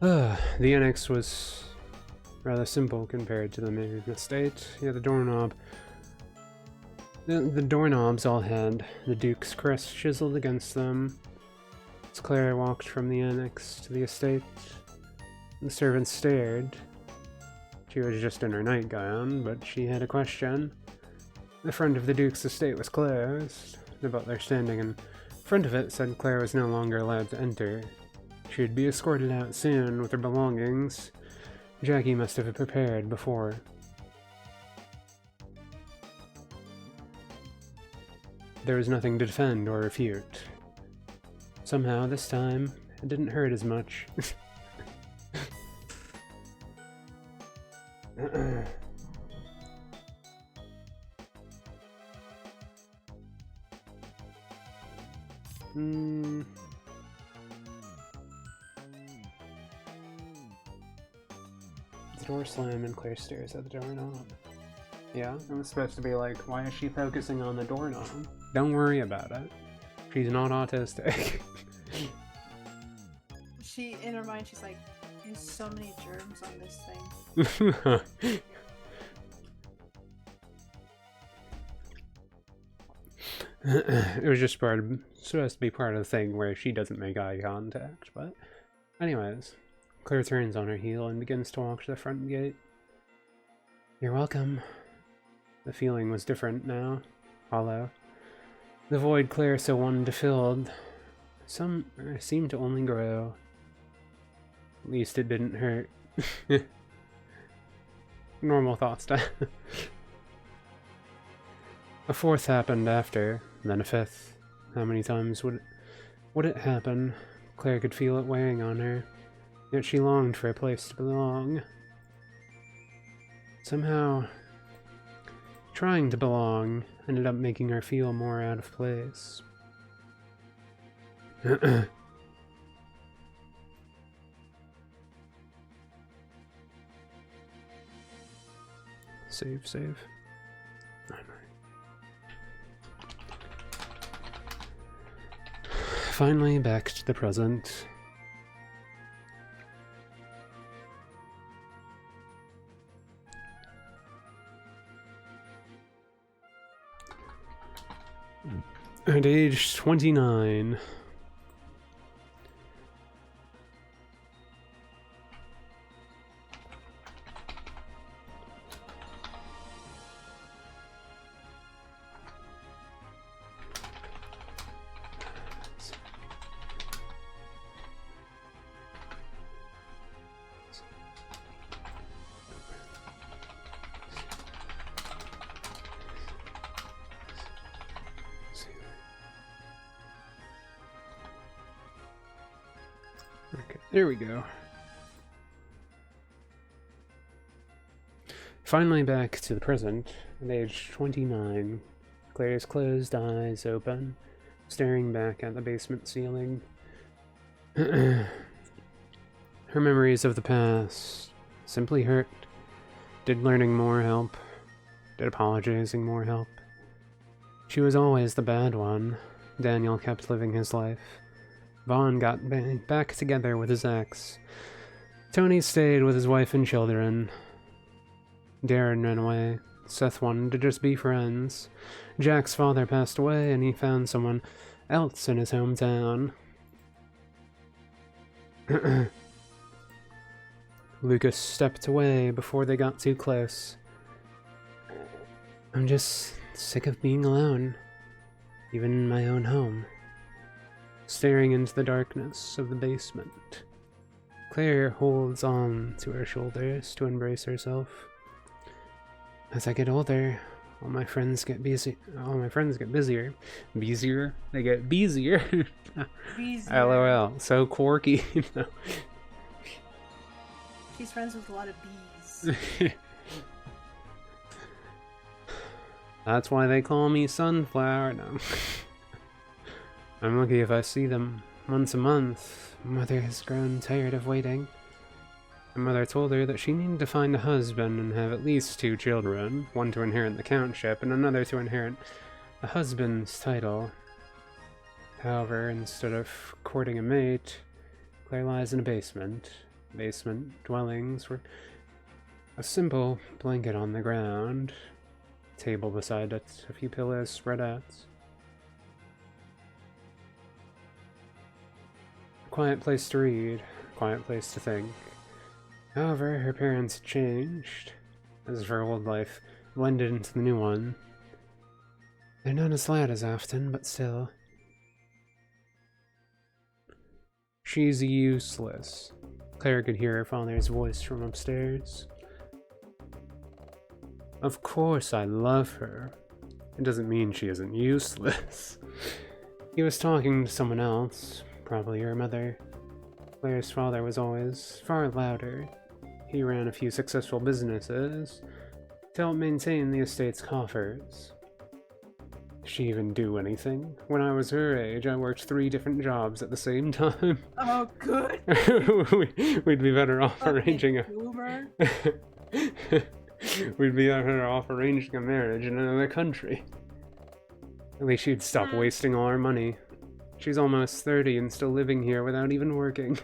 S1: The annex was rather simple compared to the main estate. Yeah, the doorknob. The doorknobs all had the Duke's crest chiseled against them. As Claire walked from the annex to the estate, the servant stared. She was just in her nightgown, but she had a question. The front of the Duke's estate was closed. The butler standing in front of it said Claire was no longer allowed to enter. She would be escorted out soon with her belongings. Jackie must have prepared before. There was nothing to defend or refute. Somehow, this time, it didn't hurt as much. The door slammed and Claire stares at the doorknob. Yeah, it was supposed to be like, why is she focusing on the doorknob? Don't worry about it. She's not autistic.
S2: She, in her mind, she's like, there's so many germs on this thing.
S1: It was just supposed to be part of the thing where she doesn't make eye contact, but anyways, Claire turns on her heel and begins to walk to the front gate. You're welcome. The feeling was different now, hollow. The void Claire so wanted to fill seemed to only grow. At least it didn't hurt. Normal thoughts. A fourth happened after, then a fifth. How many times would it happen? Claire could feel it weighing on her, yet she longed for a place to belong. Somehow, trying to belong ended up making her feel more out of place. Save. Finally, back to the present. At age 29, okay, there we go. Finally back to the present, at age 29, Claire's closed eyes open, staring back at the basement ceiling. Her memories of the past simply hurt. Did learning more help? Did apologizing more help? She was always the bad one. Daniel kept living his life. Vaughn got back together with his ex. Tony stayed with his wife and children. Darren ran away. Seth wanted to just be friends. Jack's father passed away, and he found someone else in his hometown. Lucas stepped away before they got too close. I'm just sick of being alone, even in my own home. Staring into the darkness of the basement, Claire holds on to her shoulders to embrace herself. As I get older, all my friends get busier. Busier? They get busier. LOL. So quirky.
S2: She's friends with a lot of bees.
S1: That's why they call me Sunflower. No. I'm lucky if I see them once a month. Mother has grown tired of waiting. My mother told her that she needed to find a husband and have at least 2 children, one to inherit the countship and another to inherit the husband's title. However, instead of courting a mate, Claire lies in a basement. Basement dwellings were a simple blanket on the ground, table beside it, a few pillows spread out. A quiet place to read, a quiet place to think. However, her parents had changed, as her old life blended into the new one. They're not as loud as often, but still. She's useless. Claire could hear her father's voice from upstairs. Of course I love her. It doesn't mean she isn't useless. He was talking to someone else, probably her mother. Claire's father was always far louder. He ran a few successful businesses to help maintain the estate's coffers. Did she even do anything? When I was her age, I worked 3 different jobs at the same time.
S2: Oh, good.
S1: We'd be better off arranging a...
S2: Boomer.
S1: We'd be better off arranging a marriage in another country. At least she'd stop wasting all our money. She's almost 30 and still living here without even working.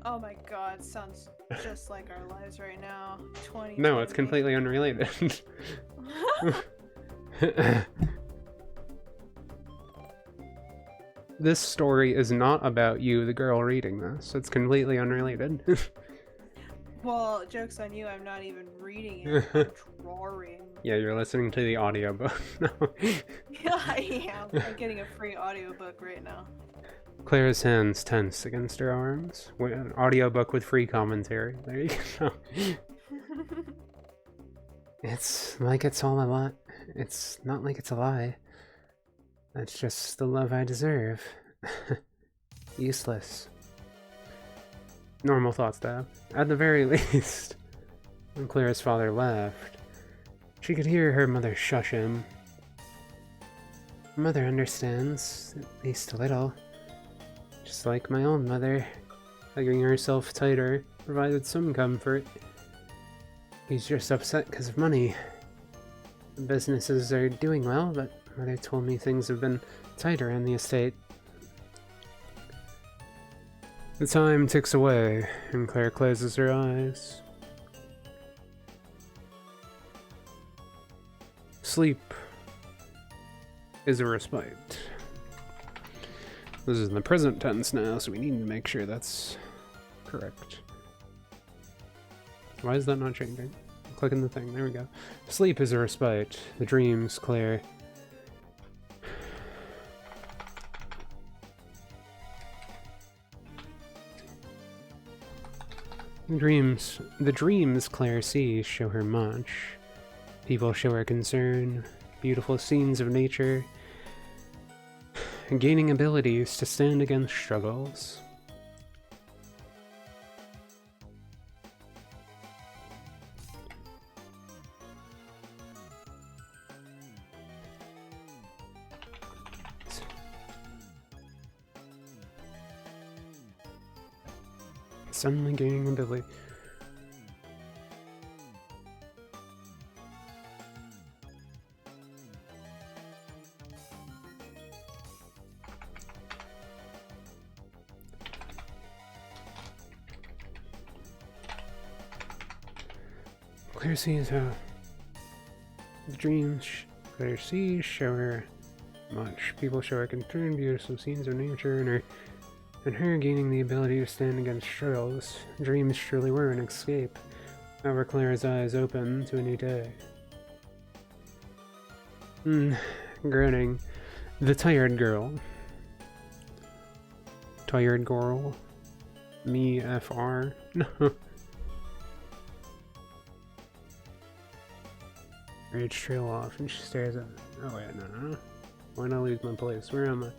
S2: Oh my god, sounds just like our lives right now. 20.
S1: No, it's completely unrelated. This story is not about you, the girl reading this. It's completely unrelated.
S2: Well, joke's on you, I'm not even reading it. I'm drawing.
S1: Yeah, you're listening to the audiobook. No.
S2: Yeah, I am. I'm getting a free audiobook right now.
S1: Claire's hands tense against her arms. An audiobook with free commentary. There you go. It's like it's all a lot. It's not like it's a lie. That's just the love I deserve. Useless. Normal thoughts to have. At the very least. When Claire's father left, she could hear her mother shush him. Mother understands, at least a little. Just like my own mother, hugging herself tighter provided some comfort. He's just upset because of money. The businesses are doing well, but Mother told me things have been tighter in the estate. The time ticks away, and Claire closes her eyes. Sleep is a respite. This is in the present tense now, so we need to make sure that's correct. Why is that not changing? Clicking the thing, there we go. Sleep is a respite. The dreams, Claire. The dreams Claire sees show her much. People show her concern, beautiful scenes of nature, gaining abilities to stand against struggles. Suddenly gaining ability. Claire sees how the dreams Claire sees show her much. People show her concern, beautiful scenes of nature, and her gaining the ability to stand against struggles. Dreams truly were an escape. However, Claire's eyes open to a new day. Grinning. The tired girl. Tired girl. Me, FR. No. Rage trail off and she stares at me. Oh wait, no. Why not lose my place? Where am I?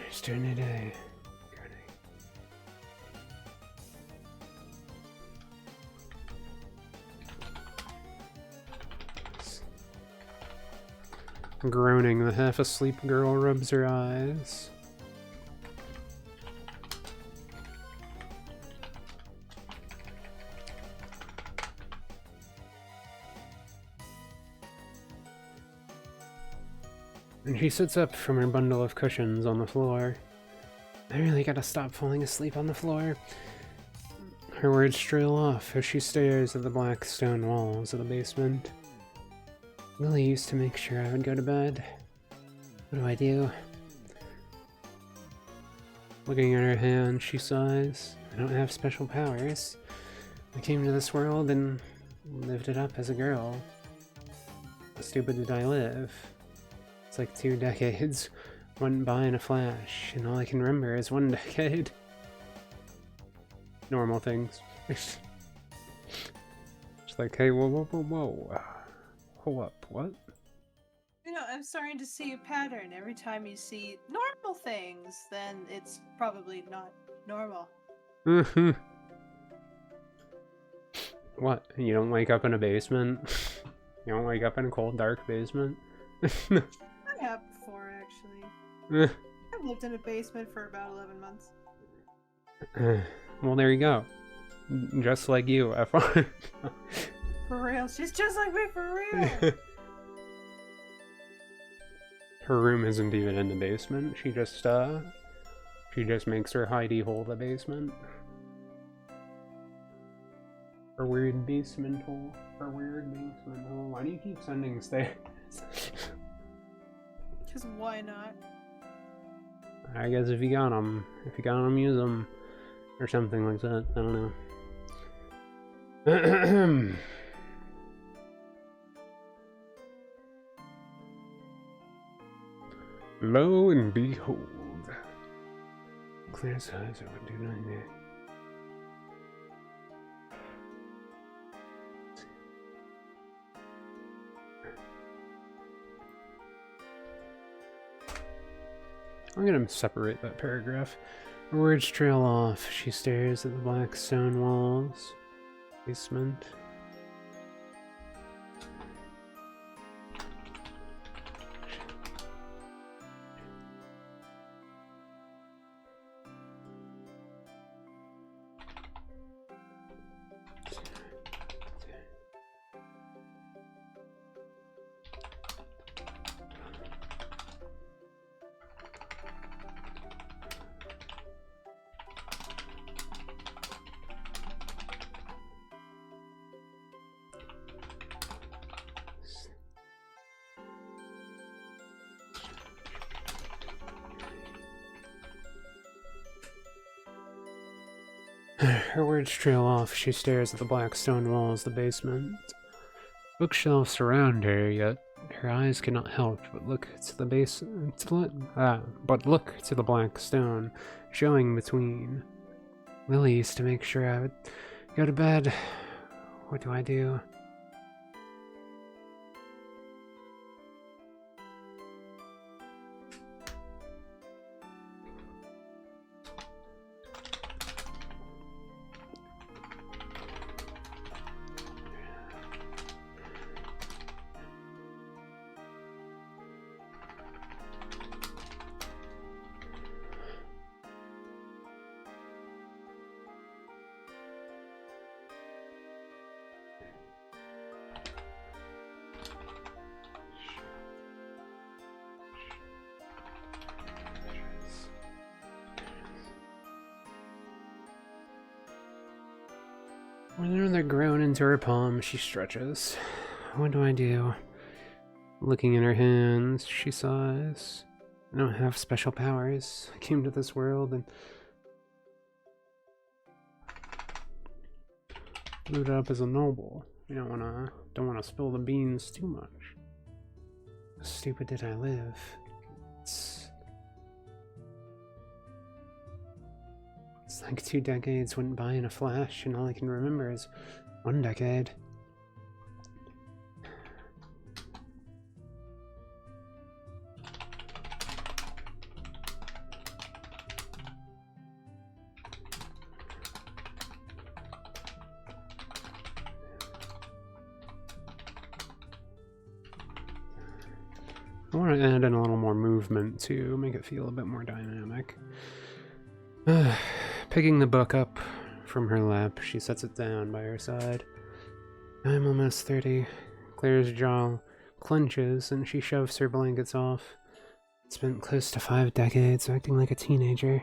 S1: It's during the day. Groaning, the half-asleep girl rubs her eyes. And she sits up from her bundle of cushions on the floor. I really gotta stop falling asleep on the floor. Her words trail off as she stares at the black stone walls of the basement. Lily used to make sure I would go to bed. What do I do? Looking at her hand, she sighs. I don't have special powers. I came to this world and lived it up as a girl. How stupid did I live? It's like 2 decades went by in a flash, and all I can remember is 1 decade. Normal things. Just like, hey, whoa. Hold up, what?
S2: You know, I'm starting to see a pattern. Every time you see normal things, then it's probably not normal.
S1: What? You don't wake up in a basement? You don't wake up in a cold, dark basement?
S2: I have before, actually. I've lived in a basement for about 11 months.
S1: Well, there you go. Just like you, FR.
S2: For real, she's just like me, for real!
S1: Her room isn't even in the basement. She just makes her hidey hole the basement. Her weird basement hole. Her weird basement hole. Why do you keep sending stairs?
S2: Because why not?
S1: I guess if you got them. If you got them, use them. Or something like that. I don't know. Lo and behold. Claire's eyes are what do not there. I'm gonna separate that paragraph. Her words trail off. She stares at the black stone walls. Basement. Her words trail off. She stares at the black stone walls of the basement. Bookshelves surround her, yet her eyes cannot help but look to the black stone showing between. Lily used to make sure I would go to bed. What do I do? With another groan into her palm, she stretches. What do I do? Looking in her hands, she sighs. I don't have special powers. I came to this world and moved up as a noble. You don't wanna spill the beans too much. How stupid did I live? It's like 2 decades went by in a flash, and all I can remember is 1 decade. I want to add in a little more movement to make it feel a bit more dynamic. Picking the book up from her lap, she sets it down by her side. I'm almost 30. Claire's jaw clenches and she shoves her blankets off. Spent close to 5 decades acting like a teenager.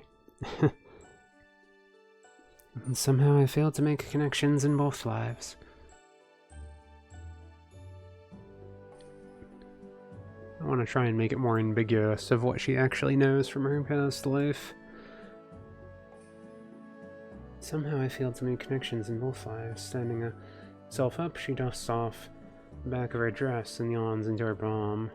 S1: And somehow I failed to make connections in both lives. I want to try and make it more ambiguous of what she actually knows from her past life. Somehow I failed to make connections in both lives. Standing herself up, she dusts off the back of her dress and yawns into her palm.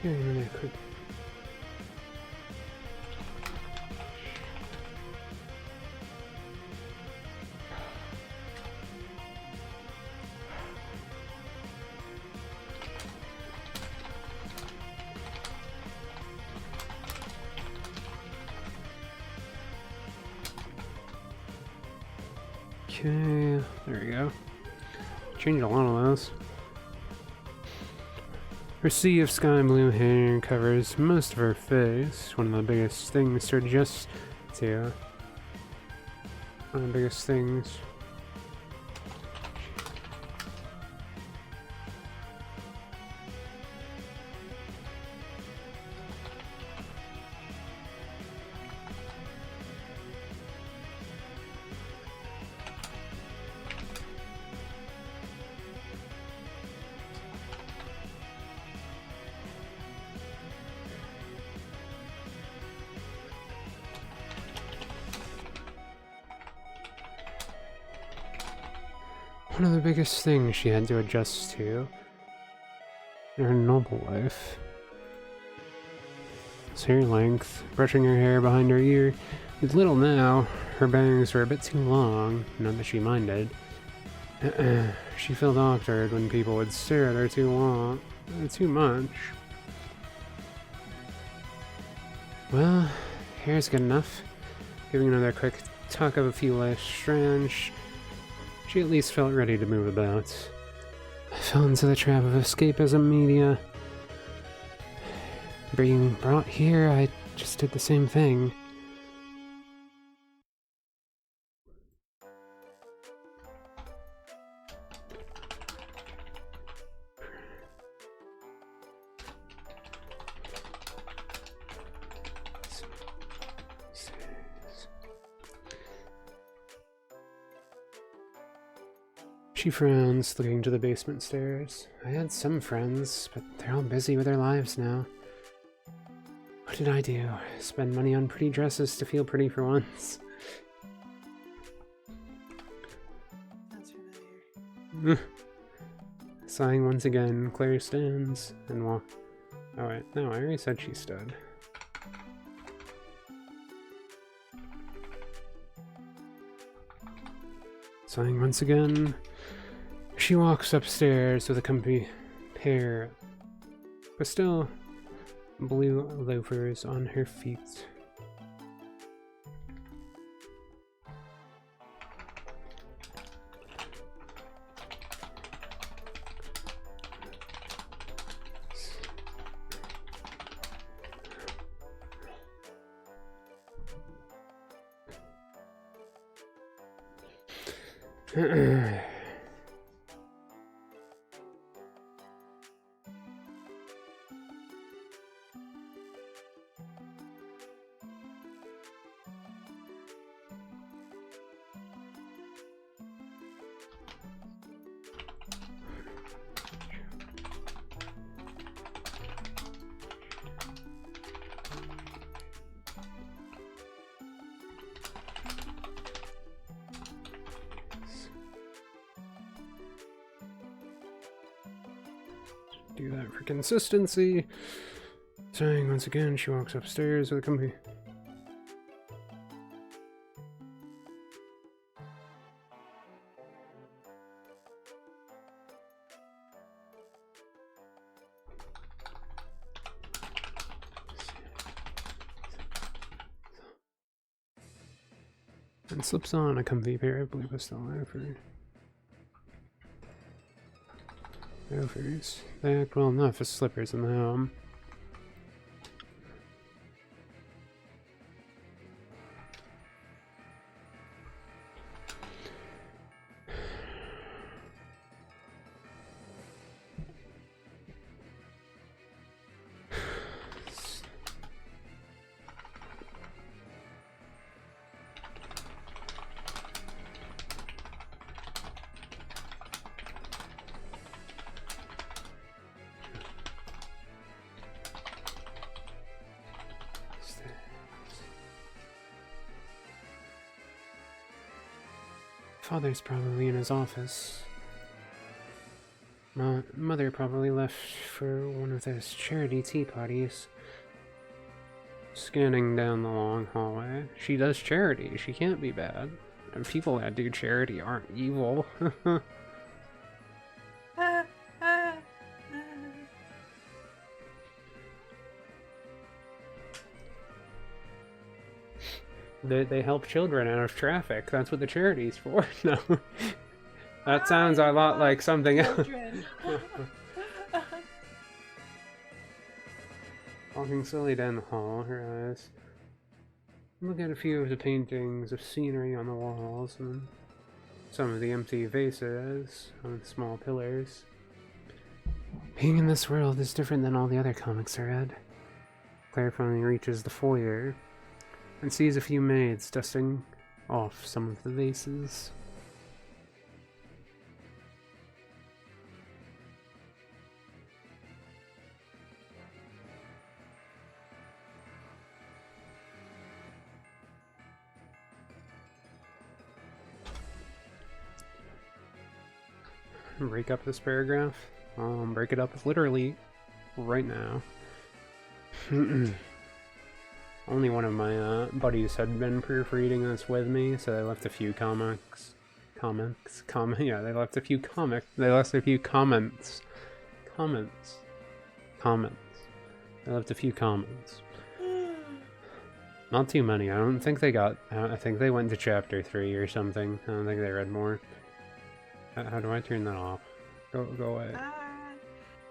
S1: Yeah, quick. Okay, there we go. Changed a lot of those. Her sea of sky blue hair covers most of her face. One of the biggest things to adjust to. One of the biggest things. One of the biggest things she had to adjust to in her noble life. It's hair length, brushing her hair behind her ear. With little now, her bangs were a bit too long, not that she minded. She felt awkward when people would stare at her too much. Well, hair's good enough. Giving another quick tuck of a few last strands, she at least felt ready to move about. I fell into the trap of escapism media. Being brought here, I just did the same thing. She frowns, looking to the basement stairs. I had some friends, but they're all busy with their lives now. What did I do? Spend money on pretty dresses to feel pretty for once?
S2: Sounds familiar.
S1: Sighing once again, Claire stands and walks. Oh wait, no, I already said she stood. Sighing once again, she walks upstairs with a comfy pair, but still blue loafers on her feet. Do that for consistency. Sighing once again, she walks upstairs with a comfy. And slips on a comfy pair of blue pastel loafers. They act well enough as slippers in the home. Father's probably in his office. Mother probably left for one of those charity tea parties. Scanning down the long hallway. She does charity. She can't be bad. And people that do charity aren't evil. They help children out of traffic. That's what the charity's for. No. That sounds a lot like something else.
S2: children.
S1: Walking slowly down the hall, her eyes look at a few of the paintings of scenery on the walls and some of the empty vases on small pillars. Being in this world is different than all the other comics I read. Claire finally reaches the foyer and sees a few maids dusting off some of the vases. Break up this paragraph. Break it up literally right now. Only one of my buddies had been proofreading this with me, so they left a few they left a few they left a few comments. They left a few comments. Not too many. I don't think they got, I think they went to chapter 3 or something. I don't think they read more. How do I turn that off? Go away.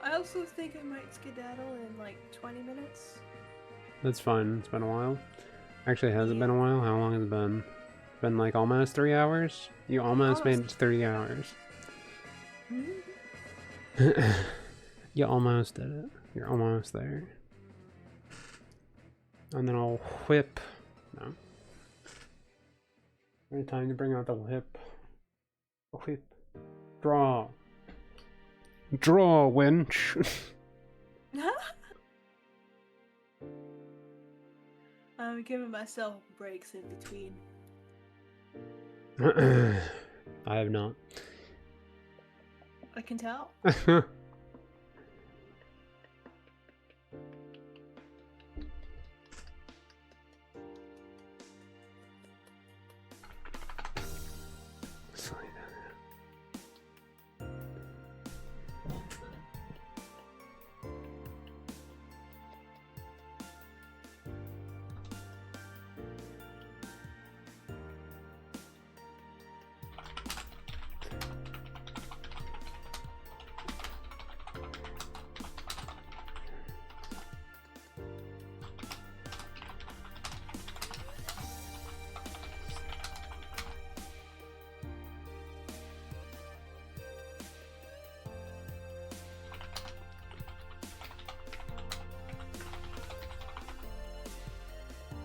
S2: I also think I might skedaddle in like 20 minutes.
S1: That's fine. It's been a while. Actually, has it been a while? How long has it been? It's been like almost 3 hours? You almost made it 3 hours. You almost did it. You're almost there. And then I'll whip. No. Right, time to bring out the whip. Whip. Draw. Draw, wench.
S2: I'm giving myself breaks in between.
S1: I have not.
S2: I can tell.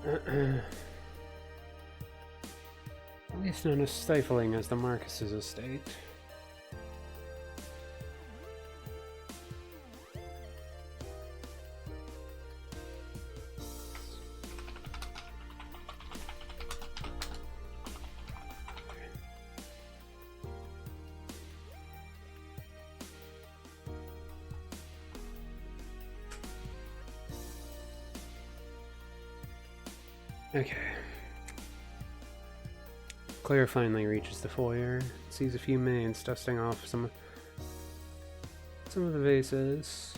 S1: At least not as stifling as the Marcus's estate. Okay. Claire finally reaches the foyer, sees a few maids dusting off some of the vases.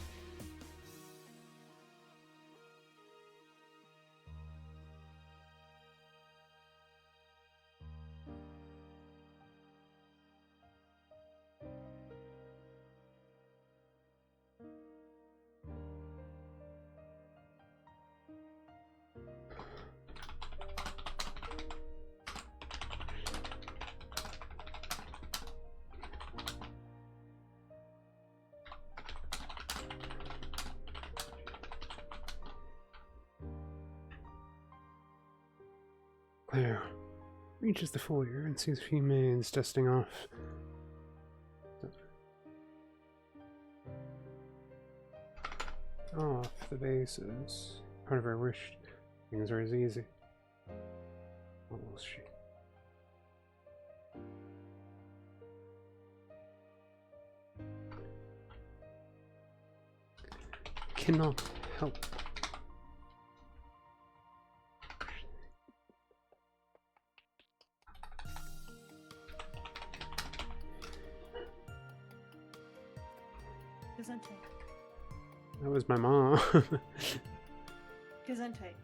S1: Claire reaches the foyer and sees a few maids dusting off the vases. Part of her wished things were as easy. What was she? Cannot help.
S2: Gesundheit.
S1: That was my mom.
S2: Gesundheit.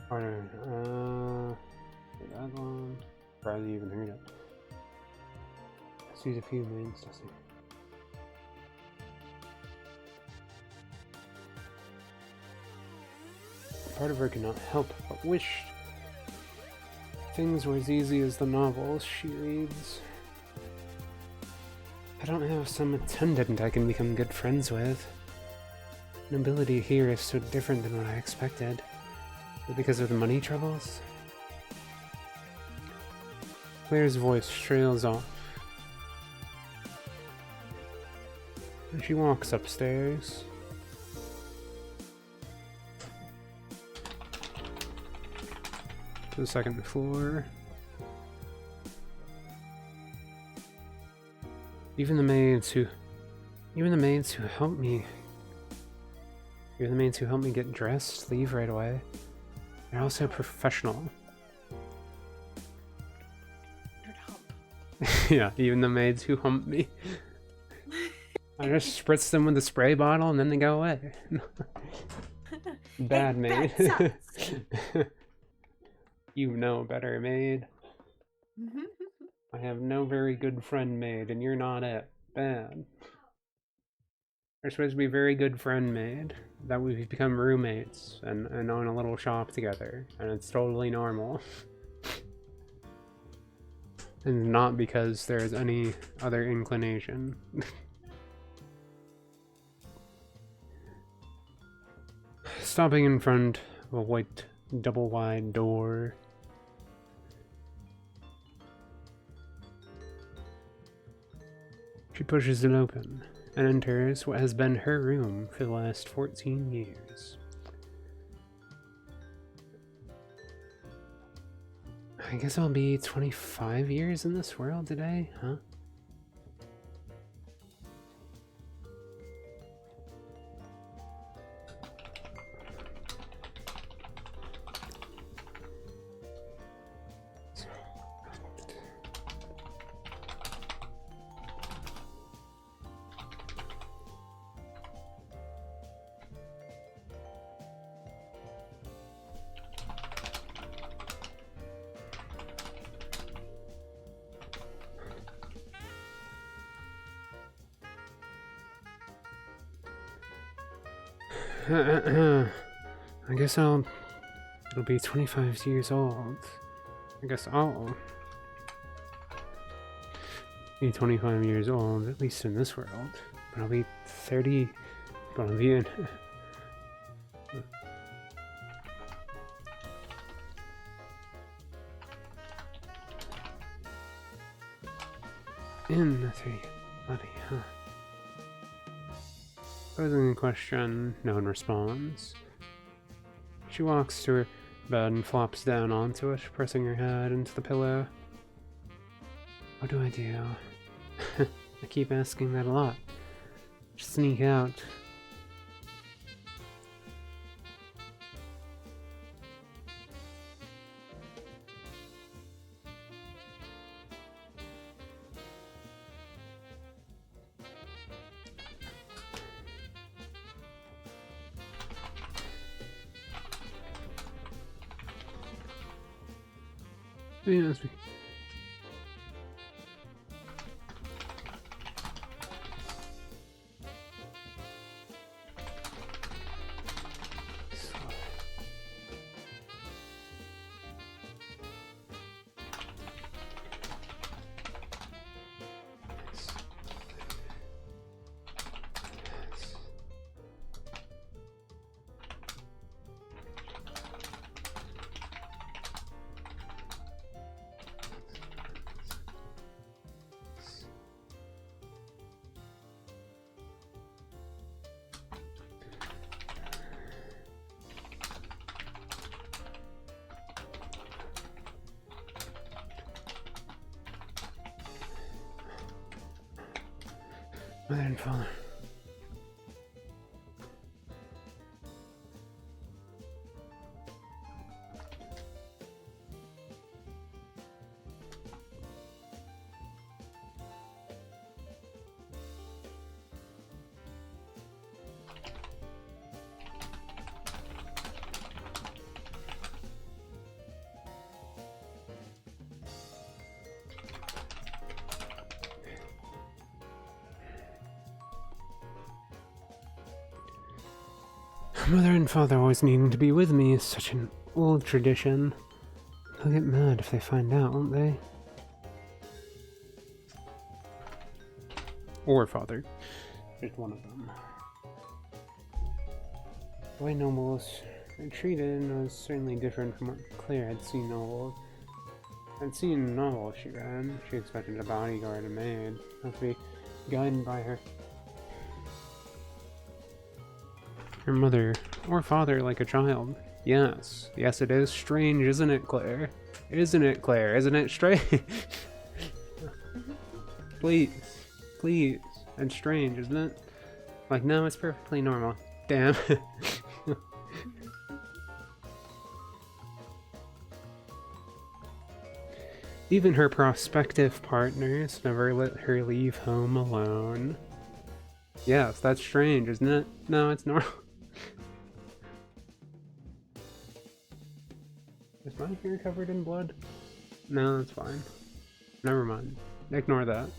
S1: Pardon. That one. surprised you even heard it. Sees a few names, does he? Part of her cannot help but wish things were as easy as the novels she reads. I don't have some attendant I can become good friends with. Nobility here is so different than what I expected. Is it because of the money troubles? Claire's voice trails off. And she walks upstairs. To the second floor. Even the maids who help me get dressed leave right away. They're also professional.
S2: Nerd hump.
S1: Yeah, even the maids who hump me. I just spritz them with a spray bottle and then they go away. Bad maid. You know better, maid. I have no very good friend, maid, and you're not it. Bad. We're supposed to be very good friend, maid. That we've become roommates and own a little shop together, and it's totally normal. And not because there's any other inclination. Stopping in front of a white, double-wide door. She pushes it open and enters what has been her room for the last 14 years. I guess I'll be 25 years in this world today, huh? I guess it'll be 25 years old. I guess I'll be 25 years old, at least in this world. But I'll be 30, but I'll be in the 30, buddy, huh? Posing the question, no one responds. She walks to her bed and flops down onto it, pressing her head into the pillow. What do I do? I keep asking that a lot. Just sneak out. Yeah, Mother and father. Mother and father always needing to be with me is such an old tradition. They'll get mad if they find out, won't they? Or father. Just one of them. The way nobles are treated was certainly different from what Claire had seen novels she read. She expected a bodyguard and maid, not to be guided by her mother or father like a child. Yes, yes it is strange, isn't it, Claire? Isn't it, Claire? Isn't it strange? Please, please. It's strange, isn't it? Like, no, it's perfectly normal. Damn. Even her prospective partners never let her leave home alone. Yes, that's strange, isn't it? No, it's normal. Is my hair covered in blood? No, that's fine. Never mind. Ignore that.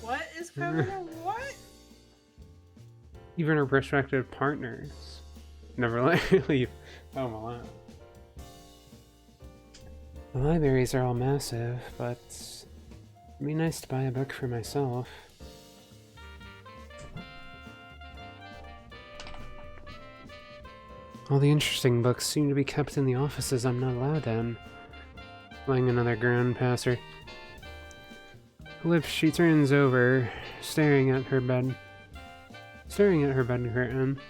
S2: What is covered in what?
S1: Even her prospective partners never let her leave home alone. The libraries are all massive, but it'd be nice to buy a book for myself. All the interesting books seem to be kept in the offices I'm not allowed in. Playing another ground passer. Lips she turns over, staring at her bed curtain.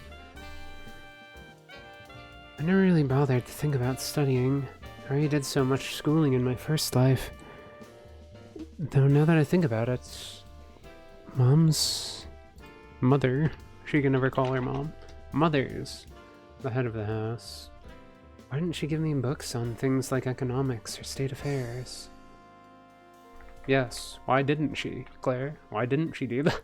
S1: I never really bothered to think about studying. I already did so much schooling in my first life. Though now that I think about it, Mom's mother, she can never call her mom, mother's the head of the house. Why didn't she give me books on things like economics or state affairs? Yes, why didn't she, Claire? Why didn't she do that?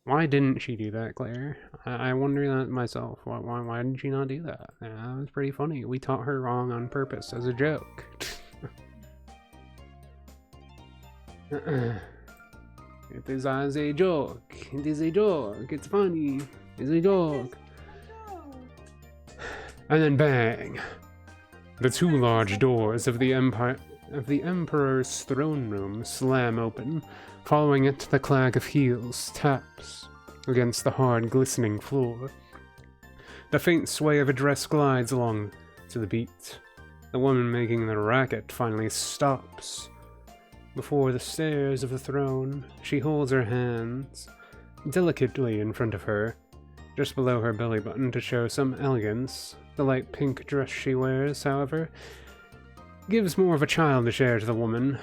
S1: Why didn't she do that, Claire? I wonder that myself. Why did she not do that? Yeah, that was pretty funny. We taught her wrong on purpose as a joke. It is as a joke. It is a joke. It's funny. It's a joke. And then bang! The two large doors of the Emperor's throne room slam open, following it the clag of heels taps against the hard, glistening floor. The faint sway of a dress glides along to the beat. The woman making the racket finally stops. Before the stairs of the throne, she holds her hands delicately in front of her, just below her belly button to show some elegance. The light pink dress she wears, however, gives more of a childish air to the woman.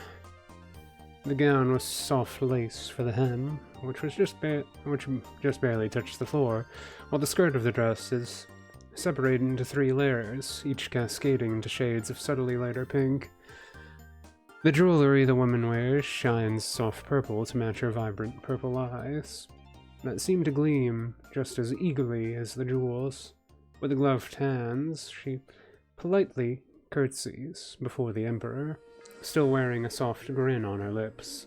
S1: The gown was soft lace for the hem, which just barely touched the floor, while the skirt of the dress is separated into 3 layers, each cascading into shades of subtly lighter pink. The jewelry the woman wears shines soft purple to match her vibrant purple eyes, that seem to gleam just as eagerly as the jewels. With gloved hands, she politely curtsies before the Emperor, still wearing a soft grin on her lips.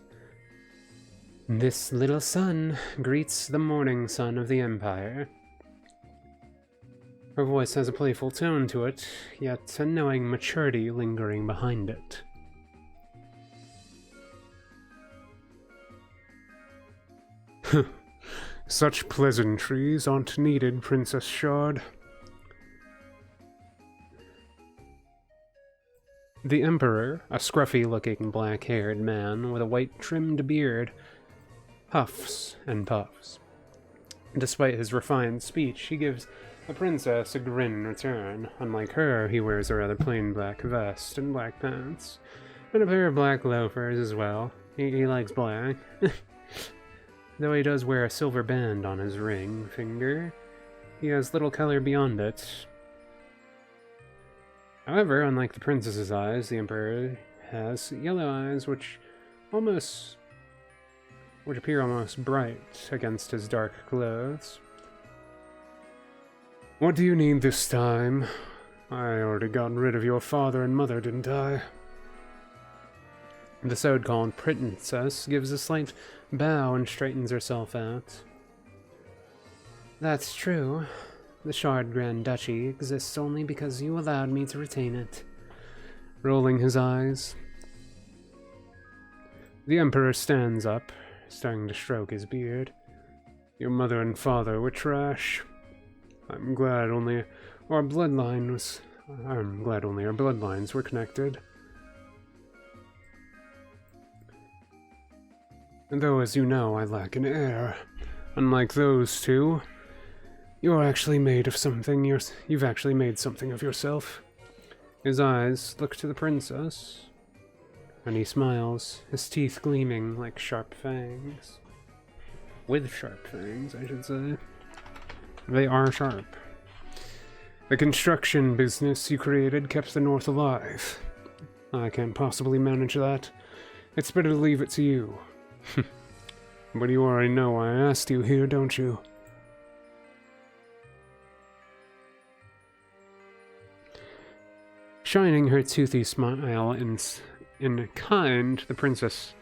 S1: This little son greets the morning sun of the Empire. Her voice has a playful tone to it, yet a knowing maturity lingering behind it. Such pleasantries aren't needed, Princess Shard. The Emperor, a scruffy-looking black-haired man with a white-trimmed beard, huffs and puffs. Despite his refined speech, he gives the princess a grin in return. Unlike her, he wears a rather plain black vest and black pants, and a pair of black loafers as well. He likes black. Though he does wear a silver band on his ring finger, he has little color beyond it. However, unlike the princess's eyes, the Emperor has yellow eyes which appear almost bright against his dark clothes. What do you need this time? I already got rid of your father and mother, didn't I? The so-called princess gives a slight bow and straightens herself out. That's true. The Shard Grand Duchy exists only because you allowed me to retain it. Rolling his eyes, the Emperor stands up, starting to stroke his beard. Your mother and father were trash. I'm glad only our bloodlines were connected. And though, as you know, I lack an heir, unlike those two, you're actually made of something. You've actually made something of yourself. His eyes look to the princess, and he smiles, his teeth gleaming like sharp fangs. With sharp fangs, I should say. They are sharp. The construction business you created kept the North alive. I can't possibly manage that. It's better to leave it to you. But you already know I asked you here, don't you? Shining her toothy smile in kind, the princess's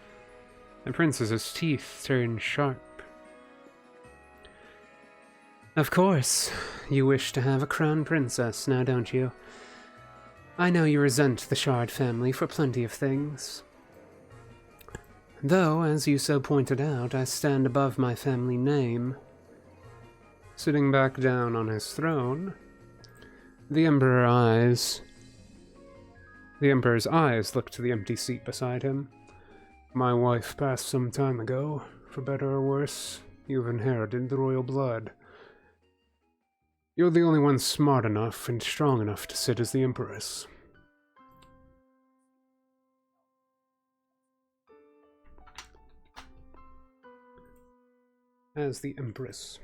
S1: teeth turned sharp. Of course, you wish to have a crown princess, now don't you? I know you resent the Shard family for plenty of things. Though, as you so pointed out, I stand above my family name. Sitting back down on his throne, the Emperor's eyes looked to the empty seat beside him. My wife passed some time ago. For better or worse, you've inherited the royal blood. You're the only one smart enough and strong enough to sit as the Empress. As the Empress.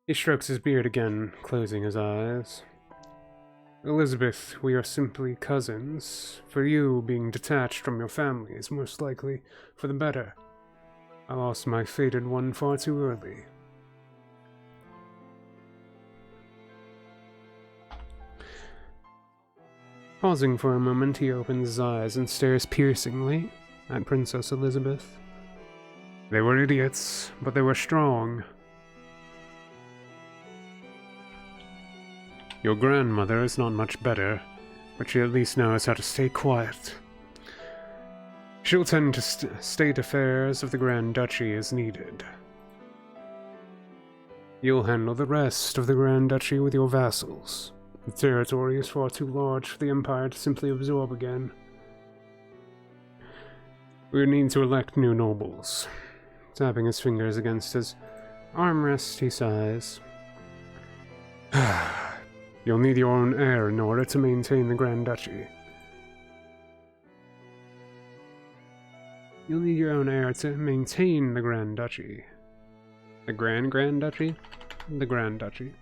S1: He strokes his beard again, closing his eyes. Elizabeth, we are simply cousins. For you, being detached from your family is most likely for the better. I lost my fated one far too early. Pausing for a moment, he opens his eyes and stares piercingly at Princess Elizabeth. They were idiots, but they were strong. Your grandmother is not much better, but she at least knows how to stay quiet. She'll tend to state affairs of the Grand Duchy as needed. You'll handle the rest of the Grand Duchy with your vassals. The territory is far too large for the Empire to simply absorb again. We need to elect new nobles. Tapping his fingers against his armrest, he sighs. You'll need your own heir in order to maintain the Grand Duchy. You'll need your own heir to maintain the Grand Duchy. The Grand Duchy? The Grand Duchy.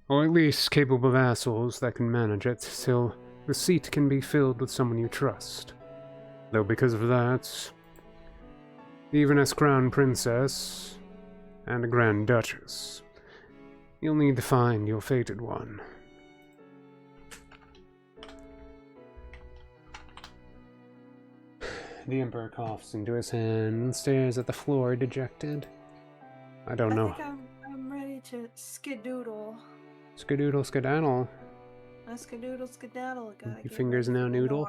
S1: Or at least capable vassals that can manage it, till the seat can be filled with someone you trust. Though because of that, even as Crown Princess and a Grand Duchess, you'll need to find your fated one. The Emperor coughs into his hand and stares at the floor, dejected. I don't know.
S2: I think I'm ready to skedoodle.
S1: Skedoodle skedaddle.
S2: A skedoodle skedaddle.
S1: Your fingers now noodle.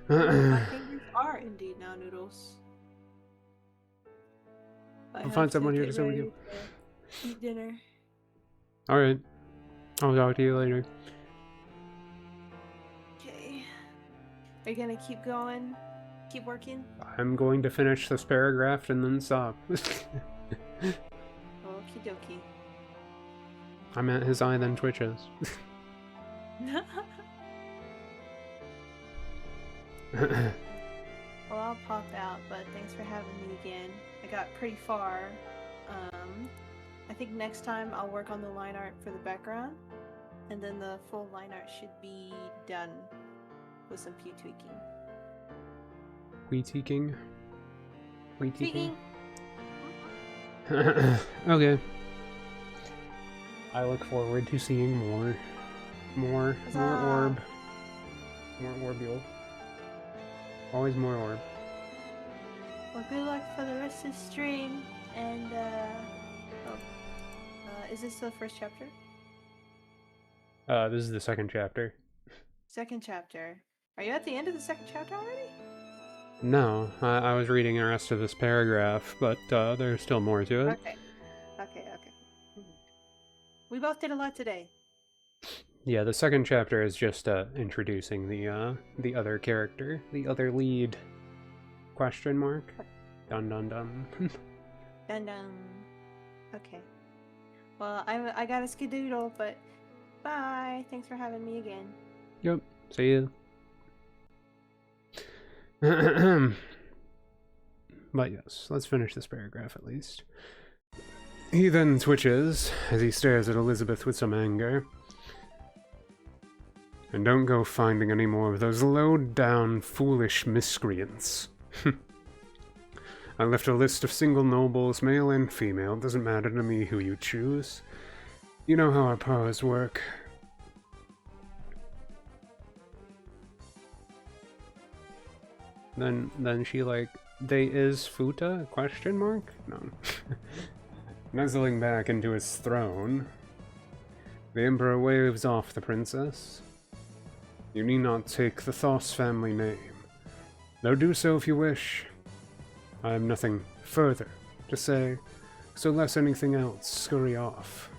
S2: My fingers are indeed now noodles.
S1: I'll find someone here to sit with you.
S2: Eat dinner.
S1: Alright. I'll talk to you later.
S2: Okay. Are you gonna keep going? Keep working?
S1: I'm going to finish this paragraph and then stop.
S2: Okie dokie.
S1: I'm at his eye then twitches.
S2: Well, I'll pop out, but thanks for having me again. I got pretty far. I think next time I'll work on the line art for the background, and then the full line art should be done with some few tweaking.
S1: Tweaking?
S2: Tweaking?
S1: Okay. I look forward to seeing more orb. More orbule. Always more orb.
S2: Well, good luck for the rest of the stream, and Oh. Is this the first chapter?
S1: This is the second chapter.
S2: Second chapter. Are you at the end of the second chapter already?
S1: No, I was reading the rest of this paragraph, but there's still more to it.
S2: Okay. We both did a lot today.
S1: Yeah, the second chapter is just introducing the other character, the other lead. Question mark. Dun dun dun.
S2: Dun dun. Okay. Well, I got a skedoodle, but bye. Thanks for having me again.
S1: Yep. See you. But yes, let's finish this paragraph at least. He then twitches as he stares at Elizabeth with some anger. And don't go finding any more of those low-down, foolish miscreants. I left a list of single nobles, male and female. Doesn't matter to me who you choose. You know how our powers work. Then she like, they is Futa? Question mark? No. Nuzzling back into his throne, the Emperor waves off the princess. You need not take the Thos family name, though do so if you wish. I have nothing further to say, so less anything else, scurry off.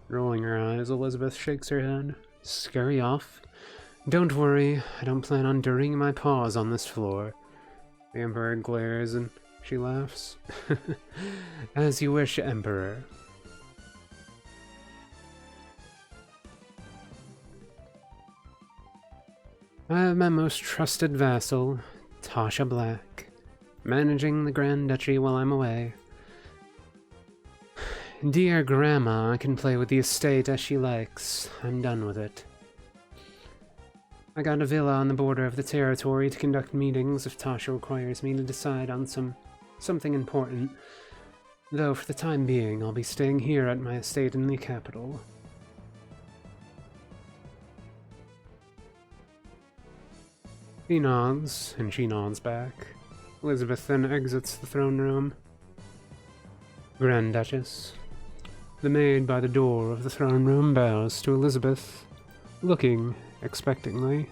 S1: Rolling her eyes, Elizabeth shakes her head. Scurry off? Don't worry, I don't plan on dirtying my paws on this floor. The Emperor glares and she laughs. As you wish, Emperor. I have my most trusted vassal, Tasha Black, managing the Grand Duchy while I'm away. Dear Grandma can play with the estate as she likes. I'm done with it. I got a villa on the border of the territory to conduct meetings if Tasha requires me to decide on something important. Though for the time being, I'll be staying here at my estate in the capital. He nods, and she nods back. Elizabeth then exits the throne room. Grand Duchess. The maid by the door of the throne room bows to Elizabeth, looking expectantly.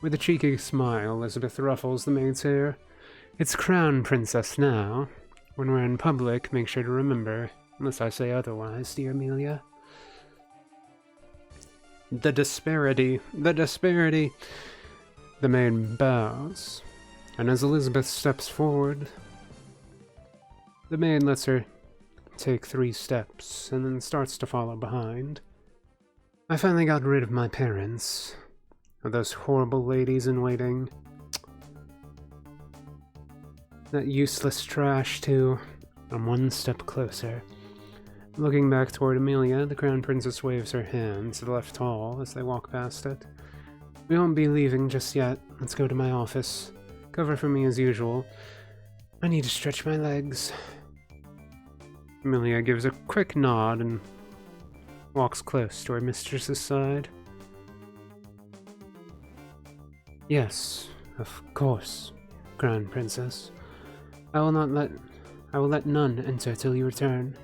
S1: With a cheeky smile, Elizabeth ruffles the maid's hair. It's Crown Princess now. When we're in public, make sure to remember, unless I say otherwise, dear Amelia. The disparity. The maid bows, and as Elizabeth steps forward, the maid lets her take 3 steps, and then starts to follow behind. I finally got rid of my parents. Of those horrible ladies-in-waiting. That useless trash, too. I'm 1 step closer. Looking back toward Amelia, the Crown Princess waves her hand to the left hall as they walk past it. We won't be leaving just yet. Let's go to my office. Cover for me as usual. I need to stretch my legs. Amelia gives a quick nod and walks close to her mistress's side. Yes, of course, Crown Princess. I will let none enter till you return.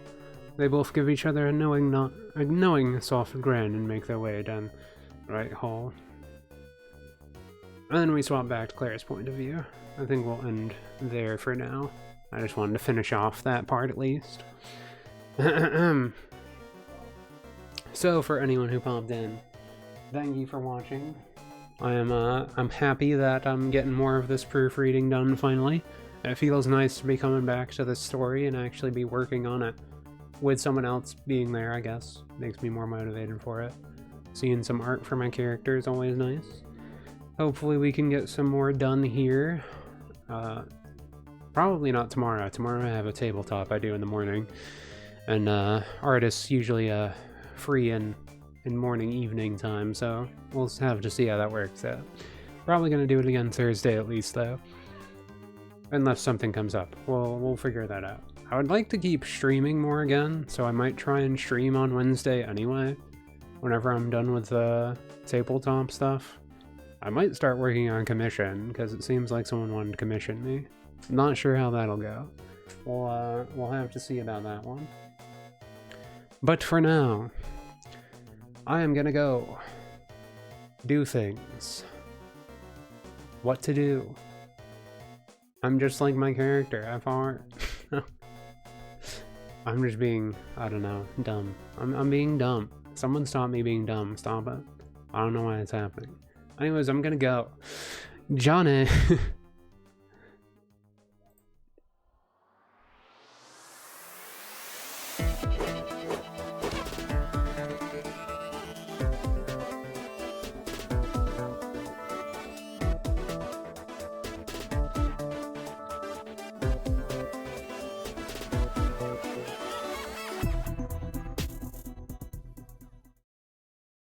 S1: They both give each other a knowing soft grin and make their way down the right hall. And then we swap back to Claire's point of view. I think we'll end there for now. I just wanted to finish off that part at least. So for anyone who popped in, thank you for watching. I'm happy that I'm getting more of this proofreading done finally. It feels nice to be coming back to this story and actually be working on it with someone else being there, I guess. Makes me more motivated for it. Seeing some art for my character is always nice. Hopefully we can get some more done here. Probably not tomorrow. Tomorrow I have a tabletop I do in the morning. And artists usually free in morning, evening time, so we'll have to see how that works out. Probably gonna do it again Thursday at least, though. Unless something comes up. We'll figure that out. I would like to keep streaming more again, so I might try and stream on Wednesday anyway. Whenever I'm done with the tabletop stuff. I might start working on commission, because it seems like someone wanted to commission me. Not sure how that'll go. We'll have to see about that one. But for now, I am gonna go do things. What to do? I'm just like my character, FR. I'm just being, I don't know, dumb. I'm being dumb. Someone stop me being dumb. Stop it. I don't know why it's happening. Anyways, I'm gonna go. Johnny.